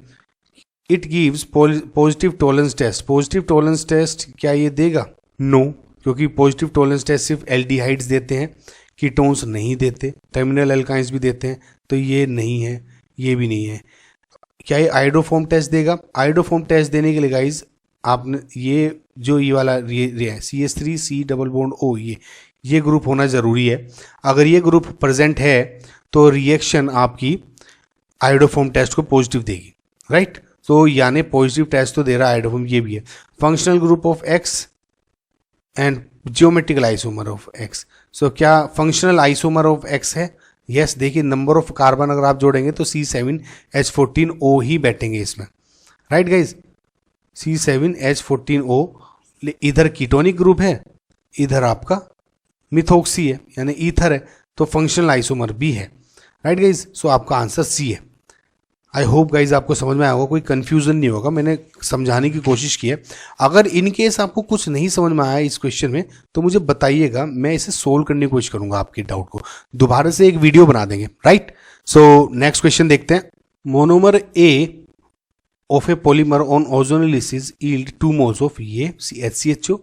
Speaker 1: it gives positive tolerance test. Positive tolerance test क्या ये देगा, नो, क्योंकि पॉजिटिव टॉलरेंस टेस्ट सिर्फ एल्डिहाइड्स देते हैं, कीटोन्स नहीं देते, टर्मिनल एल्काइंस भी देते हैं, तो ये नहीं है, ये भी नहीं है। क्या ये आइडोफॉर्म टेस्ट देगा, आइडोफॉर्म टेस्ट देने के लिए गाइज आपने ये जो ये वाला ये CH3 C double bond O ये ग्रुप होना ज़रूरी है। अगर ये ग्रुप प्रेजेंट है तो रिएक्शन आपकी आइडोफॉर्म टेस्ट को पॉजिटिव देगी, राइट। तो यानी पॉजिटिव टेस्ट तो दे रहा है आइडोफॉर्म, ये भी है। Functional group of X and geometrical isomer of X। सो क्या फंक्शनल आइसोमर ऑफ X है, यस। देखिए नंबर ऑफ कार्बन अगर आप जोड़ेंगे तो C7H14O ही बैठेंगे इसमें, राइट गाइज। C7H14O इधर कीटोनिक ग्रुप है, इधर आपका मिथोक्सी है यानी ईथर है, तो फंक्शनल आइसोमर भी है, राइट गाइज। सो आपका आंसर C है। आई होप गाइज आपको समझ में आया होगा, कोई कंफ्यूजन नहीं होगा, मैंने समझाने की कोशिश की है। अगर इन केस आपको कुछ नहीं समझ में आया इस क्वेश्चन में तो मुझे बताइएगा, मैं इसे सोल्व करने की कोशिश करूंगा, आपके डाउट को दोबारा से एक वीडियो बना देंगे, राइट। सो नेक्स्ट क्वेश्चन देखते हैं। Monomer A of A polymer on ozonolysis yield 2 moles of ये HCHO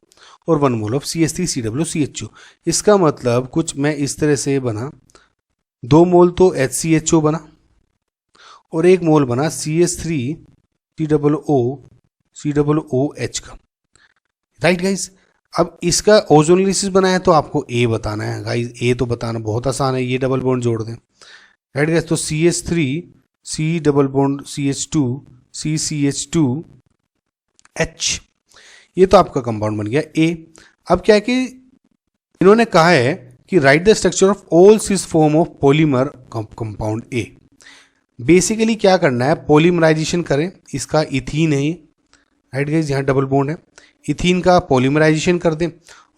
Speaker 1: और 1 मोल ऑफ CH3COCHO। इसका मतलब कुछ मैं इस तरह से बना, 2 मोल तो HCHO बना और 1 मोल बना CH3COOH का, राइट गाइज। अब इसका ओजोनोलिसिस बनाया तो आपको A बताना है गाइज, A तो बताना बहुत आसान है, ये डबल बॉन्ड जोड़ दें, राइट गाइज। तो CH3 C double bond CH2 CCH2H, ये तो आपका कंपाउंड बन गया A। अब क्या है कि इन्होंने कहा है कि write the structure of all cis form of polymer compound A। Basically क्या करना है, पॉलीमराइजेशन करें, इसका इथीन है ये, राइट गाइस, यहाँ डबल बॉन्ड है, इथीन का पॉलीमराइजेशन कर दें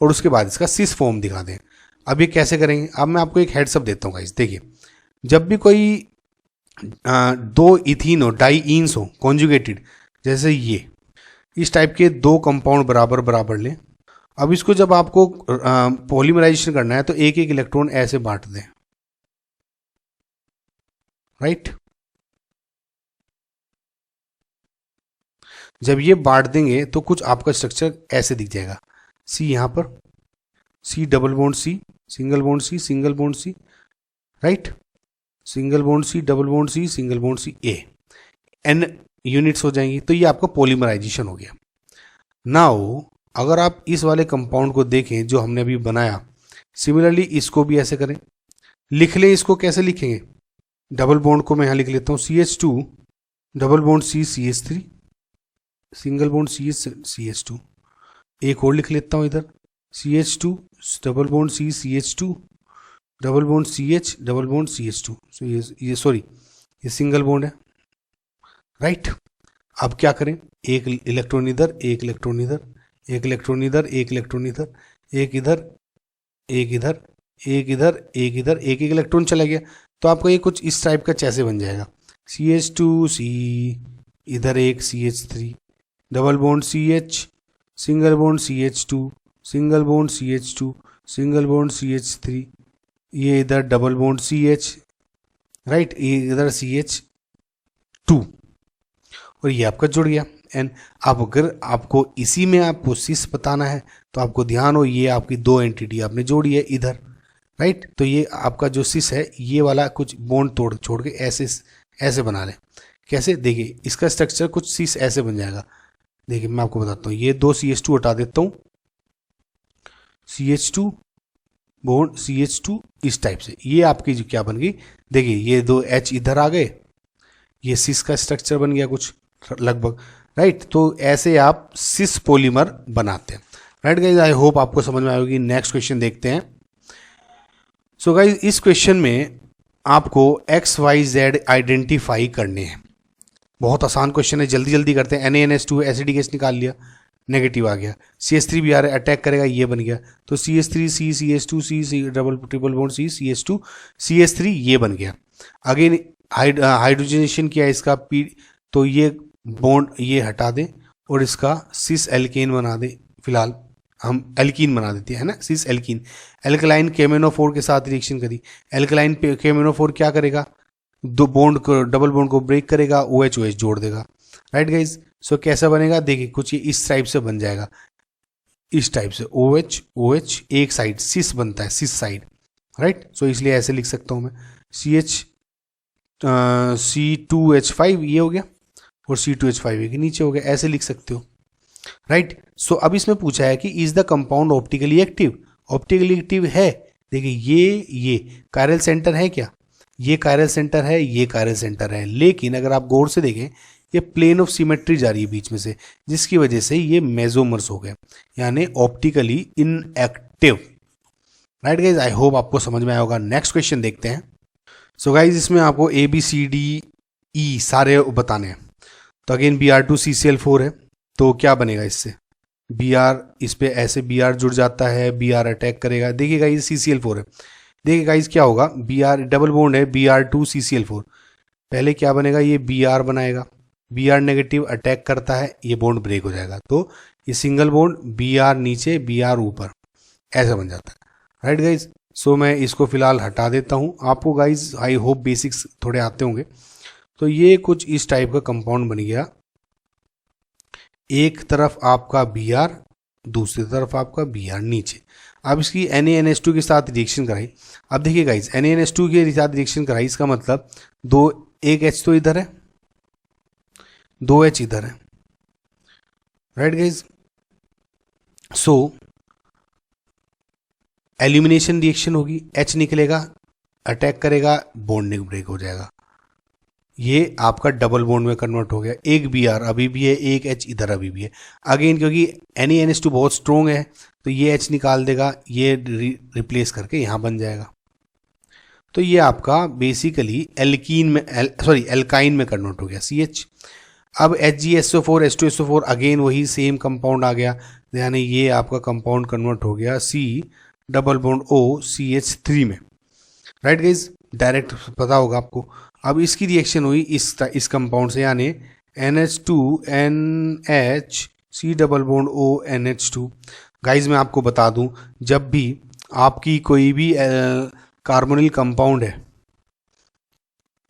Speaker 1: और उसके बाद इसका सिस फॉर्म दिखा दें। अब ये कैसे करेंगे, अब मैं आपको एक हेड्सअप देता हूँ गाइस। देखिए जब भी कोई 2 इथीन हो, डाईईन्स हो कॉन्जुगेटेड, जैसे ये इस टाइप के 2 कंपाउंड बराबर बराबर लें। अब इसको जब आपको पॉलीमराइजेशन करना है तो एक एक इलेक्ट्रॉन ऐसे बांट दें, राइट। जब ये बांट देंगे तो कुछ आपका स्ट्रक्चर ऐसे दिख जाएगा, C यहाँ पर C double bond C, single bond C, single bond C, right, single bond C, double bond C, single bond C, A, N units हो जाएंगी। तो ये आपका पॉलीमराइजेशन हो गया। नाउ अगर आप इस वाले कंपाउंड को देखें जो हमने अभी बनाया, सिमिलरली इसको भी ऐसे करें, लिख लें। इसको कैसे लिखेंगे, डबल बॉन्ड को मैं यहाँ लिख लेता हूँ CH2 double bond C CH3, single bond CH2, एक और लिख लेता हूँ इधर CH2 double bond C CH2 double bond CH double bond CH2। सो ये सॉरी ये सिंगल बॉन्ड है, राइट। अब क्या करें, एक इलेक्ट्रॉन इधर, एक इलेक्ट्रॉन इधर, एक इलेक्ट्रॉन इधर, एक इलेक्ट्रॉन इधर, एक इधर, एक इधर, एक इधर, एक इधर, एक एक इलेक्ट्रॉन चला गया। तो आपको ये कुछ इस टाइप का चैसे बन जाएगा, CH2C, इधर एक CH3, double bond CH, single bond CH2, single bond CH2, single bond CH3, ये इधर डबल बॉन्ड CH, राइट, इधर CH2 और ये आपका जुड़ गया एन। अब अगर आपको इसी में आपको सिस बताना है तो आपको ध्यान हो, ये आपकी दो एंटिटी आपने जोड़ी है इधर, राइट। तो ये आपका जो सिस है ये वाला कुछ बॉन्ड तोड़ छोड़ के ऐसे ऐसे बना लें। कैसे, देखिए इसका स्ट्रक्चर कुछ सिस ऐसे बन जाएगा। देखिए मैं आपको बताता हूँ, ये दो CH2 हटा देता हूँ, CH2 बॉन्ड CH2 इस टाइप से, ये आपकी जो क्या बन गई, देखिए ये दो H इधर आ गए, ये सिस का स्ट्रक्चर बन गया कुछ लगभग, राइट। तो ऐसे आप सिस पॉलीमर बनाते हैं, राइट गाइज। आई होप आपको समझ में आएगी। नेक्स्ट क्वेश्चन देखते हैं। सो गाइज इस क्वेश्चन में आपको XYZ आइडेंटिफाई करने हैं। बहुत आसान क्वेश्चन है, जल्दी जल्दी करते हैं। NaNH2 एसिडिक गैस निकाल लिया, नेगेटिव आ गया। CH3 भी आ रहा है, अटैक करेगा, ये बन गया। तो CH3 C CH2 C double triple bond C CH2 CH3 ये बन गया। अगेन हाइड्रोजनेशन किया इसका P, तो ये बॉन्ड ये हटा दें और इसका सिस एल्केन बना दें। फिलहाल हम एल्कीन बना देते हैं ना, सिस एल्कीन। एल्कलाइन KMnO4 के साथ रिएक्शन करी, एल्कलाइन KMnO4 क्या करेगा, दो बॉन्ड को, डबल बॉन्ड को ब्रेक करेगा, OH OH जोड़ देगा, राइट गाइज। सो कैसा बनेगा, देखिए कुछ ये इस टाइप से बन जाएगा, इस टाइप से OH OH एक साइड सिस बनता है, सिस साइड, राइट। सो इसलिए ऐसे लिख सकता हूँ मैं, C2H5 ये हो गया और C2H5 ये नीचे हो गया, ऐसे लिख सकते हो, राइट। सो अब इसमें पूछा है कि is the compound optically active. Optically active है, देखिए ये कायरल सेंटर है क्या, ये कायरल सेंटर है, ये कायरल सेंटर है, लेकिन अगर आप गौर से देखें ये प्लेन ऑफ सिमेट्री जा रही है बीच में से, जिसकी वजह से ये मेजोमर्स हो गए, यानी ऑप्टिकली इनएक्टिव, राइट गाइज। आई होप आपको समझ में आया होगा। नेक्स्ट क्वेश्चन देखते हैं। सो गाइज इसमें आपको ABCDE सारे बताने हैं। तो अगेन Br2CCl4 है, तो क्या बनेगा इससे, Br इस पे ऐसे Br जुड़ जाता है, Br अटैक करेगा, देखिए गाइज CCl4 है, देखिए गाइज क्या होगा, Br डबल बॉन्ड है Br2CCl4, पहले क्या बनेगा, ये Br बनाएगा, Br नेगेटिव अटैक करता है, ये बॉन्ड ब्रेक हो जाएगा, तो ये सिंगल बॉन्ड Br नीचे Br ऊपर ऐसा बन जाता है, राइट गाइज। सो मैं इसको फिलहाल हटा देता हूँ। आपको गाइज आई होप बेसिक्स थोड़े आते होंगे। तो ये कुछ इस टाइप का कंपाउंड बन गया, एक तरफ आपका Br, दूसरी तरफ आपका Br नीचे। अब इसकी NaNH2 के साथ रिएक्शन कराई। अब देखिए गाइज NaNH2 के साथ रिएक्शन कराई, इसका मतलब एक H तो इधर है, दो H इधर है, राइट गाइज। सो एलिमिनेशन रिएक्शन होगी, H निकलेगा, अटैक करेगा, बॉन्ड ब्रेक हो जाएगा, ये आपका डबल बॉन्ड में कन्वर्ट हो गया। एक Br अभी भी है, एक H इधर अभी भी है। अगेन क्योंकि NaNH2 बहुत स्ट्रोंग है तो ये H निकाल देगा, ये रिप्लेस करके यहाँ बन जाएगा। तो ये आपका बेसिकली एल्कीन में एल्काइन में कन्वर्ट हो गया CH। अब HgSO4 H2SO4 अगेन वही सेम कंपाउंड आ गया, यानी ये आपका कंपाउंड कन्वर्ट हो गया C double bond O CH3 में, राइट गाइज, डायरेक्ट पता होगा आपको। अब इसकी रिएक्शन हुई इस कंपाउंड से, यानी NH2NH C double bond O NH2। Guys मैं आपको बता दूं, जब भी आपकी कोई भी कार्बोनिल कंपाउंड है,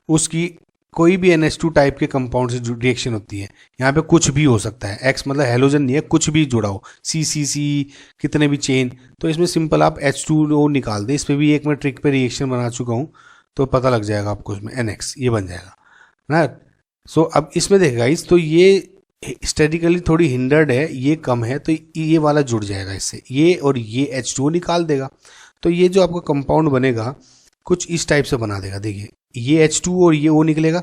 Speaker 1: उसकी कोई भी NH2 टाइप के कंपाउंड से रिएक्शन होती है, यहाँ पे कुछ भी हो सकता है, X मतलब हेलोजन नहीं है, कुछ भी जुड़ा हो, CCC कितने भी चेन, तो इसमें सिंपल आप H2O निकाल दें। इस पर भी एक मैं ट्रिक पे रिएक्शन बना चुका हूँ, तो पता लग जाएगा आपको, इसमें NX ये बन जाएगा ना। सो अब इसमें देखेगा इस, तो ये स्टैटिकली थोड़ी हिंडर्ड है, ये कम है, तो ये वाला जुड़ जाएगा इससे, ये और ये H2O निकाल देगा। तो ये जो आपका कंपाउंड बनेगा कुछ इस टाइप से बना देगा, देखिए ये H2 और ये O निकलेगा,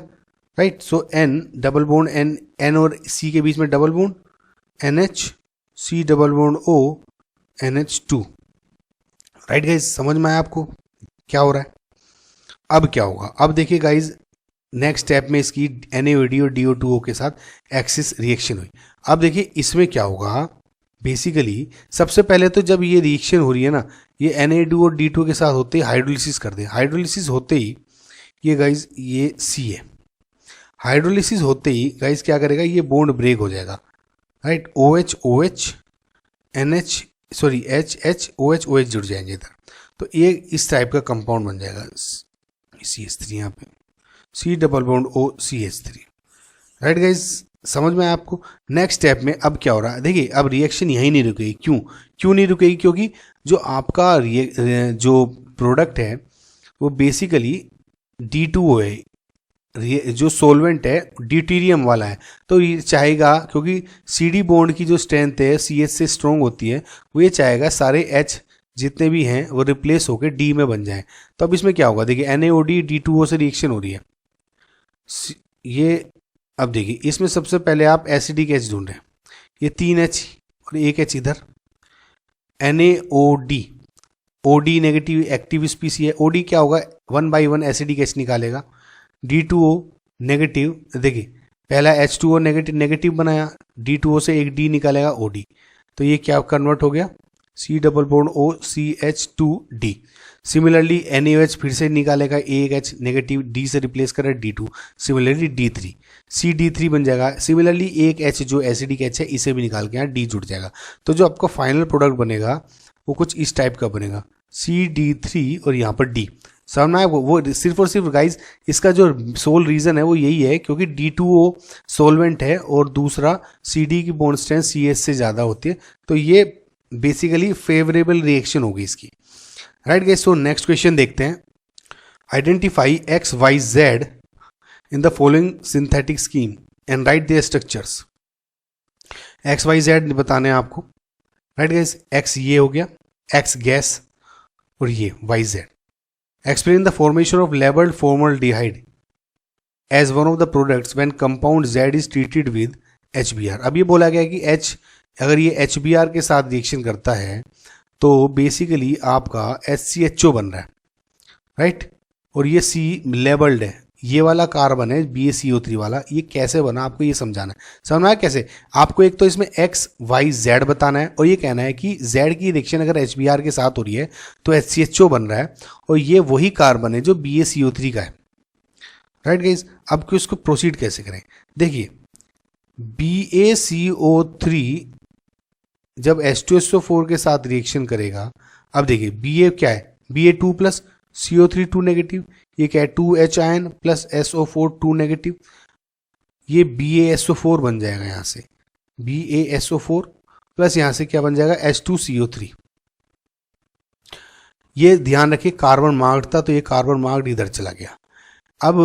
Speaker 1: राइट। सो N डबल बॉन्ड N और C के बीच में double bond NH C double bond O NH2, right guys. समझ में आया आपको क्या हो रहा है। अब क्या होगा, अब देखिए गाइज नेक्स्ट स्टेप में इसकी NaOD और DO2O के साथ एक्सिस रिएक्शन हुई। अब देखिए इसमें क्या होगा, बेसिकली सबसे पहले तो जब ये रिएक्शन हो रही है ना, ये Na2 और D2 के साथ होते ही हाइड्रोलिसिस कर दे, हाइड्रोलिसिस होते ही ये गाइज ये C है, हाइड्रोलिसिस होते ही गाइज क्या करेगा, ये बॉन्ड ब्रेक हो जाएगा, right. OH OH NH H H OH OH जुड़ जाएंगे इधर, तो ये इस टाइप का कंपाउंड बन जाएगा CH3 यहाँ पे, C double bond O CH3। Right guys, समझ में आया आपको। नेक्स्ट स्टेप में अब क्या हो रहा है, देखिए अब रिएक्शन यहीं नहीं रुकेगी। क्यों नहीं रुकेगी? क्योंकि जो आपका जो प्रोडक्ट है वो बेसिकली D2O है, जो सोलवेंट है ड्यूटीरियम वाला है, तो ये चाहेगा, क्योंकि CD बॉन्ड की जो स्ट्रेंथ है CH से स्ट्रॉन्ग होती है, वो ये चाहेगा सारे H जितने भी हैं वो रिप्लेस होकर D में बन जाएं। तो अब इसमें क्या होगा, देखिए NaOD D2O से रिएक्शन हो रही है ये। अब देखिए इसमें सबसे पहले आप एसिडिक H ढूंढ रहे हैं, ये 3H और 1H इधर, NaOD, OD नेगेटिव एक्टिव स्पीसी है, OD क्या होगा 1 by 1 एसिडिक H निकालेगा, D2O नेगेटिव, देखिए पहला H2O नेगेटिव बनाया, D2O से एक D निकालेगा OD, तो ये क्या कन्वर्ट हो गया C double bond O CH2D। Similarly NaOH फिर से निकालेगा एक H नेगेटिव, D से रिप्लेस करेगा D2, सिमिलरली D3 CD3 बन जाएगा। सिमिलरली एक H जो एसिडिक H है इसे भी निकाल के यहाँ D जुड़ जाएगा। तो जो आपका फाइनल प्रोडक्ट बनेगा वो कुछ इस टाइप का बनेगा, CD3 और यहाँ पर D। समझ में वो सिर्फ और सिर्फ गाइज इसका जो सोल रीजन है वो यही है क्योंकि D2O सोलवेंट है और दूसरा CD की बॉन्ड स्ट्रेंथ CH से ज़्यादा होती है, तो ये बेसिकली फेवरेबल रिएक्शन होगी इसकी। Right guys, so next question देखते हैं। Identify XYZ in the following synthetic scheme and write their structures. XYZ बताने हैं आपको। राइट गाइस, X ये हो गया, X गैस और ये YZ। Explain the formation of labeled formaldehyde as one of the products when compound Z is treated with HBr। अब ये बोला गया कि H अगर ये HBr के साथ रिएक्शन करता है तो बेसिकली आपका HCHO बन रहा है, राइट। और ये C लेबल्ड है, ये वाला कार्बन है BaCO3 वाला, ये कैसे बना आपको ये समझाना है। समझना है कैसे? आपको एक तो इसमें XYZ बताना है और ये कहना है कि Z की रिएक्शन अगर HBr के साथ हो रही है तो HCHO बन रहा है और ये वही कार्बन है जो BaCO3 का है। राइट गाइज, अब कि उसको प्रोसीड कैसे करें, देखिए BaCO3 जब H2SO4 के साथ रिएक्शन करेगा, अब देखिए Ba क्या है, Ba2 प्लस CO3 2 नेगेटिव, ये क्या है 2H ion plus SO4 2 negative, ये BaSO4 बन जाएगा यहाँ से, BaSO4 प्लस यहाँ से क्या बन जाएगा H2CO3। ये ध्यान रखिए कार्बन मार्क्ड था तो ये कार्बन मार्क्ड इधर चला गया। अब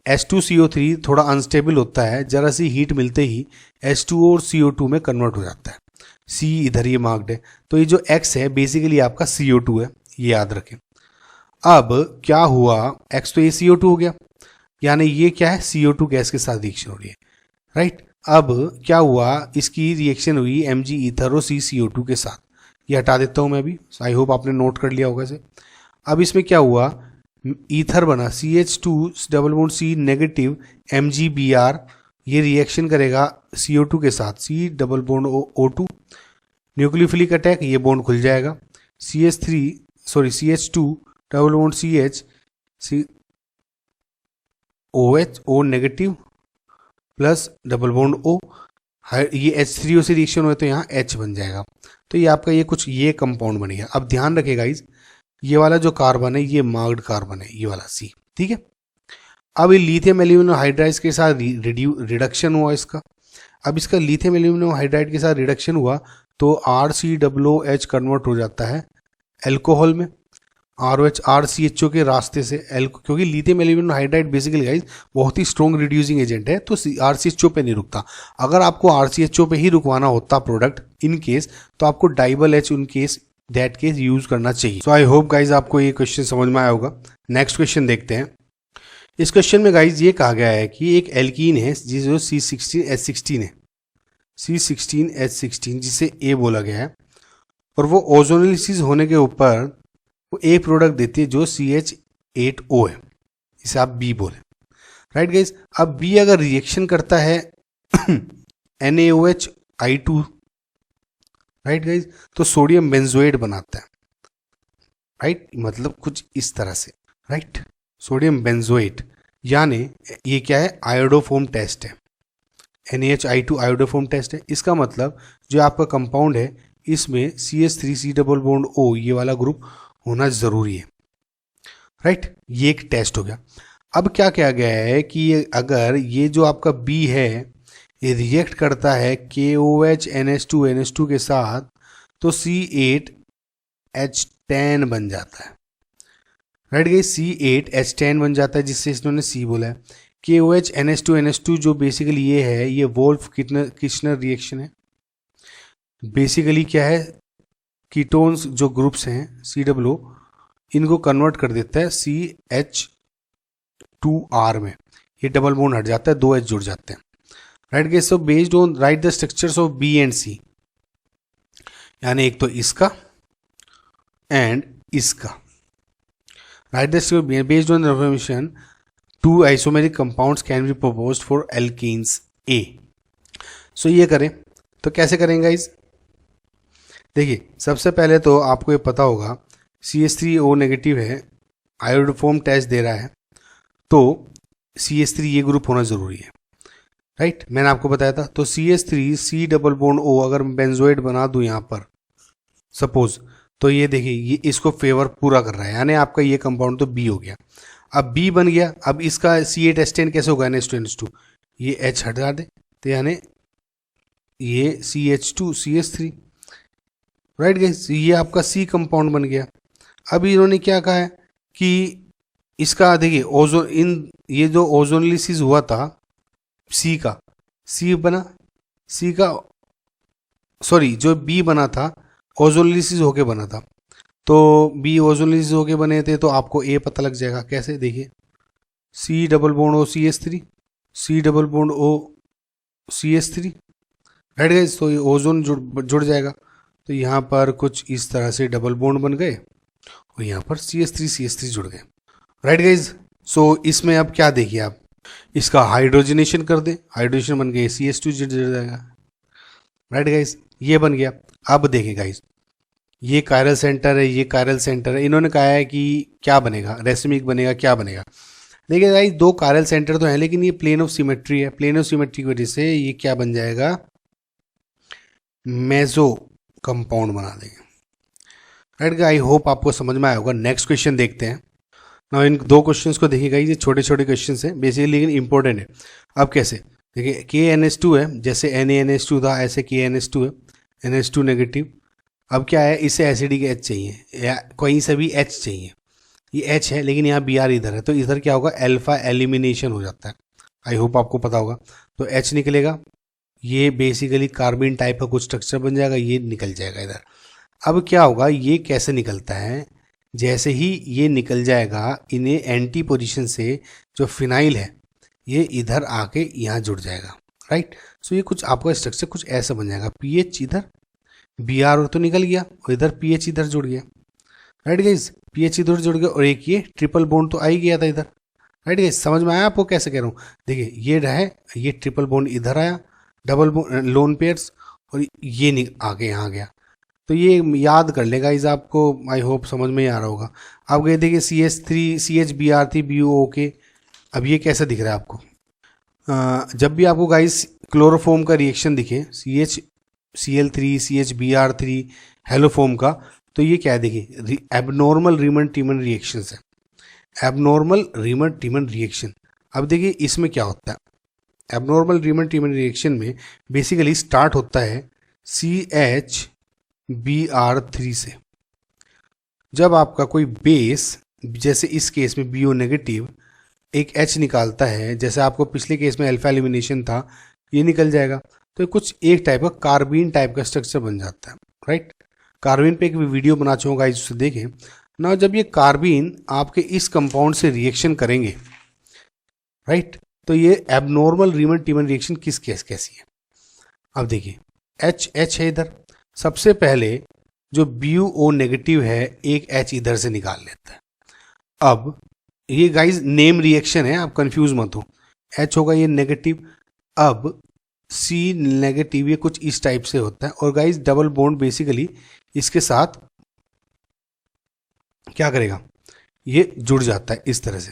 Speaker 1: H2CO3 थोड़ा अनस्टेबल होता है, जरा सी हीट मिलते ही H2O और CO2 में कन्वर्ट हो जाता है। C इधर ये मार्क्ड है, तो ये जो X है बेसिकली आपका CO2 है, ये याद रखें। अब क्या हुआ, X तो ये CO2 हो गया, यानी ये क्या है CO2 गैस के साथ रिएक्शन हो रही है, राइट। अब क्या हुआ, इसकी रिएक्शन हुई Mg ईथर और CCO2 के साथ, ये हटा देता हूँ मैं अभी, आई होप आपने नोट कर लिया होगा इसे। अब इसमें क्या हुआ, ईथर बना CH2 double bond C negative MgBr, ये रिएक्शन करेगा CO2 के साथ C double bond O2, nucleophilic attack, ये बॉन्ड खुल जाएगा, CH2 double bond CH OH O negative plus double bond O, ये H3O से रिएक्शन हुए तो यहाँ H बन जाएगा। तो ये आपका ये कुछ ये कंपाउंड बन गया। अब ध्यान रखिएगा गाइस, ये वाला जो कार्बन है ये मार्क्ड कार्बन है, ये वाला C, ठीक है। अब ये लिथियम एल्यूमिनियम हाइड्राइड के साथ रिडक्शन हुआ इसका। अब इसका लिथियम एल्यूमिनियम हाइड्राइड के साथ रिडक्शन हुआ तो RCOOH कन्वर्ट हो जाता है एल्कोहल में, ROH RCHO के रास्ते से क्योंकि lithium aluminium hydride basically guys बहुत ही स्ट्रॉन्ग रिड्यूसिंग एजेंट है, तो RCHO पे नहीं रुकता। अगर आपको RCHO पे ही रुकवाना होता प्रोडक्ट इन केस, तो आपको डाइबल H उन केस दैट केस यूज करना चाहिए। सो आई होप गाइज आपको ये क्वेश्चन समझ में आया होगा। नेक्स्ट क्वेश्चन देखते हैं। इस क्वेश्चन में गाइज ये कहा गया है कि एक एल्कीन है जिसे C16H16 है, C16H16 जिसे A बोला गया है, और वो ओजोनोलिसिस होने के ऊपर वो एक प्रोडक्ट देती है जो CH8O है, इसे आप B बोले, राइट गाइज। अब B अगर रिएक्शन करता है NaOH राइट गाइज, तो सोडियम बेंजोएट बनाता है, राइट, मतलब कुछ इस तरह से, राइट, सोडियम बेंजोएट, यानी ये क्या है आयोडोफोम टेस्ट है, NaHI2 आयोडोफोम टेस्ट है। इसका मतलब जो आपका कंपाउंड है इसमें CH3C डबल बॉन्ड O ये वाला ग्रुप होना जरूरी है, राइट, ये एक टेस्ट हो गया। अब क्या किया गया है कि अगर ये जो आपका बी है ये रिएक्ट करता है KOH NH2 के साथ, तो C8H10 बन जाता है, राइट गाइस। C8H10 बन जाता है, जिससे इन्होंने C बोला है। KOH NH2 जो बेसिकली ये है, ये वोल्फ किर्चनर रिएक्शन है। बेसिकली क्या है, कीटोन्स जो ग्रुप्स हैं COO, इनको कन्वर्ट कर देता है CH2R में। ये डबल बॉन्ड हट जाता है, 2 H जुड़ जाते हैं, right guys. So based on right the structures of B and C, यानी एक तो इसका एंड इसका, right the based on information 2 isomeric compounds can be proposed for alkenes A। सो ये करें तो कैसे करेंगे गाइस? देखिए, सबसे पहले तो आपको ये पता होगा CH3O नेगेटिव है, आयोडोफॉर्म टेस्ट दे रहा है, तो CH3 ये ग्रुप होना जरूरी है, राइट। मैंने आपको बताया था। तो CH3 C double bond O अगर मैं बेंजोइड बना दूं यहाँ पर सपोज, तो ये देखिए ये इसको फेवर पूरा कर रहा है, यानी आपका ये कंपाउंड तो B हो गया। अब B बन गया, अब इसका C8H10 कैसे होगा, NH2 ये H हटा दे, तो यानी ये CH2 CH3, राइट गाइस। ये आपका C कंपाउंड बन गया। अब इन्होंने क्या कहा है कि इसका देखिए ओजोन, इन ये जो ओजोनलिसिस हुआ था C का, C बना, C का सॉरी जो B बना था ओजोनलिसिस होके बना था, तो B ओजोनलिसिस होके बने थे, तो आपको A पता लग जाएगा कैसे, देखिए C double bond O CH3, C double bond O CH3, right guys. तो ये ओजोन जुड़ जाएगा, तो यहाँ पर कुछ इस तरह से डबल बॉन्ड बन गए और यहाँ पर CH3 जुड़ गए, राइट गाइस। सो इसमें अब क्या देखिए आप, इसका हाइड्रोजनेशन कर दे, हाइड्रोजन बन गया CH2 जुड़ जाएगा, राइट गाइस। ये बन गया। अब देखिए गाइस, ये कायरल सेंटर है, ये कायरल सेंटर है, इन्होंने कहा है कि क्या बनेगा, रेसिमिक बनेगा, क्या बनेगा। देखिए गाइस, 2 कायरल सेंटर तो है, लेकिन ये प्लेन ऑफ सिमेट्री है, प्लेन ऑफ सिमेट्री की वजह से ये क्या बन जाएगा, मेजो कंपाउंड बना देंगे, राइट। आई होप आपको समझ में आया होगा। नेक्स्ट क्वेश्चन देखते हैं ना। इन 2 क्वेश्चंस को देखिएगा, ये छोटे छोटे क्वेश्चंस हैं बेसिकली, लेकिन इंपॉर्टेंट है। अब कैसे देखिए, KNH2 है, जैसे NaNH2 था ऐसे KNH2 है, NH2 नेगेटिव। अब क्या है, इसे एसिडिक H चाहिए या कहीं से भी H चाहिए, ये H है लेकिन यहाँ Br इधर है, तो इधर क्या होगा, अल्फा एलिमिनेशन हो जाता है। आई होप आपको पता होगा। तो H निकलेगा, ये बेसिकली कार्बन टाइप का कुछ स्ट्रक्चर बन जाएगा, ये निकल जाएगा इधर। अब क्या होगा, ये कैसे निकलता है, जैसे ही ये निकल जाएगा, इन्हें एंटी पोजीशन से जो फिनाइल है ये इधर आके यहाँ जुड़ जाएगा, राइट। सो ये कुछ आपका स्ट्रक्चर कुछ ऐसा बन जाएगा, PH इधर, Br तो निकल गया और इधर PH इधर जुड़ गया, राइट गाइस। PH इधर जुड़ गया और एक ये ट्रिपल बॉन्ड तो आ ही गया था इधर, राइट गाइस। समझ में आया आपको कैसे कह रहा हूँ? देखिए ये रहे, ये ट्रिपल बॉन्ड इधर आया, डबल लोन पेयर्स, और ये आगे यहाँ गया। तो ये याद कर लेगा इस, आपको आई होप समझ में ही आ रहा होगा। आप गए देखिए CH3 CHBr3 BOOK। अब ये कैसा दिख रहा है आपको? जब भी आपको गाइस क्लोरोफॉर्म का रिएक्शन दिखे, CHCl3 CHBr3 हेलोफॉर्म का, तो ये क्या है देखिए, एबनॉर्मल रीमन टीमन रिएक्शन है, एबनॉर्मल रीमन टीमन रिएक्शन। अब देखिए इसमें क्या होता है, एबनॉर्मल रीमन टीमन रिएक्शन में बेसिकली स्टार्ट होता है CHBr3 से। जब आपका कोई बेस, जैसे इस केस में BO नेगेटिव, एक H निकालता है, जैसे आपको पिछले केस में अल्फा एलिमिनेशन था, ये निकल जाएगा, तो कुछ एक टाइप का कार्बीन टाइप का स्ट्रक्चर बन जाता है, राइट। कार्बीन पे एक वीडियो बना चाहूँगा, इससे देखें ना। जब ये कार्बीन आपके इस कंपाउंड से रिएक्शन करेंगे, राइट, तो ये एबनॉर्मल रीमन टीमन रिएक्शन किस केस कैसी है? अब देखिए H है इधर, सबसे पहले जो BO नेगेटिव है एक H इधर से निकाल लेता है। अब ये गाइस नेम रिएक्शन है, आप कंफ्यूज मत हो, H होगा ये नेगेटिव, अब C नेगेटिव, ये कुछ इस टाइप से होता है। और गाइस डबल बॉन्ड बेसिकली इसके साथ क्या करेगा, ये जुड़ जाता है इस तरह से,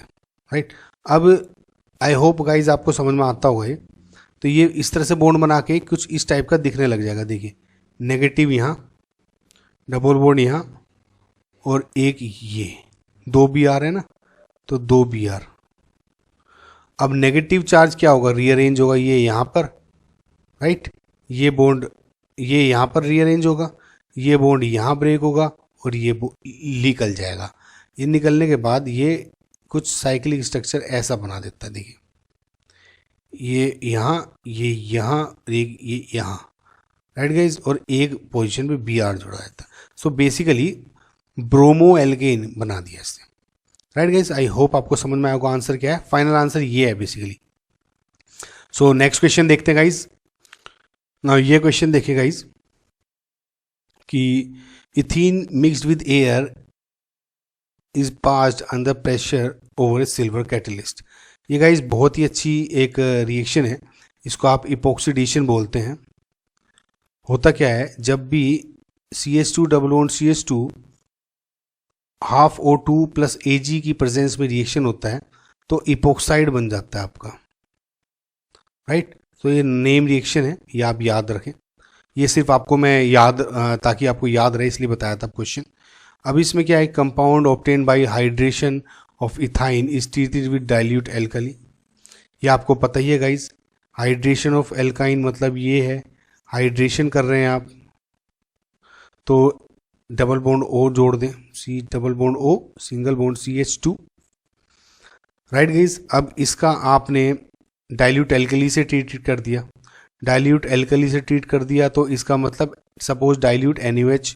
Speaker 1: राइट। अब आई होप गाइज आपको समझ में आता होगा ये। तो ये इस तरह से बॉन्ड बना के कुछ इस टाइप का दिखने लग जाएगा। देखिए नेगेटिव यहाँ, डबल बॉन्ड यहाँ, और एक ये 2 Br है ना, तो 2 Br, अब नेगेटिव चार्ज क्या होगा, रीअरेंज होगा ये यहाँ पर, राइट, ये बॉन्ड ये यहाँ पर रीअरेंज होगा, ये बॉन्ड यहाँ ब्रेक होगा और ये निकल जाएगा। ये निकलने के बाद ये कुछ साइक्लिक स्ट्रक्चर ऐसा बना देता है, देखिए ये यहाँ, ये यहाँ, ये यहाँ, राइट गाइज, और एक पोजीशन पे बी आर जुड़ा रहता है। सो बेसिकली ब्रोमो एल्केन बना दिया इसने, राइट गाइज। आई होप आपको समझ में आएगा आंसर क्या है। फाइनल आंसर ये है बेसिकली। सो नेक्स्ट क्वेश्चन देखते हैं गाइज। नाउ ये क्वेश्चन देखिए गाइज कि ethene mixed with air is passed under pressure over A silver catalyst. ये गाइज बहुत ही अच्छी एक रिएक्शन है, इसको आप इपोक्सिडेशन बोलते हैं। होता क्या है, जब भी CH2 double bond CH2 half O2 plus Ag की प्रेजेंस में रिएक्शन होता है तो इपोक्साइड बन जाता है आपका, राइट। तो ये नेम रिएक्शन है, ये आप याद रखें। ये सिर्फ आपको मैं याद ताकि आपको याद रहे इसलिए बताया था क्वेश्चन। अब इसमें क्या है, compound obtain bye hydration of ethyne is treated with dilute alkali. ये आपको पता ही है गाइज, हाइड्रेशन ऑफ एल्काइन मतलब ये है हाइड्रेशन कर रहे हैं आप, तो डबल बॉन्ड O जोड़ दें, C double bond O single bond CH2, right guys. अब इसका आपने डाइल्यूट एल्कली से ट्रीट कर दिया, डाइल्यूट एल्कली से ट्रीट कर दिया तो इसका मतलब सपोज डाइल्यूट NaOH,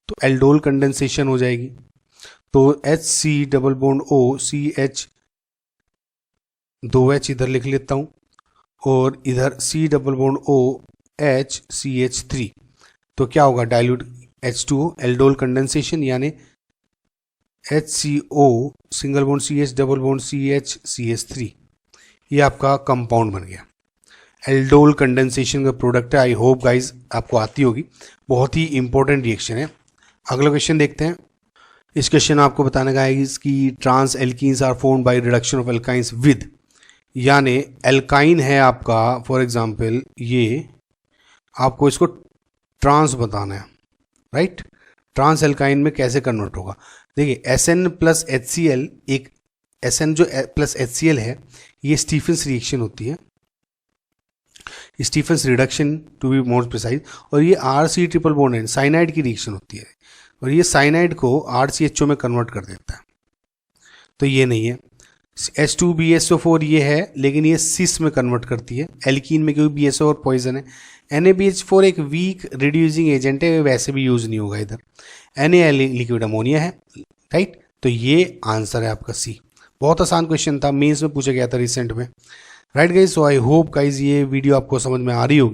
Speaker 1: तो एल्डोल कंडेंसेशन हो जाएगी। तो HC double bond O CH 2H इधर लिख लेता हूँ और इधर C double bond O H CH3, तो क्या होगा, डाइल्यूट H2O एल्डोल कंडेंसेशन यानी HCO single bond CH double bond CH CH3, ये आपका कंपाउंड बन गया। एल्डोल कंडेंसेशन का प्रोडक्ट है। आई होप गाइज आपको आती होगी, बहुत ही इंपॉर्टेंट रिएक्शन है। अगला क्वेश्चन देखते हैं। इस क्वेश्चन में आपको बताने का है कि trans alkenes are formed by reduction of alkynes with, यानी एल्काइन है आपका, फॉर एग्जांपल ये आपको इसको ट्रांस बताना है, राइट। ट्रांस एल्काइन में कैसे कन्वर्ट होगा, देखिए SN प्लस HCl, एक SN जो प्लस HCl है ये स्टीफेंस रिएक्शन होती है, Stephens reduction to be more precise, और ये RC ट्रिपल बॉन्ड है साइनाइड की रिएक्शन होती है और ये साइनाइड को RCHO में कन्वर्ट कर देता है, तो ये नहीं है। H2BSO4 ये है लेकिन ये सिस में कन्वर्ट करती है एल्कीन में, क्योंकि BSO और पॉइजन है। NaBH4 एक वीक रिड्यूसिंग एजेंट है, वैसे भी यूज नहीं होगा इधर। Na लिक्विड अमोनिया है, राइट। तो ये आंसर है आपका C। बहुत आसान क्वेश्चन था, मेंस में पूछा गया था रिसेंट में, right guys. So I hope guys ये वीडियो आपको समझ में आ रही होगी।